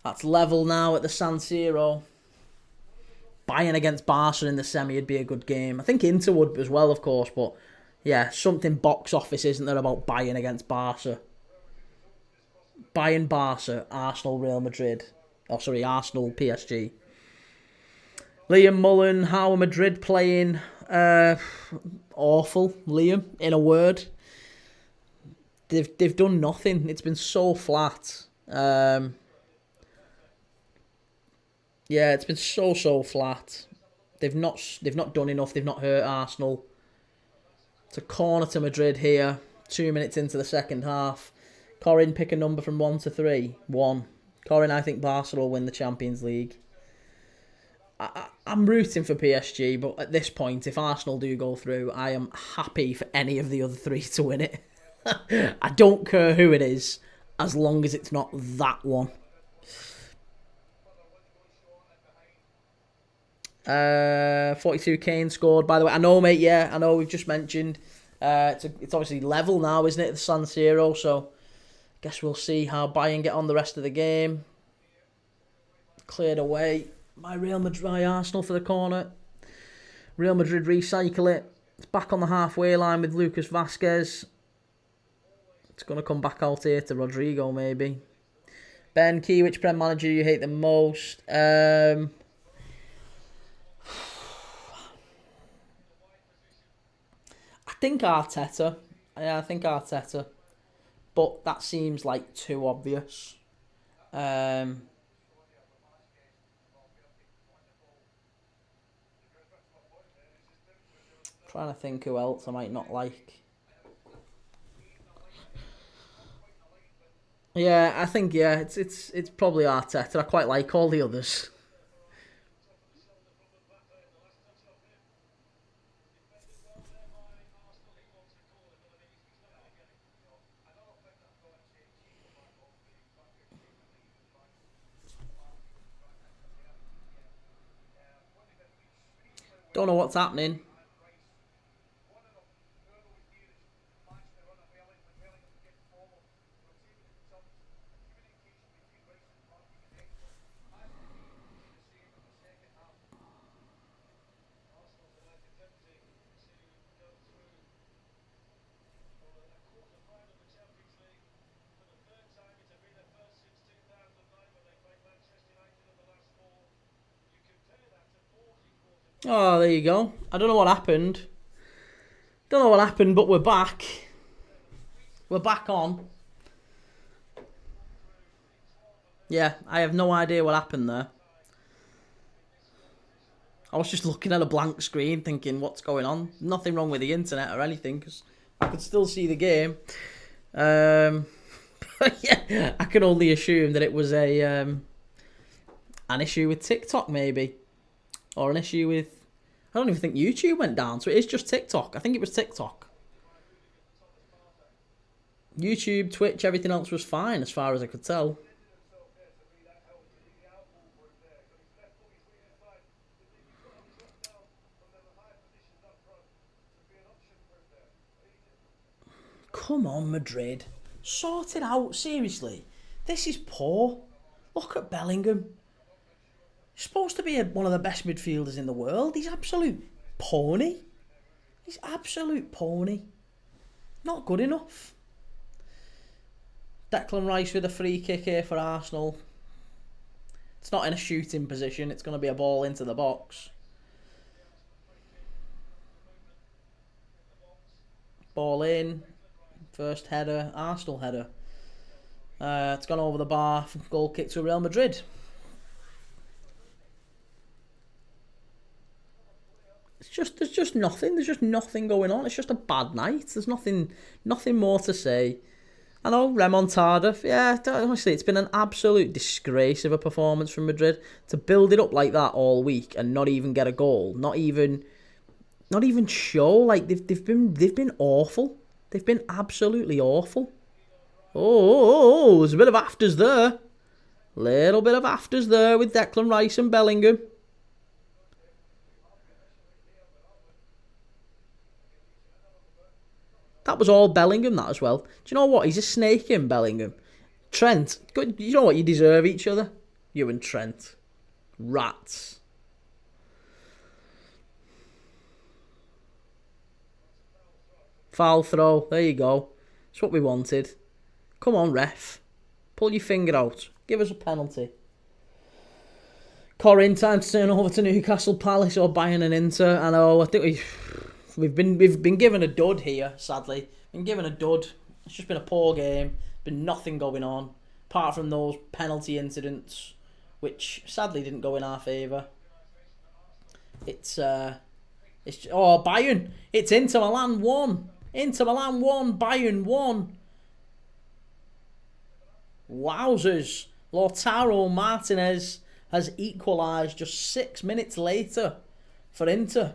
That's level now at the San Siro. Bayern against Barca in the semi would be a good game. I think Inter would as well, of course, but yeah, something box office, isn't there, about Bayern against Barca? Bayern, Barca, Arsenal, Real Madrid. Oh, sorry, Arsenal, PSG. Liam Mullen, how are Madrid playing? Awful, Liam, in a word. They've done nothing. It's been so flat. Yeah, it's been so flat. They've not done enough. They've not hurt Arsenal. It's a corner to Madrid here. 2 minutes into the second half. Corin, pick a number from 1 to 3. 1. Corin, I think Barca will win the Champions League. I'm rooting for PSG, but at this point, if Arsenal do go through, I am happy for any of the other 3 to win it. I don't care who it is, as long as it's not that one. 42 Kane scored, by the way. I know, mate, yeah, I know we've just mentioned. It's obviously level now, isn't it, the San Siro, so I guess we'll see how Bayern get on the rest of the game. Cleared away by Arsenal for the corner. Real Madrid recycle it. It's back on the halfway line with Lucas Vazquez. It's going to come back out here to Rodrigo, maybe. Ben Key, which Prem manager you hate the most? I think Arteta. Yeah, I think Arteta. But that seems like too obvious. Trying to think who else I might not like. Yeah, I think it's probably Arteta. I quite like all the others. Don't know what's happening. Oh, there you go. I don't know what happened. But we're back. We're back on. Yeah, I have no idea what happened there. I was just looking at a blank screen thinking, what's going on? Nothing wrong with the internet or anything, because I could still see the game. But yeah, I can only assume that it was an issue with TikTok, maybe. Or an issue with... I don't even think YouTube went down, so it is just TikTok. I think it was TikTok. YouTube, Twitch, everything else was fine as far as I could tell. Come on, Madrid. Sort it out, seriously. This is poor. Look at Bellingham. He's supposed to be one of the best midfielders in the world. He's absolute pony. Not good enough. Declan Rice with a free kick here for Arsenal. It's not in a shooting position. It's going to be a ball into the box. Ball in. First header. Arsenal header. It's gone over the bar. Goal kick to Real Madrid. There's just nothing. There's just nothing going on. It's just a bad night. There's nothing more to say. I know, remontada. Yeah, honestly, it's been an absolute disgrace of a performance from Madrid to build it up like that all week and not even get a goal. Not even show. Like they've been awful. They've been absolutely awful. Oh, there's a bit of afters there. Little bit of afters there with Declan Rice and Bellingham. That was all Bellingham, that as well. Do you know what? He's a snake in Bellingham. Trent, you know what? You deserve each other. You and Trent. Rats. Foul throw. There you go. It's what we wanted. Come on, ref. Pull your finger out. Give us a penalty. Corin, time to turn over to Newcastle, Palace or Bayern and Inter. I know, I think we've been given a dud here, sadly. Been given a dud. It's just been a poor game. Been nothing going on. Apart from those penalty incidents, which sadly didn't go in our favour. It's Bayern. It's Inter Milan 1. Inter Milan 1, Bayern 1. Wowzers. Lautaro Martinez has equalised just 6 minutes later for Inter.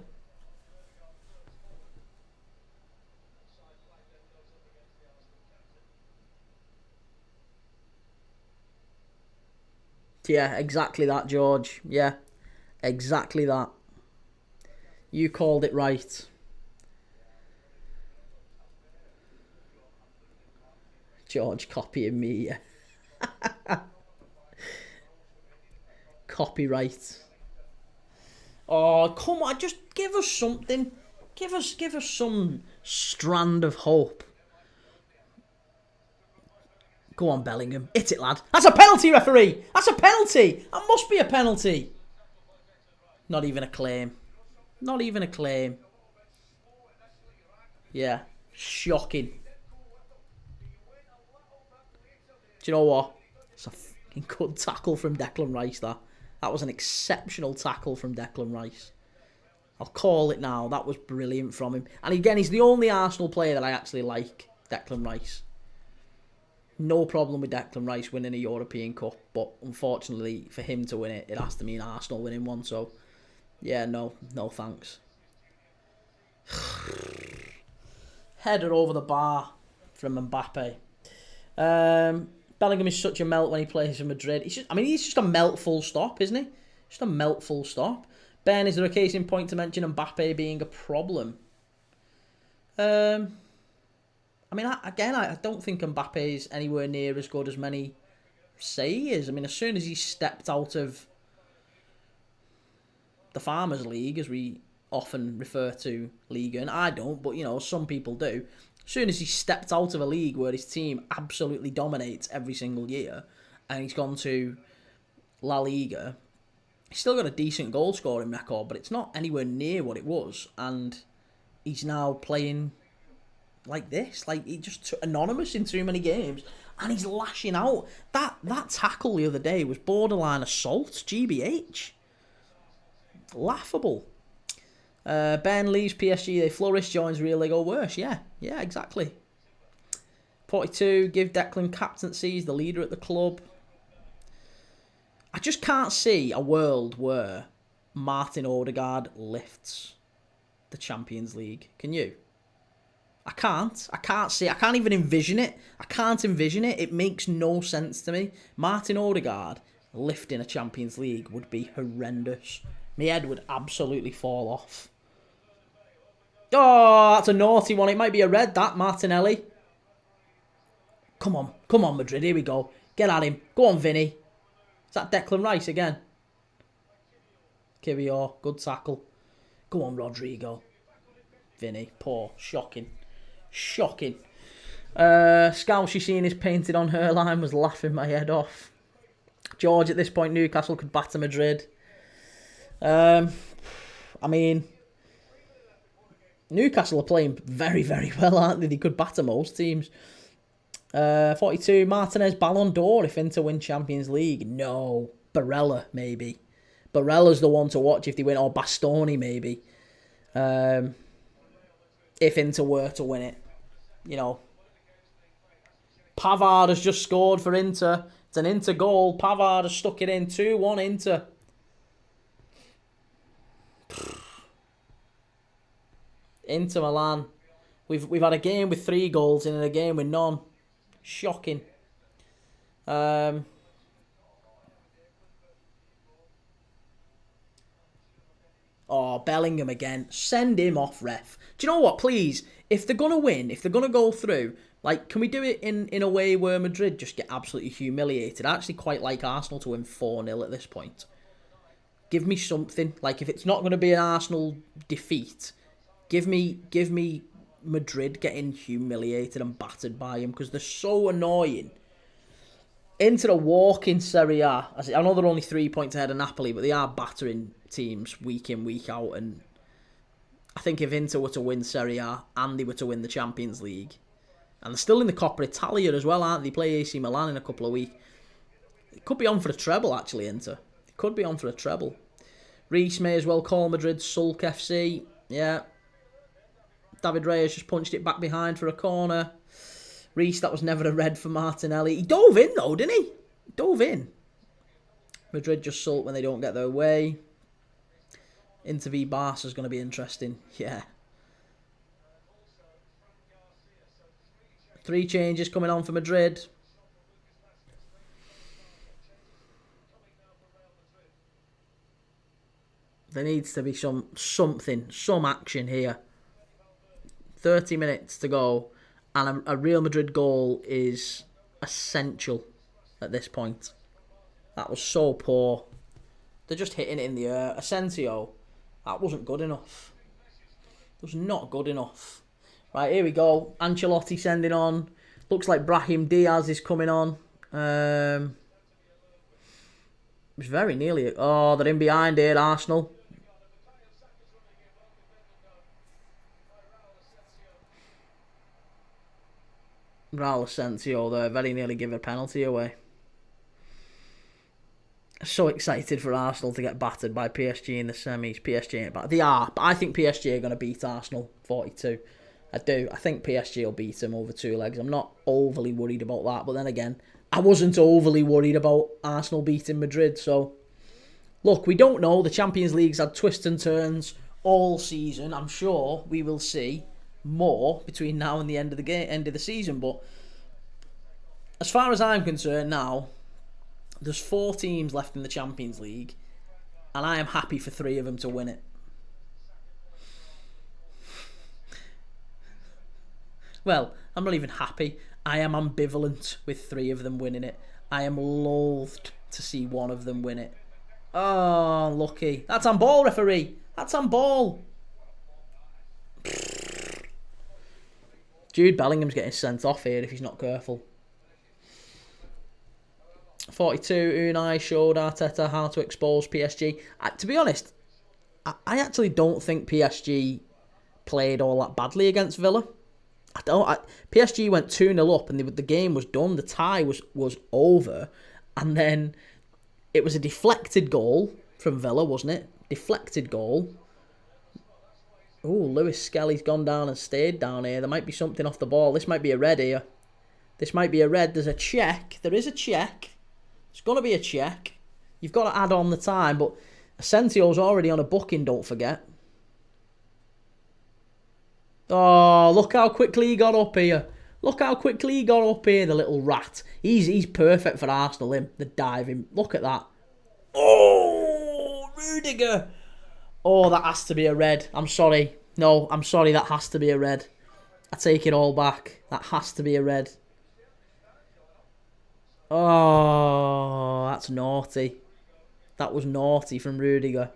Yeah, exactly that, George. Yeah, exactly that. You called it right. George copying me, yeah. Copyright. Oh, come on, just give us something. Give us some strand of hope. Go on, Bellingham. Hit it, lad. That's a penalty, referee. That's a penalty. That must be a penalty. Not even a claim. Not even a claim. Yeah. Shocking. Do you know what? It's a fucking good tackle from Declan Rice, that. That was an exceptional tackle from Declan Rice. I'll call it now. That was brilliant from him. And again, he's the only Arsenal player that I actually like, Declan Rice. No problem with Declan Rice winning a European Cup, but unfortunately for him to win it, it has to mean Arsenal winning one. So, yeah, no thanks. Header over the bar from Mbappe. Bellingham is such a melt when he plays for Madrid. He's just a melt full stop, isn't he? Just a melt full stop. Ben, is there a case in point to mention Mbappe being a problem? I don't think Mbappe is anywhere near as good as many say he is. I mean, as soon as he stepped out of the Farmers League, as we often refer to Liga, and I don't, but, some people do. As soon as he stepped out of a league where his team absolutely dominates every single year, and he's gone to La Liga, he's still got a decent goal scoring record, but it's not anywhere near what it was. And he's now playing like this, like he just anonymous in too many games, and he's lashing out. That tackle the other day was borderline assault. GBH, laughable. Ben leaves PSG, they flourish, joins Real, they go worse. Yeah, exactly. 42, give Declan captaincy, he's the leader at the club. I just can't see a world where Martin Odegaard lifts the Champions League. Can you? I can't see it. I can't even envision it. I can't envision it. It makes no sense to me. Martin Odegaard lifting a Champions League would be horrendous. My head would absolutely fall off. Oh, that's a naughty one. It might be a red, that, Martinelli. Come on, Madrid. Here we go. Get at him. Go on, Vinny. Is that Declan Rice again? Kivior, good tackle. Go on, Rodrigo. Vinny, poor. Shocking. Scout she seen is painted on her line was laughing my head off. George, at this point, Newcastle could batter Madrid. Newcastle are playing very, very well, aren't they? They could batter most teams. 42, Martinez Ballon d'Or if Inter win Champions League. No. Barella, maybe. Barella's the one to watch if they win, or Bastoni, maybe. If Inter were to win it. Pavard has just scored for Inter. It's an Inter goal. Pavard has stuck it in. 2-1 Inter. Inter Milan. We've had a game with 3 goals in and a game with none. Shocking. Oh, Bellingham again. Send him off, ref. Do you know what, please? if they're going to win, if they're going to go through, like, can we do it in a way where Madrid just get absolutely humiliated? I actually quite like Arsenal to win 4-0 at this point. Give me something. Like, if it's not going to be an Arsenal defeat, give me Madrid getting humiliated and battered by him, because they're so annoying. Into the walk in Serie A. I know they're only 3 points ahead of Napoli, but they are battering teams week in, week out. And I think if Inter were to win Serie A and they were to win the Champions League, and they're still in the Coppa Italia as well, aren't they? They play AC Milan in a couple of weeks. It could be on for a treble, actually, Inter. It could be on for a treble. Reece may as well call Madrid Sulk FC. Yeah. David Reyes just punched it back behind for a corner. Reece, that was never a red for Martinelli. He dove in, though, didn't he? He dove in. Madrid just sulk when they don't get their way. Inter v Barca is going to be interesting. Yeah. 3 changes coming on for Madrid. There needs to be some action here. 30 minutes to go, and a Real Madrid goal is essential at this point. That was so poor. They're just hitting it in the air. Asensio, that wasn't good enough. It was not good enough. Right, here we go. Ancelotti sending on. Looks like Brahim Diaz is coming on. It was very nearly... Oh, they're in behind here, Arsenal. Raul Asensio there, very nearly give a penalty away. So excited for Arsenal to get battered by PSG in the semis. PSG ain't bad. They are, but I think PSG are going to beat Arsenal 42. I do. I think PSG will beat them over 2 legs. I'm not overly worried about that, but then again, I wasn't overly worried about Arsenal beating Madrid. So, look, we don't know. The Champions League's had twists and turns all season. I'm sure we will see more between now and the end of the season. But as far as I'm concerned now, there's 4 teams left in the Champions League, and I am happy for 3 of them to win it. Well, I'm not even happy. I am ambivalent with 3 of them winning it. I am loathed to see 1 of them win it. Oh, lucky. That's on ball, referee. That's on ball. Jude Bellingham's getting sent off here if he's not careful. 42, Unai showed Arteta how to expose PSG. To be honest, I actually don't think PSG played all that badly against Villa. PSG went 2-0 up and the game was done. The tie was over. And then it was a deflected goal from Villa, wasn't it? Deflected goal. Oh, Lewis Skelly's gone down and stayed down here. There might be something off the ball. This might be a red here. This might be a red. There's a check. There is a check. It's going to be a check. You've got to add on the time, but Asensio's already on a booking, don't forget. Oh, look how quickly he got up here. Look how quickly he got up here, the little rat. He's perfect for Arsenal, him. The diving. Look at that. Oh, Rudiger. Oh, that has to be a red. I'm sorry. No, I'm sorry. That has to be a red. I take it all back. That has to be a red. Oh, that's naughty. That was naughty from Rudiger.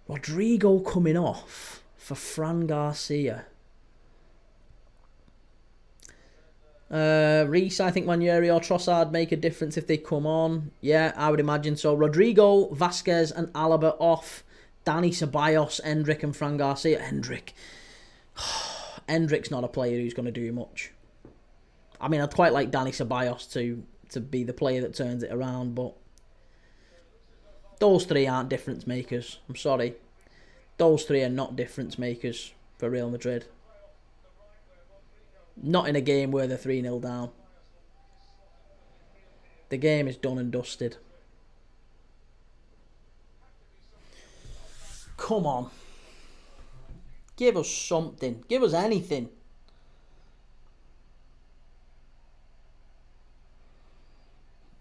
Rodrigo coming off for Fran Garcia. Reece, I think Ranieri or Trossard make a difference if they come on. Yeah, I would imagine so. Rodrigo, Vasquez and Alaba off. Dani Ceballos, Endrick and Fran Garcia. Endrick's not a player who's going to do much. I mean, I'd quite like Dani Ceballos to be the player that turns it around, but those 3 aren't difference makers. I'm sorry. Those 3 are not difference makers for Real Madrid. Not in a game where they're 3-0 down. The game is done and dusted. Come on. Give us something. Give us anything.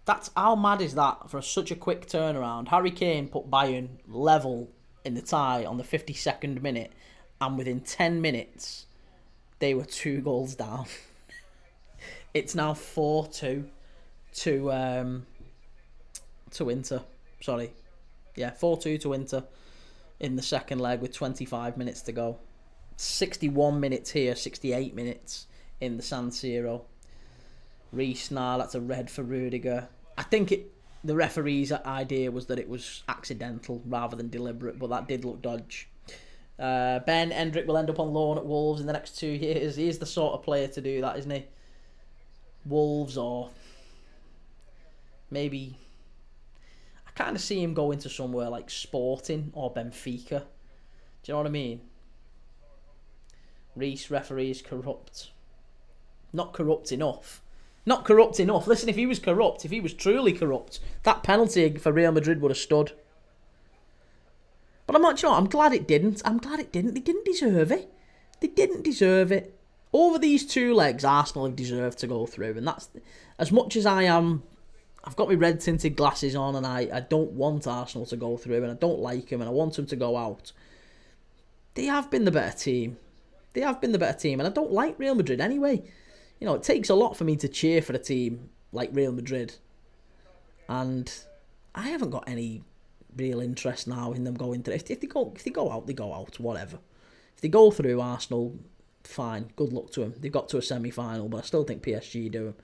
That's how mad is that for such a quick turnaround? Harry Kane put Bayern level in the tie on the 52nd minute, and within 10 minutes, they were 2 goals down. It's now 4-2 to Inter. Sorry. Yeah, 4-2 to Inter in the second leg with 25 minutes to go. 61 minutes here, 68 minutes in the San Siro. Reece, that's a red for Rudiger. I think the referee's idea was that it was accidental rather than deliberate, but that did look dodgy. Ben Hendrick will end up on loan at Wolves in the next 2 years. He's the sort of player to do that, isn't he? Wolves, or maybe I kind of see him going to somewhere like Sporting or Benfica. Do you know what I mean? Reece, referee is corrupt. Not corrupt enough. Not corrupt enough. Listen, if he was corrupt, if he was truly corrupt, that penalty for Real Madrid would have stood. But I'm not sure. I'm glad it didn't. They didn't deserve it. They didn't deserve it. Over these 2 legs, Arsenal have deserved to go through. And that's, as much as I've got my red tinted glasses on, and I don't want Arsenal to go through, and I don't like them, and I want them to go out. They have been the better team. And I don't like Real Madrid anyway. You know, it takes a lot for me to cheer for a team like Real Madrid. And I haven't got any real interest now in them going through. If they go out, they go out, whatever. If they go through, Arsenal, fine, good luck to them. They've got to a semi-final, but I still think PSG do them.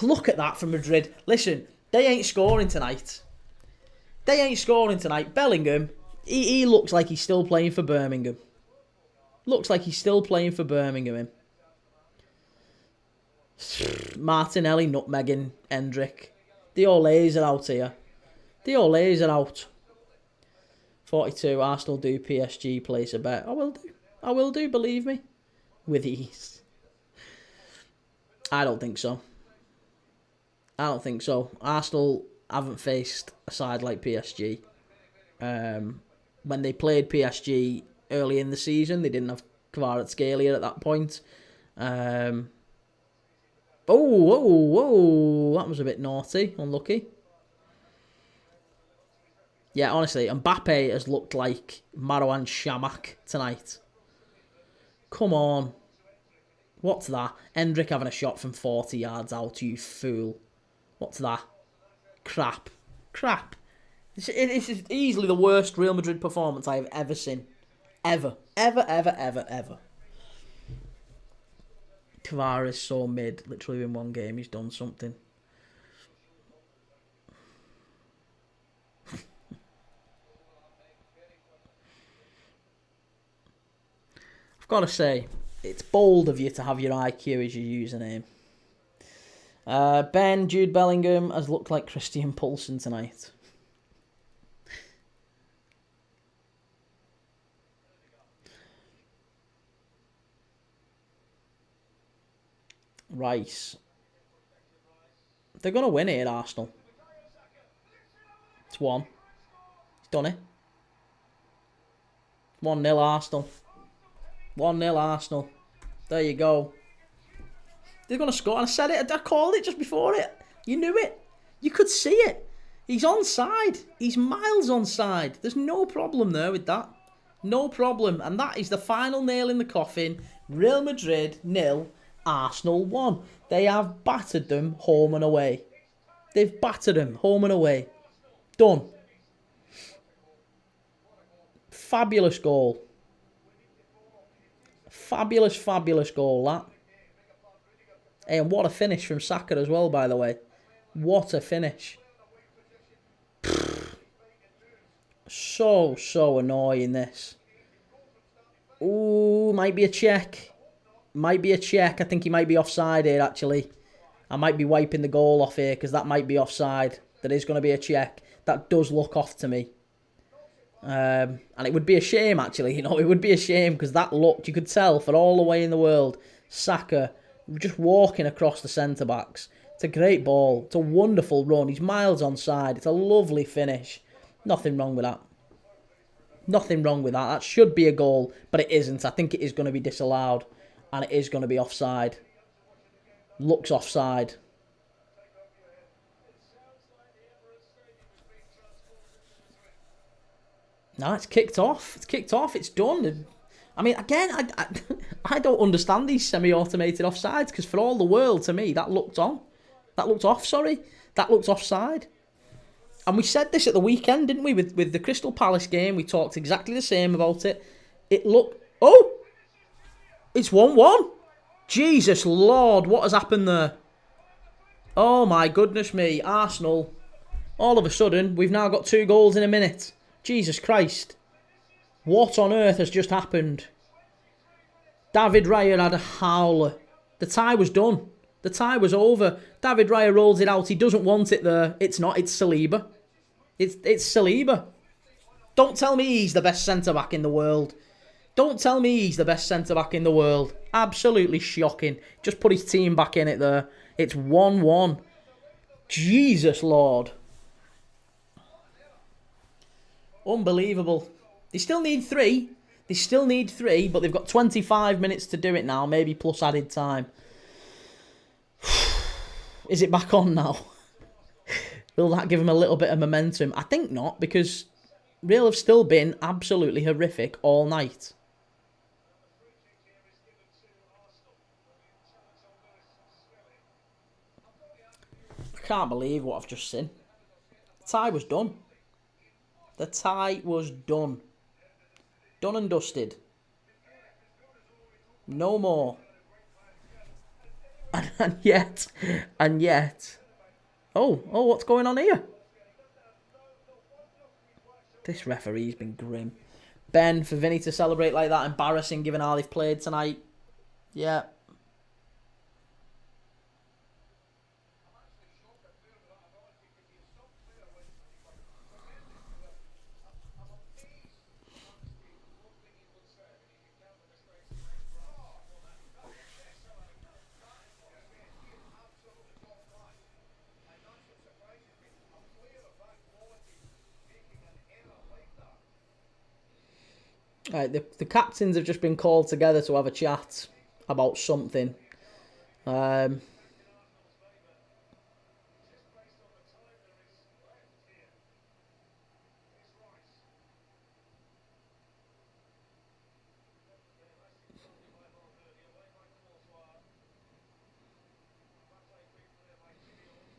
Look at that from Madrid. Listen, they ain't scoring tonight. Bellingham, he looks like he's still playing for Birmingham. Him. Martinelli nutmegging Hendrick. The Olays are out here. 42, Arsenal do, PSG place a bet. I will do, believe me. With ease. I don't think so. Arsenal haven't faced a side like PSG. When they played PSG early in the season, they didn't have Kvaratskhelia at that point. Whoa, that was a bit naughty, unlucky. Yeah, honestly, Mbappe has looked like Marouane Chamakh tonight. Come on. What's that? Hendrick having a shot from 40 yards out, you fool. What's that? Crap. This is easily the worst Real Madrid performance I have ever seen. Ever. Kvara is so mid. Literally in one game he's done something. I've got to say, it's bold of you to have your IQ as your username. Jude Bellingham has looked like Christian Poulsen tonight. Rice. They're going to win here, Arsenal. It's 1. He's done it. 1-0 Arsenal. 1-0 Arsenal. There you go. They're going to score. And I said it. I called it just before it. You knew it. You could see it. He's onside. He's miles onside. There's no problem there with that. No problem. And that is the final nail in the coffin. Real Madrid 0. Arsenal 1. They have battered them home and away. They've battered them home and away. Done. Fabulous goal. Fabulous goal, that. Hey, and what a finish from Saka as well, by the way. What a finish. So annoying, this. Ooh, might be a check. I think he might be offside here, actually. I might be wiping the goal off here because that might be offside. There is going to be a check. That does look off to me. And it would be a shame, actually. You know, it would be a shame because that looked, you could tell for all the way in the world, Saka just walking across the centre-backs. It's a great ball. It's a wonderful run. He's miles onside. It's a lovely finish. Nothing wrong with that. That should be a goal, but it isn't. I think it is going to be disallowed. And it is going to be offside. Looks offside. No, it's kicked off. It's kicked off. It's done. I mean, again, I don't understand these semi-automated offsides because for all the world, to me, that looked on. That looked off, sorry. That looked offside. And we said this at the weekend, didn't we? With the Crystal Palace game, we talked exactly the same about it. It looked... Oh! It's 1-1. Jesus Lord, what has happened there? Oh my goodness me. Arsenal, all of a sudden, we've now got 2 goals in a minute. Jesus Christ. What on earth has just happened? David Raya had a howler. The tie was done. The tie was over. David Raya rolls it out. He doesn't want it there. It's not. It's Saliba. It's Saliba. Don't tell me he's the best centre-back in the world. Don't tell me he's the best centre-back in the world. Absolutely shocking. Just put his team back in it there. It's 1-1. Jesus Lord. Unbelievable. They still need 3. They still need 3, but they've got 25 minutes to do it now, maybe plus added time. Is it back on now? Will that give them a little bit of momentum? I think not, because Real have still been absolutely horrific all night. I can't believe what I've just seen. The tie was done. The tie was done. Done and dusted. No more. And yet. Oh, what's going on here? This referee's been grim. Ben, for Vinny to celebrate like that, embarrassing given how they've played tonight. Yeah. Right, the captains have just been called together to have a chat about something.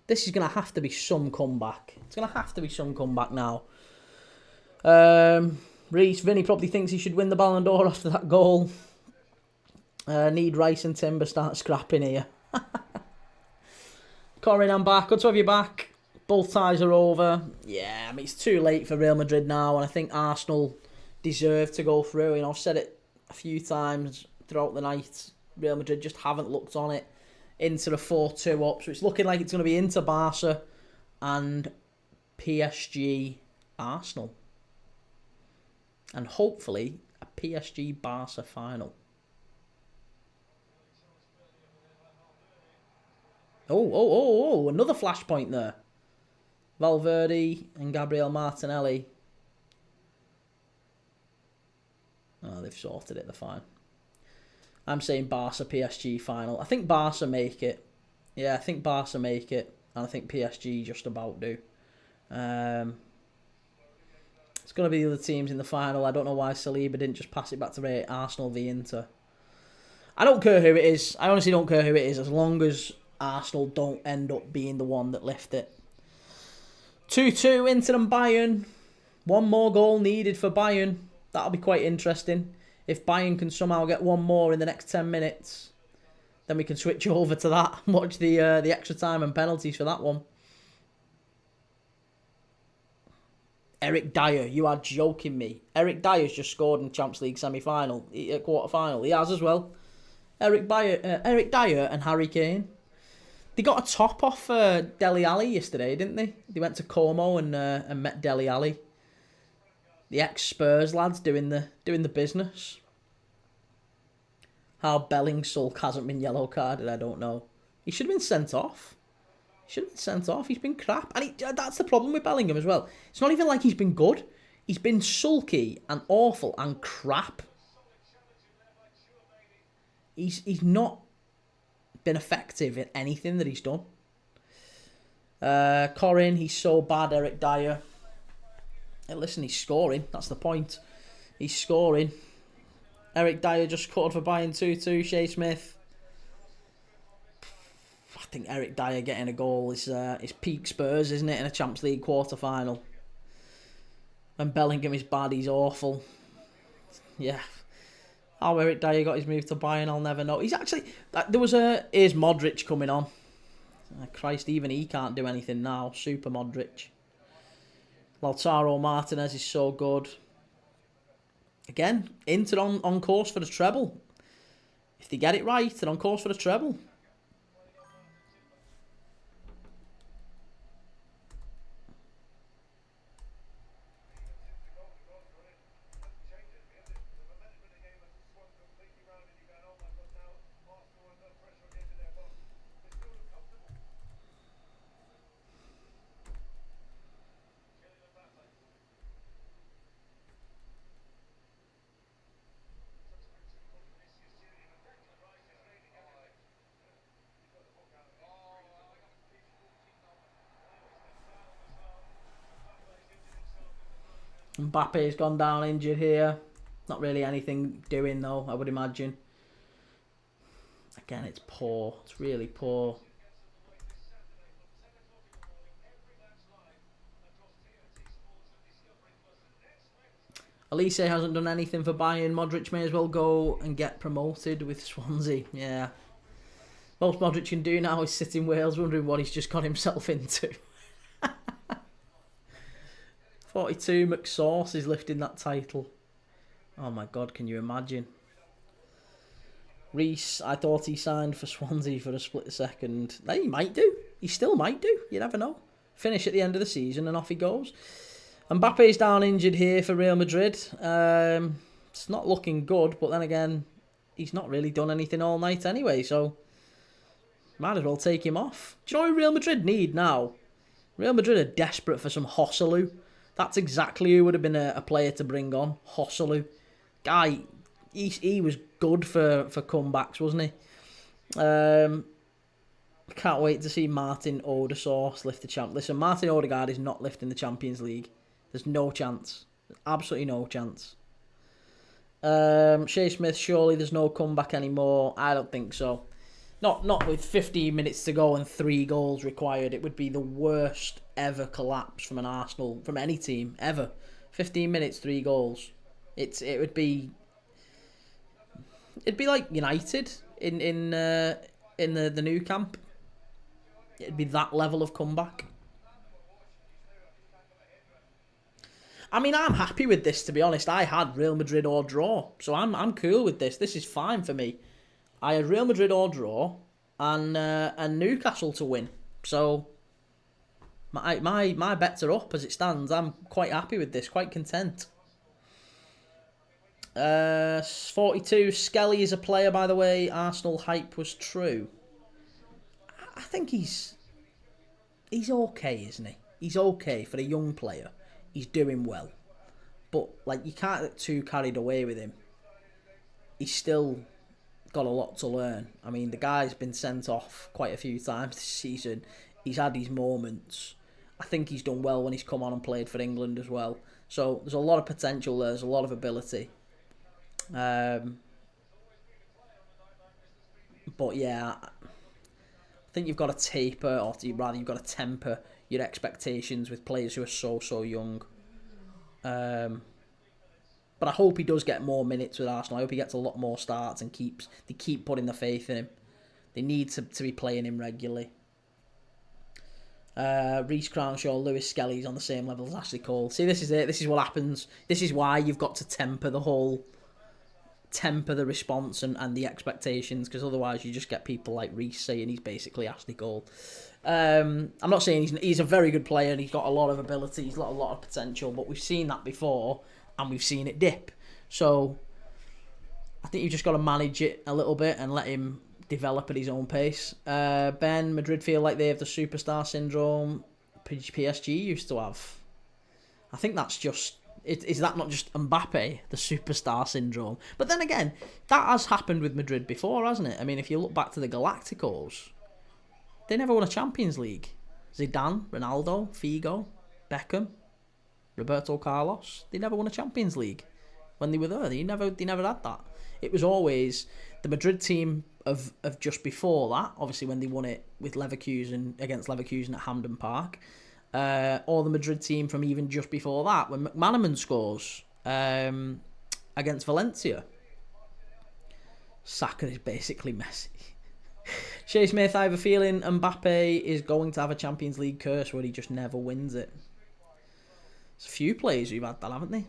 This is going to have to be some comeback. It's going to have to be some comeback now. Vinny probably thinks he should win the Ballon d'Or after that goal. Need Rice and Timber start scrapping here. Corin, I'm back. Good to have you back. Both ties are over. Yeah, I mean, it's too late for Real Madrid now, and I think Arsenal deserve to go through. You know, I've said it a few times throughout the night. Real Madrid just haven't looked on it. Into the 4-2 up. So it's looking like it's going to be Inter Barca and PSG Arsenal. And hopefully a PSG Barca final. Oh, another flashpoint there. Valverde and Gabriel Martinelli. Oh, they've sorted it, they're fine. I'm saying Barca PSG final. I think Barca make it. Yeah, I think Barca make it. And I think PSG just about do. It's going to be the other teams in the final. I don't know why Saliba didn't just pass it back to Arsenal v Inter. I don't care who it is. I honestly don't care who it is, as long as Arsenal don't end up being the one that lift it. 2-2, Inter and Bayern. One more goal needed for Bayern. That'll be quite interesting. If Bayern can somehow get one more in the next 10 minutes, then we can switch over to that and watch the extra time and penalties for that one. Eric Dyer, you are joking me. Eric Dyer's just scored in the Champions League semi-final, quarter-final. He has as well. Eric Dyer and Harry Kane. They got a top off Dele Alli yesterday, didn't they? They went to Como and met Dele Alli. The ex-Spurs lads doing the business. How Belling-Sulk hasn't been yellow carded, I don't know. He should have been sent off. He's been crap. And that's the problem with Bellingham as well. It's not even like he's been good. He's been sulky and awful and crap. He's not been effective in anything that he's done. Corin, he's so bad, Eric Dyer. Hey, listen, he's scoring. That's the point. He's scoring. Eric Dyer just scored for Bayern 2-2. Shea Smith. I think Eric Dyer getting a goal is peak Spurs, isn't it, in a Champions League quarter-final. When Bellingham is bad, he's awful. Yeah. How Eric Dyer got his move to Bayern, I'll never know. He's actually... Here's Modric coming on. Christ, even he can't do anything now. Super Modric. Lautaro Martinez is so good. Again, Inter on course for the treble. If they get it right, they're on course for the treble. Mbappe's gone down injured here. Not really anything doing though, I would imagine. Again, it's poor. It's really poor. Elise hasn't done anything for Bayern. Modric may as well go and get promoted with Swansea. Yeah. Most Modric can do now is sit in Wales wondering what he's just got himself into. 42 McSauce is lifting that title. Oh my God, can you imagine? Reece, I thought he signed for Swansea for a split second. He might do. He still might do. You never know. Finish at the end of the season and off he goes. Mbappe's down injured here for Real Madrid. It's not looking good, but then again, he's not really done anything all night anyway, so might as well take him off. Do you know who Real Madrid need now? Real Madrid are desperate for some Joselu. That's exactly who would have been a player to bring on. Joselu. Guy, he was good for comebacks, wasn't he? Can't wait to see Martin Odegaard lift the champ. Listen, Martin Odegaard is not lifting the Champions League. There's no chance. Absolutely no chance. Shea Smith, surely there's no comeback anymore. I don't think so. Not with 15 minutes to go and 3 goals required. It would be the worst ever collapse from any team ever. 15 minutes, 3 goals. It'd be like United in the new camp. It'd be that level of comeback. I mean, I'm happy with this, to be honest. I had Real Madrid or draw, so I'm cool with this. This is fine for me. I had Real Madrid or draw, and Newcastle to win. So my bets are up as it stands. I'm quite happy with this, quite content. 42. Skelly is a player, by the way. Arsenal hype was true. I think he's okay, isn't he? He's okay for a young player. He's doing well. But like, you can't get too carried away with him. He's still got a lot to learn. I mean, the guy's been sent off quite a few times this season. He's had his moments. I think he's done well when he's come on and played for England as well. So there's a lot of potential there. There's a lot of ability. But yeah, I think you've got to taper, or you've got to temper your expectations with players who are so young. But I hope he does get more minutes with Arsenal. I hope he gets a lot more starts and they keep putting the faith in him. They need to be playing him regularly. Reece Crownshaw, Lewis Skelly's on the same level as Ashley Cole. See, this is it. This is what happens. This is why you've got to temper the response and the expectations, because otherwise you just get people like Reece saying he's basically Ashley Cole. I'm not saying he's a very good player and he's got a lot of ability, he's got a lot of potential, but we've seen that before and we've seen it dip. So I think you've just got to manage it a little bit and let him develop at his own pace. Ben, Madrid feel like they have the superstar syndrome PSG used to have. I think that's just... Is that not just Mbappe, the superstar syndrome? But then again, that has happened with Madrid before, hasn't it? I mean, if you look back to the Galacticos, they never won a Champions League. Zidane, Ronaldo, Figo, Beckham, Roberto Carlos. They never won a Champions League when they were there. They never had that. It was always the Madrid team of just before that, obviously when they won it with Leverkusen against Leverkusen at Hampden Park, or the Madrid team from even just before that when McManaman scores against Valencia. Saka is basically Messi. Shay Smith, I have a feeling Mbappe is going to have a Champions League curse where he just never wins it. There's a few players who've had that, haven't they?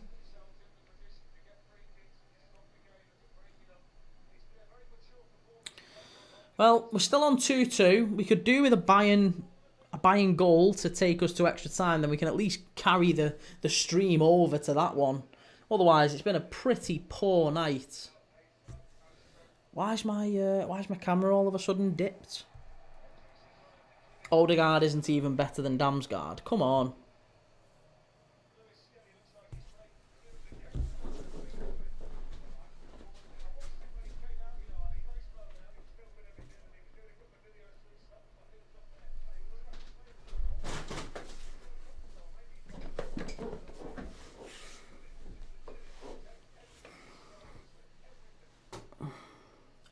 Well, we're still on 2-2. We could do with a Bayern goal to take us to extra time. Then we can at least carry the stream over to that one. Otherwise, it's been a pretty poor night. Why's my camera all of a sudden dipped? Odegaard isn't even better than Damsgaard. Come on.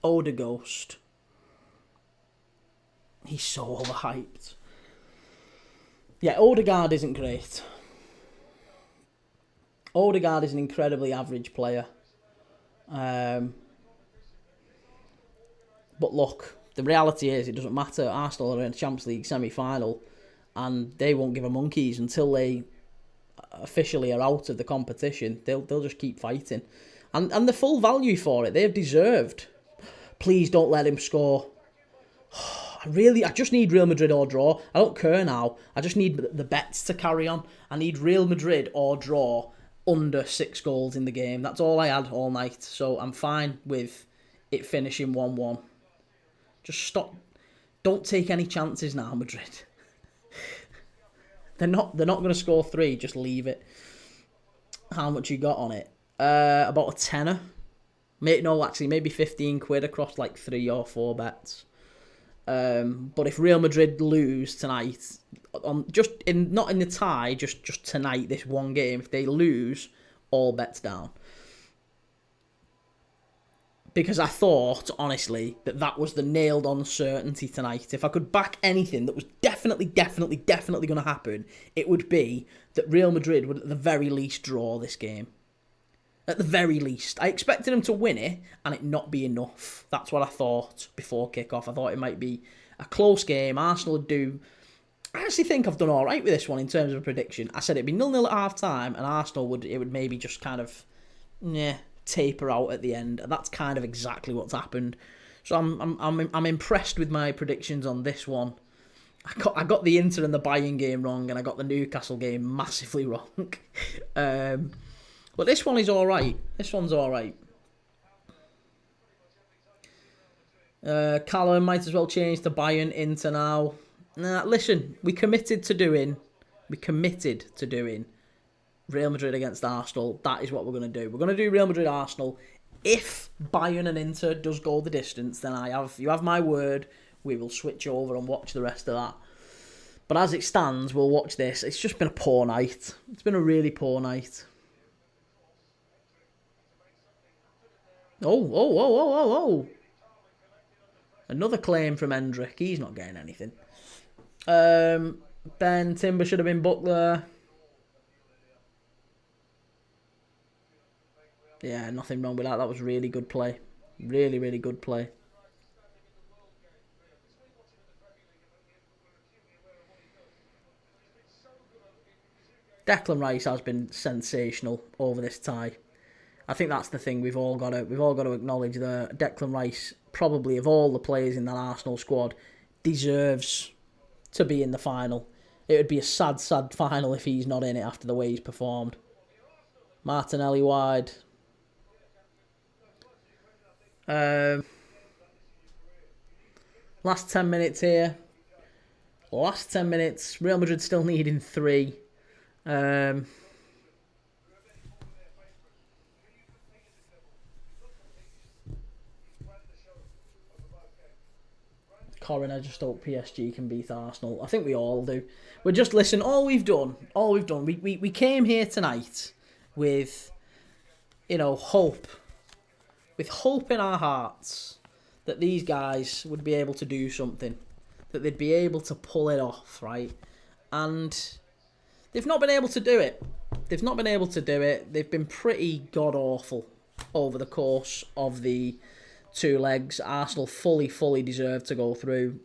Odegaard. He's so overhyped. Yeah, Odegaard isn't great. Odegaard is an incredibly average player. But look, the reality is it doesn't matter. Arsenal are in the Champions League semi-final and they won't give a monkeys until they officially are out of the competition. They'll just keep fighting. And the full value for it, they've deserved. Please don't let him score. I just need Real Madrid or draw. I don't care now. I just need the bets to carry on. I need Real Madrid or draw under 6 goals in the game. That's all I had all night. So I'm fine with it finishing 1-1. Just stop. Don't take any chances now, Madrid. They're not going to score 3. Just leave it. How much you got on it? About a tenner. Maybe 15 quid across like 3 or 4 bets. But if Real Madrid lose tonight, not in the tie, just tonight, this one game, if they lose, all bets down. Because I thought, honestly, that was the nailed-on certainty tonight. If I could back anything that was definitely going to happen, it would be that Real Madrid would at the very least draw this game. At the very least. I expected them to win it and it not be enough. That's what I thought before kickoff. I thought it might be a close game. Arsenal would do... I actually think I've done all right with this one in terms of a prediction. I said it'd be 0-0 at half-time and Arsenal would maybe just kind of taper out at the end. And that's kind of exactly what's happened. So I'm impressed with my predictions on this one. I got the Inter and the Bayern game wrong and I got the Newcastle game massively wrong. But this one is alright. This one's alright. Callum might as well change to Bayern Inter now. Nah, listen, we committed to doing Real Madrid against Arsenal. That is what we're going to do. We're going to do Real Madrid Arsenal. If Bayern and Inter does go the distance, then you have my word. We will switch over and watch the rest of that. But as it stands, we'll watch this. It's just been a poor night. It's been a really poor night. Oh. Another claim from Hendrick. He's not getting anything. Ben Timber should have been booked there. Yeah, nothing wrong with that. That was really good play. Really, really good play. Declan Rice has been sensational over this tie. I think that's the thing we've all got to acknowledge there. Declan Rice, probably of all the players in that Arsenal squad, deserves to be in the final. It would be a sad, sad final if he's not in it after the way he's performed. Martinelli wide. Last 10 minutes here. Last 10 minutes. Real Madrid still needing 3. Corin, I just hope PSG can beat Arsenal. I think we all do. We're just, listen, all we've done, we came here tonight with, hope. With hope in our hearts that these guys would be able to do something. That they'd be able to pull it off, right? And they've not been able to do it. They've been pretty god-awful over the course of the 2 legs. Arsenal fully deserve to go through.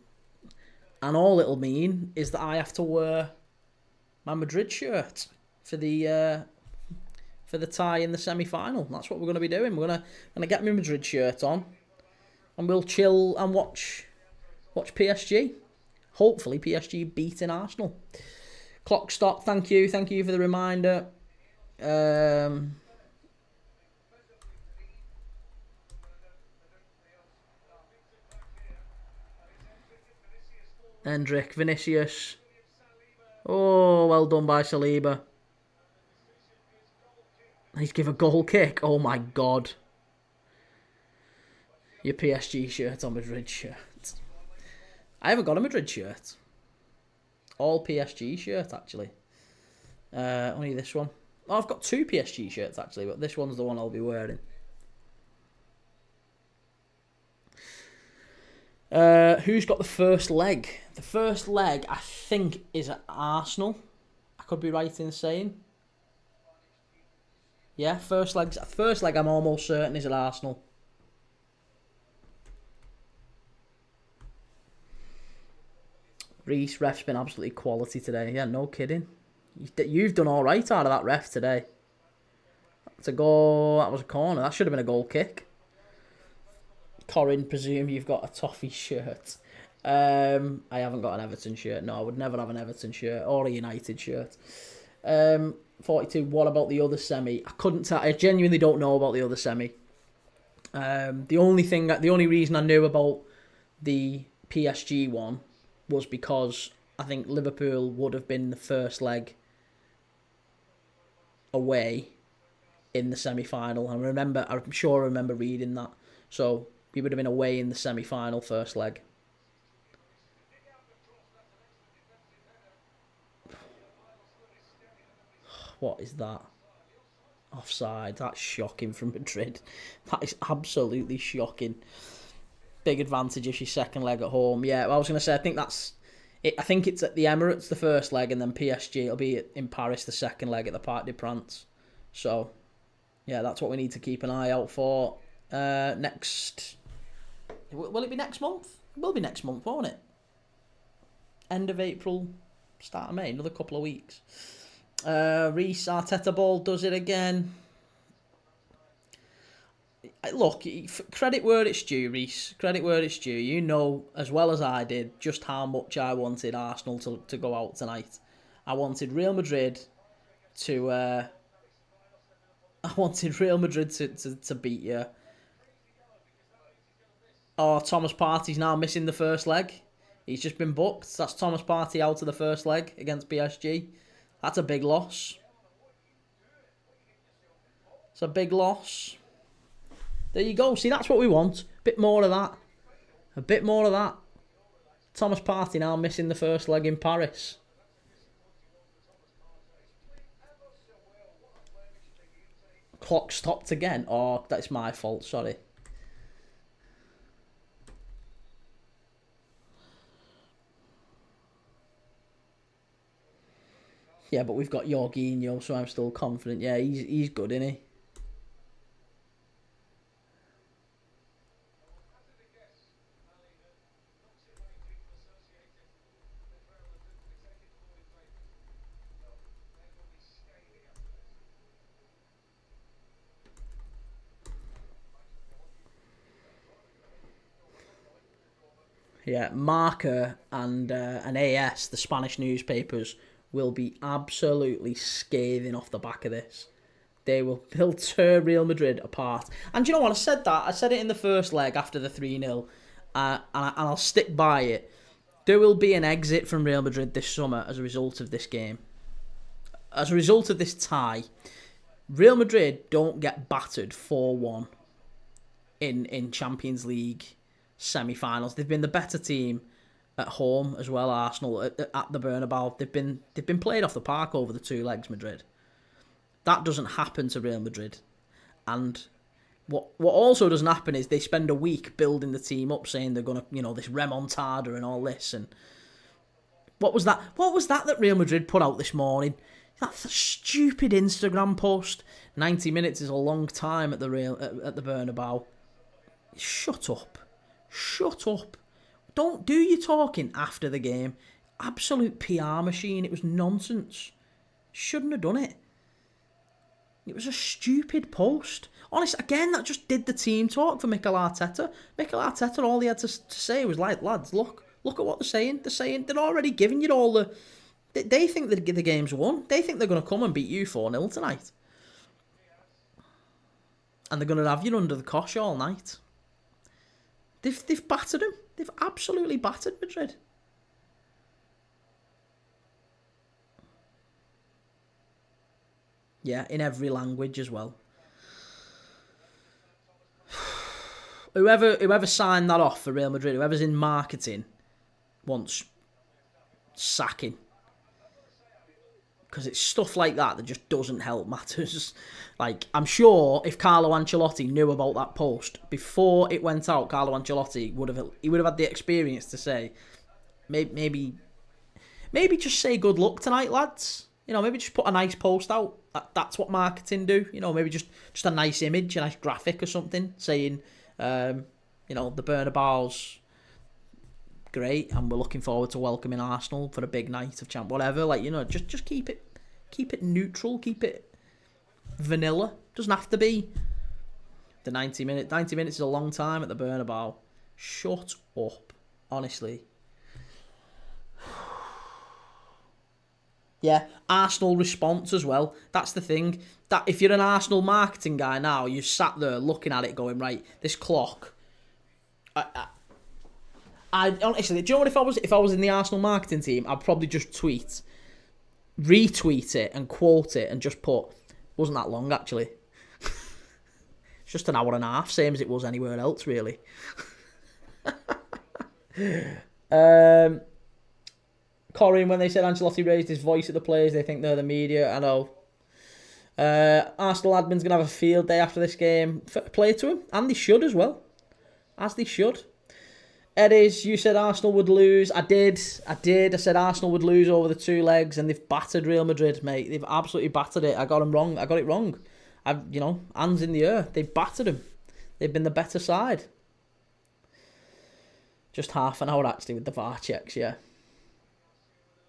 And all it'll mean is that I have to wear my Madrid shirt for the tie in the semi-final. That's what we're going to be doing. We're gonna get my Madrid shirt on, and we'll chill and watch PSG. Hopefully PSG beating Arsenal. Clock stop. Thank you for the reminder. Hendrick, Vinicius. Oh, well done by Saliba. He's give a goal kick. Oh my God. Your PSG shirt or Madrid shirt. I haven't got a Madrid shirt. All PSG shirt, actually. Only this one. Oh, I've got 2 PSG shirts, actually, but this one's the one I'll be wearing. Who's got the first leg? The first leg, I think, is at Arsenal. I could be right in saying. Yeah, first leg I'm almost certain is at Arsenal. Reece, ref's been absolutely quality today. Yeah, no kidding. You've done all right out of that ref today. That was a corner. That should have been a goal kick. Corin, presume you've got a Toffee shirt. I haven't got an Everton shirt. No, I would never have an Everton shirt or a United shirt. 42. What about the other semi? I couldn't tell. I genuinely don't know about the other semi. The only reason I knew about the PSG one was because I think Liverpool would have been the first leg away in the semi-final. I'm sure I remember reading that. So we would have been away in the semi-final first leg. What is that? Offside. That's shocking from Madrid. That is absolutely shocking. Big advantage if your second leg at home. Yeah, well, I was going to say, I think that's it. I think it's at the Emirates, the first leg, and then PSG, it'll be in Paris, the second leg at the Parc des Princes. So, yeah, that's what we need to keep an eye out for. Next... Will it be next month? It will be next month, won't it? End of April, start of May, another couple of weeks. Reece, Arteta ball does it again. Look, credit where it's due, Reece. Credit where it's due. You know as well as I did just how much I wanted Arsenal to go out tonight. I wanted Real Madrid to beat you. Oh, Thomas Partey's now missing the first leg. He's just been booked. That's Thomas Partey out of the first leg against PSG. That's a big loss. It's a big loss. There you go. See, that's what we want. A bit more of that. A bit more of that. Thomas Partey now missing the first leg in Paris. Clock stopped again. Oh, that's my fault. Sorry. Yeah, but we've got Jorginho, so I'm still confident. Yeah, he's good, isn't he? Yeah, Marca and AS, the Spanish newspapers, will be absolutely scathing off the back of this. They'll tear Real Madrid apart. And you know what? I said that. I said it in the first leg after the 3-0, and I'll stick by it. There will be an exit from Real Madrid this summer as a result of this game. As a result of this tie, Real Madrid don't get battered 4-1 in Champions League semi-finals. They've been the better team at home as well. Arsenal at the Bernabeu, they've been played off the park over the two legs. Madrid. That doesn't happen to Real Madrid, and what also doesn't happen is they spend a week building the team up, saying they're gonna, this remontada and all this. And what was that? What was that Real Madrid put out this morning? That's a stupid Instagram post. 90 minutes is a long time at the Bernabeu. Shut up. Shut up. Don't do your talking after the game. Absolute PR machine. It was nonsense. Shouldn't have done it. It was a stupid post. Honestly, again, that just did the team talk for Mikel Arteta. Mikel Arteta, all he had to say was like, lads, look at what they're saying. They're already giving you all the... They think that the game's won. They think they're going to come and beat you 4-0 tonight. And they're going to have you under the cosh all night. They've battered them. They've absolutely battered Madrid. Yeah, in every language as well. Whoever signed that off for Real Madrid, whoever's in marketing, wants sacking. Because it's stuff like that just doesn't help matters. Like, I'm sure if Carlo Ancelotti knew about that post before it went out, Carlo Ancelotti would have had the experience to say, maybe just say good luck tonight, lads. Maybe just put a nice post out. That's what marketing do. Maybe just a nice image, a nice graphic or something saying, the Bernabeu's great, and we're looking forward to welcoming Arsenal for a big night of champ. Whatever, just keep it neutral, keep it vanilla. Doesn't have to be the 90 minutes. 90 minutes is a long time at the Bernabeu. Shut up, honestly. Yeah, Arsenal response as well. That's the thing. That if you're an Arsenal marketing guy now, you sat there looking at it, going, right, this clock. I honestly, do you know what? If I was in the Arsenal marketing team, I'd probably just retweet it, and quote it, and just put, wasn't that long actually. It's just an hour and a half, same as it was anywhere else, really. Corin, when they said Ancelotti raised his voice at the players, they think they're the media. I know. Arsenal admin's going to have a field day after this game. Play to him, and they should as well. As they should. Eddies, you said Arsenal would lose. I did. I said Arsenal would lose over the two legs, and they've battered Real Madrid, mate. They've absolutely battered it. I got them wrong. I got it wrong. Hands in the air. They battered them. They've been the better side. Just half an hour, actually, with the VAR checks, yeah.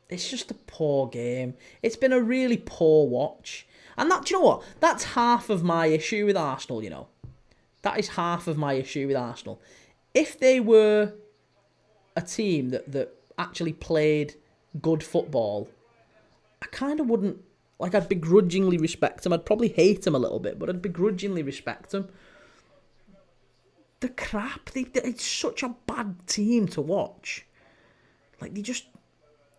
It's just a poor game. It's been a really poor watch. And that, do you know what? That's half of my issue with Arsenal, That is half of my issue with Arsenal. If they were a team that actually played good football, I kind of wouldn't... I'd begrudgingly respect them. I'd probably hate them a little bit, but I'd begrudgingly respect them. The crap. It's such a bad team to watch. They just...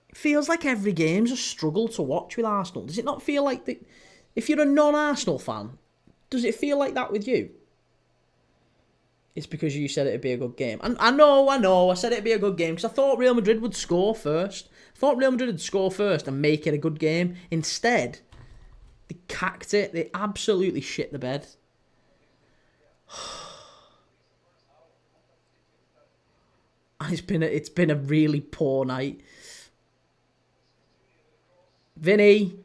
It feels like every game's a struggle to watch with Arsenal. Does it not feel like that? If you're a non-Arsenal fan, does it feel like that with you? It's because you said it'd be a good game. And I know. I said it'd be a good game because I thought Real Madrid would score first. I thought Real Madrid would score first and make it a good game. Instead, they cacked it. They absolutely shit the bed. And it's been a really poor night. Vinny.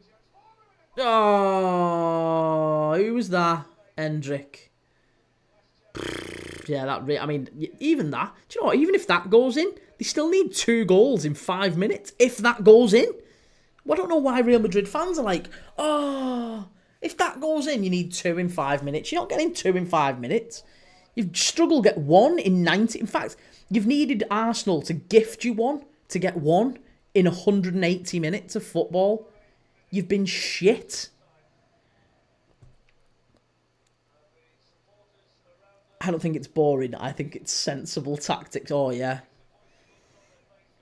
Oh, who was that? Hendrick. Yeah, even that. Do you know what? Even if that goes in, they still need 2 goals in 5 minutes. If that goes in. Well, I don't know why Real Madrid fans are like, oh, if that goes in, you need 2 in 5 minutes. You're not getting 2 in 5 minutes. You've struggled to get 1 in 90. In fact, you've needed Arsenal to gift you 1 to get 1 in 180 minutes of football. You've been shit. I don't think it's boring. I think it's sensible tactics. Oh, yeah.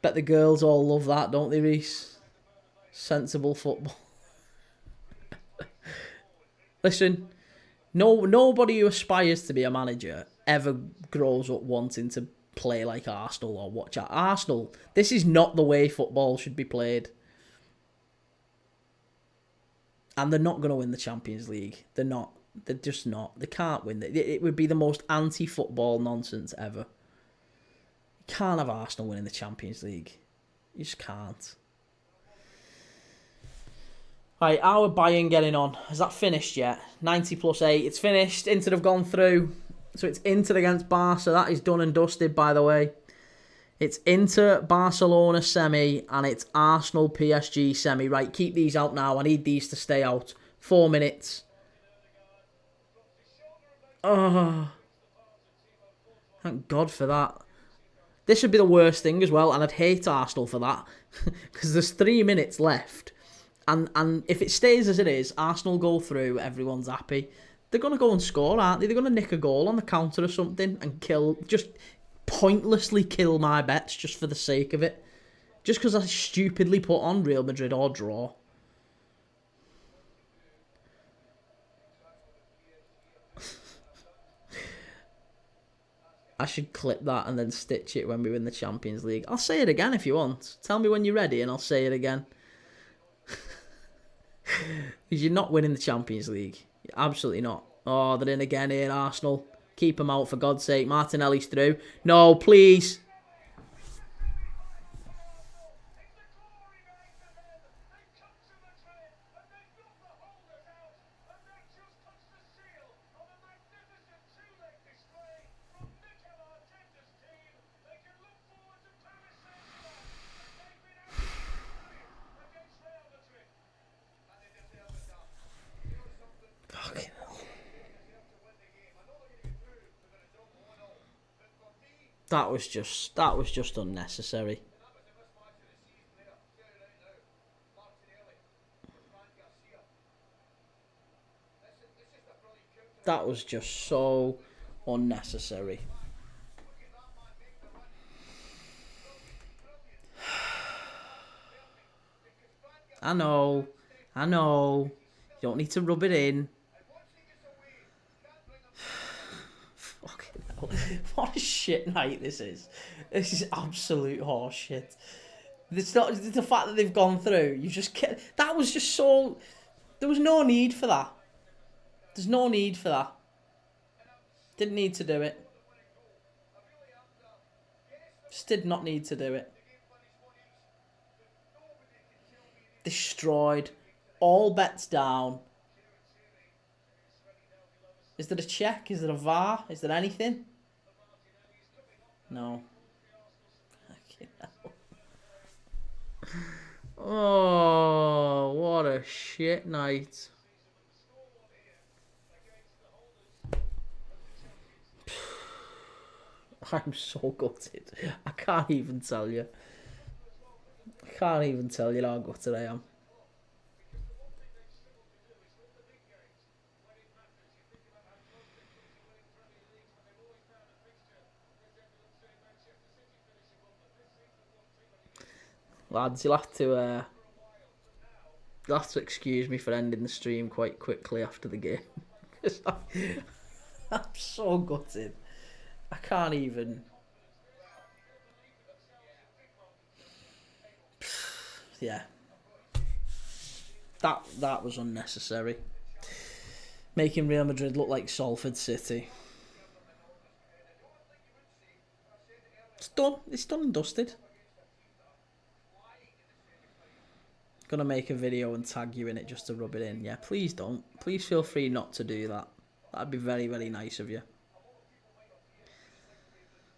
Bet the girls all love that, don't they, Reese? Sensible football. Listen, nobody who aspires to be a manager ever grows up wanting to play like Arsenal or watch out. Arsenal, this is not the way football should be played. And they're not going to win the Champions League. They're not. They're just not. They can't win. It would be the most anti-football nonsense ever. You can't have Arsenal winning the Champions League. You just can't. Right, how are Bayern getting on? Has that finished yet? 90 plus 8. It's finished. Inter have gone through. So it's Inter against Barca. That is done and dusted, by the way. It's Inter, Barcelona semi, and it's Arsenal, PSG semi. Right, keep these out now. I need these to stay out. 4 minutes. Oh, thank God for that. This would be the worst thing as well, and I'd hate Arsenal for that. Because there's 3 minutes left. And if it stays as it is, Arsenal go through, everyone's happy. They're going to go and score, aren't they? They're going to nick a goal on the counter or something and just pointlessly kill my bets just for the sake of it. Just because I stupidly put on Real Madrid or draw. I should clip that and then stitch it when we win the Champions League. I'll say it again if you want. Tell me when you're ready and I'll say it again. Because you're not winning the Champions League. You're absolutely not. Oh, they're in again here, Arsenal. Keep them out, for God's sake. Martinelli's through. No, please. That was just unnecessary. That was just so unnecessary. I know. You don't need to rub it in. Fucking hell. What a shit night this is. This is absolute horse shit. It's not the fact that they've gone through. You just can't, that was just so. There was no need for that. There's no need for that. Didn't need to do it. Just did not need to do it. Destroyed. All bets down. Is there a check? Is there a VAR? Is there anything? No. Oh, what a shit night. I'm so gutted. I can't even tell you. I can't even tell you how gutted I am. Lads, you'll have to excuse me for ending the stream quite quickly after the game. I'm so gutted. I can't even. Yeah. That was unnecessary. Making Real Madrid look like Salford City. It's done. It's done and dusted. Gonna make a video and tag you in it just to rub it in. Yeah, please don't. Please feel free not to do that. That'd be very, very nice of you.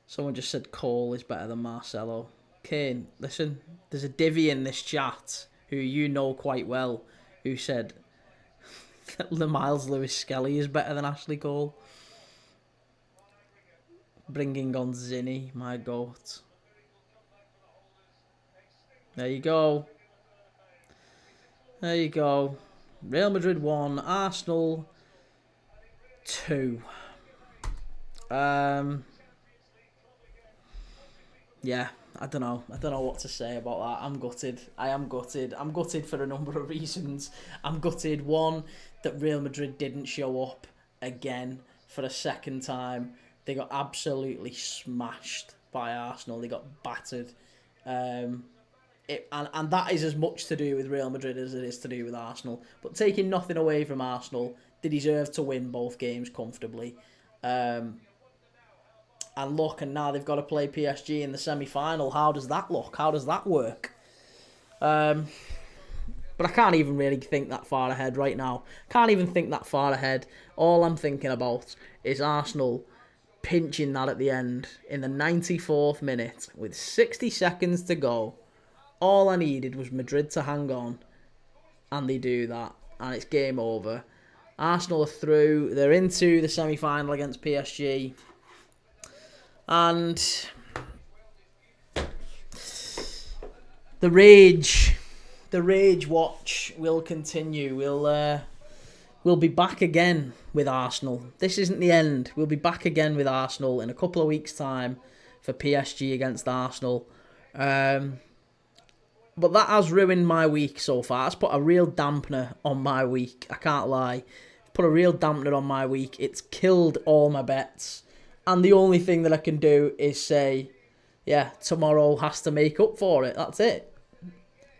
Someone just said Cole is better than Marcelo. Kane, listen, there's a divvy in this chat who you know quite well who said that the Miles Lewis Skelly is better than Ashley Cole. Bringing on Zinny, my goat. There you go. There you go. Real Madrid 1, Arsenal 2. Yeah, I don't know. I don't know what to say about that. I'm gutted. I am gutted. I'm gutted for a number of reasons. I'm gutted, one, that Real Madrid didn't show up again for a second time. They got absolutely smashed by Arsenal. They got battered. And that is as much to do with Real Madrid as it is to do with Arsenal. But taking nothing away from Arsenal, they deserve to win both games comfortably. And look, and now they've got to play PSG in the semi-final. How does that look? How does that work? But I can't even really think that far ahead right now. Can't even think that far ahead. All I'm thinking about is Arsenal pinching that at the end in the 94th minute with 60 seconds to go. All I needed was Madrid to hang on, and they do that, and it's game over. Arsenal are through. They're into the semi-final against PSG. And the rage watch will continue. We'll be back again with Arsenal. This isn't the end. We'll be back again with Arsenal in a couple of weeks' time for PSG against Arsenal. But that has ruined my week so far. It's put a real dampener on my week. I can't lie. It's put a real dampener on my week. It's killed all my bets. And the only thing that I can do is say, yeah, tomorrow has to make up for it. That's it.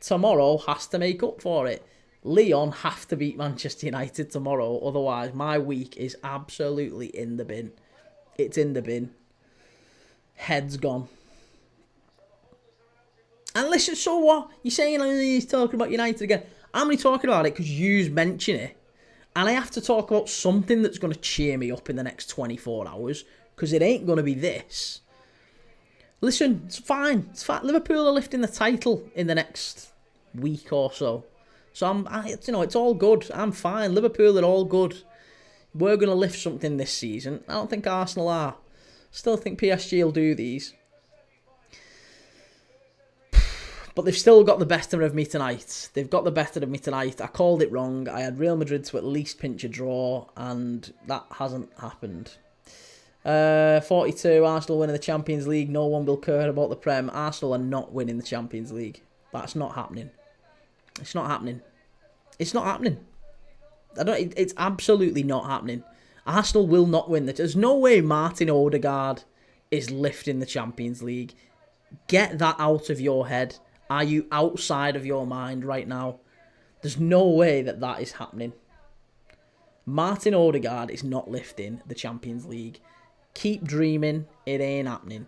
Tomorrow has to make up for it. Lyon have to beat Manchester United tomorrow. Otherwise, my week is absolutely in the bin. It's in the bin. Head's gone. And listen, so what? You're saying he's talking about United again. I'm only talking about it because you mention it. And I have to talk about something that's going to cheer me up in the next 24 hours. Because it ain't going to be this. Listen, it's fine. It's fine. Liverpool are lifting the title in the next week or so. So, it's all good. I'm fine. Liverpool are all good. We're going to lift something this season. I don't think Arsenal are. Still think PSG will do these. But they've still got the better of me tonight. They've got the better of me tonight. I called it wrong. I had Real Madrid to at least pinch a draw, and that hasn't happened. 42, Arsenal winning the Champions League. No one will care about the Prem. Arsenal are not winning the Champions League. That's not happening. It's not happening. It's not happening. It's absolutely not happening. Arsenal will not win that. There's no way Martin Odegaard is lifting the Champions League. Get that out of your head. Are you outside of your mind right now? There's no way that is happening. Martin Odegaard is not lifting the Champions League. Keep dreaming. It ain't happening.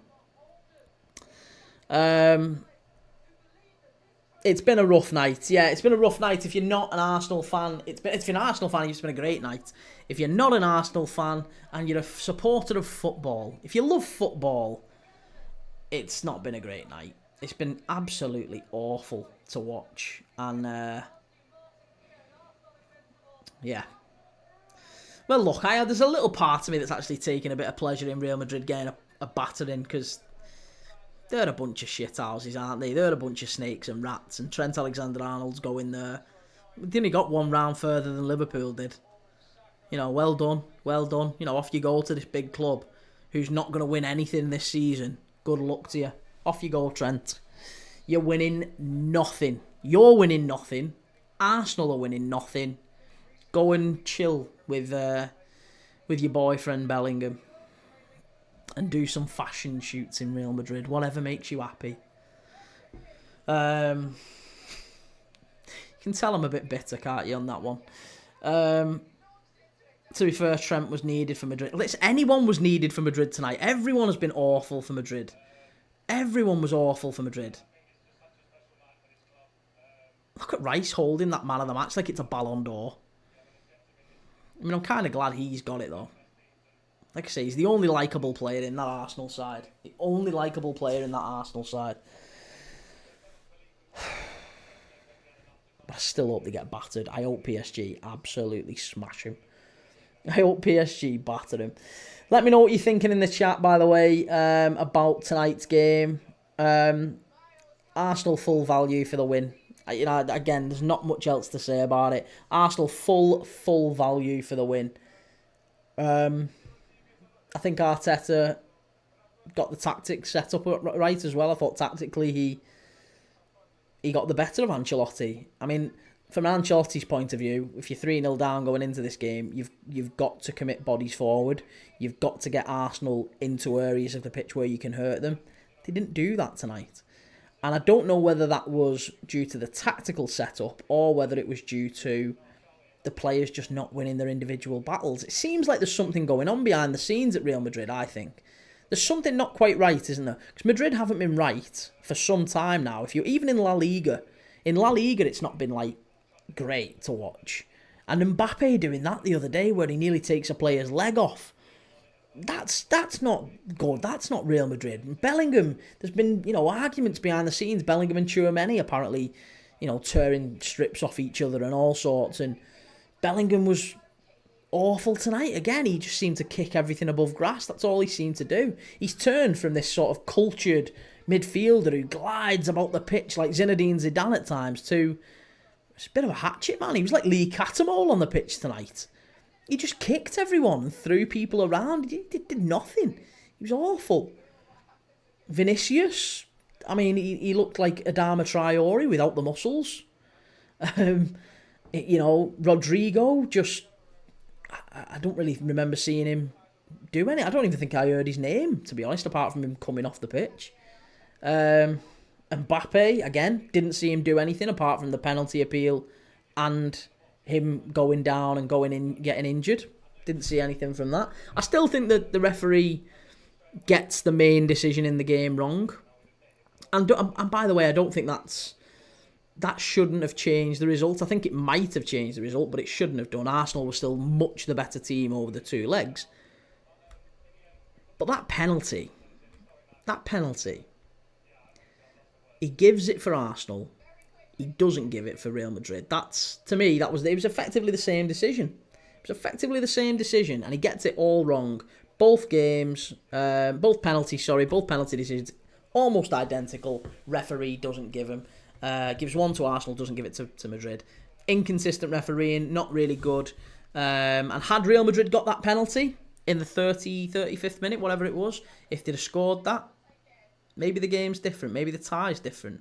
It's been a rough night. Yeah, it's been a rough night. If you're not an Arsenal fan, if you're an Arsenal fan, it's been a great night. If you're not an Arsenal fan and you're a supporter of football, if you love football, it's not been a great night. It's been absolutely awful to watch. And, yeah. Well, look, there's a little part of me that's actually taking a bit of pleasure in Real Madrid getting a battering, because they're a bunch of shithouses, aren't they? They're a bunch of snakes and rats, and Trent Alexander-Arnold's going there. They only got one round further than Liverpool did. Well done, well done. Off you go to this big club who's not going to win anything this season. Good luck to you. Off you go, Trent. You're winning nothing. You're winning nothing. Arsenal are winning nothing. Go and chill with your boyfriend Bellingham and do some fashion shoots in Real Madrid. Whatever makes you happy. You can tell I'm a bit bitter, can't you, on that one? To be fair, Trent was needed for Madrid. Listen, anyone was needed for Madrid tonight. Everyone has been awful for Madrid. Everyone was awful for Madrid. Look at Rice holding that man of the match like it's a Ballon d'Or. I'm kind of glad he's got it, though. Like I say, he's the only likeable player in that Arsenal side. The only likeable player in that Arsenal side. But I still hope they get battered. I hope PSG absolutely smash him. I hope PSG batter him. Let me know what you're thinking in the chat, by the way, about tonight's game. Arsenal full value for the win. Again, there's not much else to say about it. Arsenal full value for the win. I think Arteta got the tactics set up right as well. I thought tactically he got the better of Ancelotti. From Ancelotti's point of view, if you're 3-0 down going into this game, you've got to commit bodies forward. You've got to get Arsenal into areas of the pitch where you can hurt them. They didn't do that tonight. And I don't know whether that was due to the tactical setup or whether it was due to the players just not winning their individual battles. It seems like there's something going on behind the scenes at Real Madrid, I think. There's something not quite right, isn't there? Because Madrid haven't been right for some time now. Even in La Liga, it's not been like great to watch. And Mbappe doing that the other day where he nearly takes a player's leg off. That's not good. That's not Real Madrid. Bellingham, there's been, arguments behind the scenes. Bellingham and Tchouaméni apparently, tearing strips off each other and all sorts. And Bellingham was awful tonight. Again, he just seemed to kick everything above grass. That's all he seemed to do. He's turned from this sort of cultured midfielder who glides about the pitch like Zinedine Zidane at times to it's a bit of a hatchet man. He was like Lee Catamole on the pitch tonight. He just kicked everyone and threw people around. He did nothing. He was awful. Vinicius, he looked like Adama Traore without the muscles. Rodrigo, I don't really remember seeing him do any. I don't even think I heard his name, to be honest, apart from him coming off the pitch. Mbappe, again, didn't see him do anything apart from the penalty appeal and him going down and going in, getting injured. Didn't see anything from that. I still think that the referee gets the main decision in the game wrong. And by the way, I don't think that shouldn't have changed the result. I think it might have changed the result, but it shouldn't have done. Arsenal was still much the better team over the two legs. But that penalty, he gives it for Arsenal. He doesn't give it for Real Madrid. To me, it was effectively the same decision. And he gets it all wrong. Both penalty decisions, almost identical. Referee doesn't give him. Gives one to Arsenal, doesn't give it to Madrid. Inconsistent refereeing, not really good. And had Real Madrid got that penalty in the 35th minute, whatever it was, if they'd have scored that, maybe the game's different. Maybe the tie's different.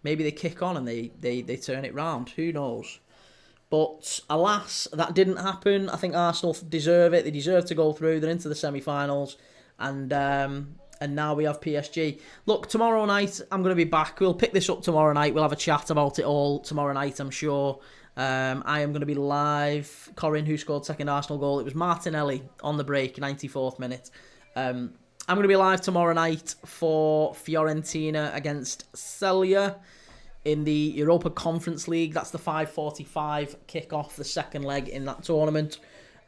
Maybe they kick on and they turn it round. Who knows? But alas, that didn't happen. I think Arsenal deserve it. They deserve to go through. They're into the semi-finals. And now we have PSG. Look, tomorrow night, I'm going to be back. We'll pick this up tomorrow night. We'll have a chat about it all tomorrow night, I'm sure. I am going to be live. Corin, who scored second Arsenal goal? It was Martinelli on the break, 94th minute. I'm going to be live tomorrow night for Fiorentina against Celje in the Europa Conference League. That's the 5:45 kick-off, the second leg in that tournament.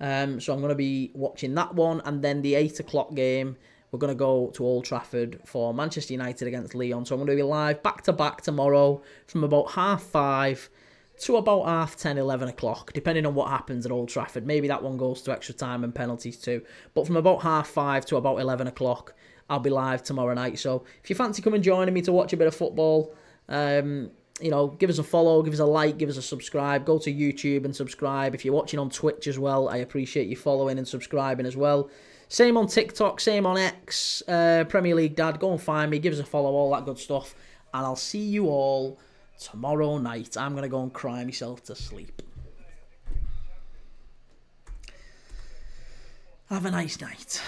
So I'm going to be watching that one. And then the 8 o'clock game, we're going to go to Old Trafford for Manchester United against Lyon. So I'm going to be live back-to-back tomorrow from about 5:30 to about 10:30, 11 o'clock, depending on what happens at Old Trafford. Maybe that one goes to extra time and penalties too. But from about 5:30 to about 11 o'clock, I'll be live tomorrow night. So if you fancy coming joining me to watch a bit of football, give us a follow, give us a like, give us a subscribe. Go to YouTube and subscribe. If you're watching on Twitch as well, I appreciate you following and subscribing as well. Same on TikTok, same on X, Premier League Dad. Go and find me, give us a follow, all that good stuff. And I'll see you all tomorrow night. I'm going to go and cry myself to sleep. Have a nice night.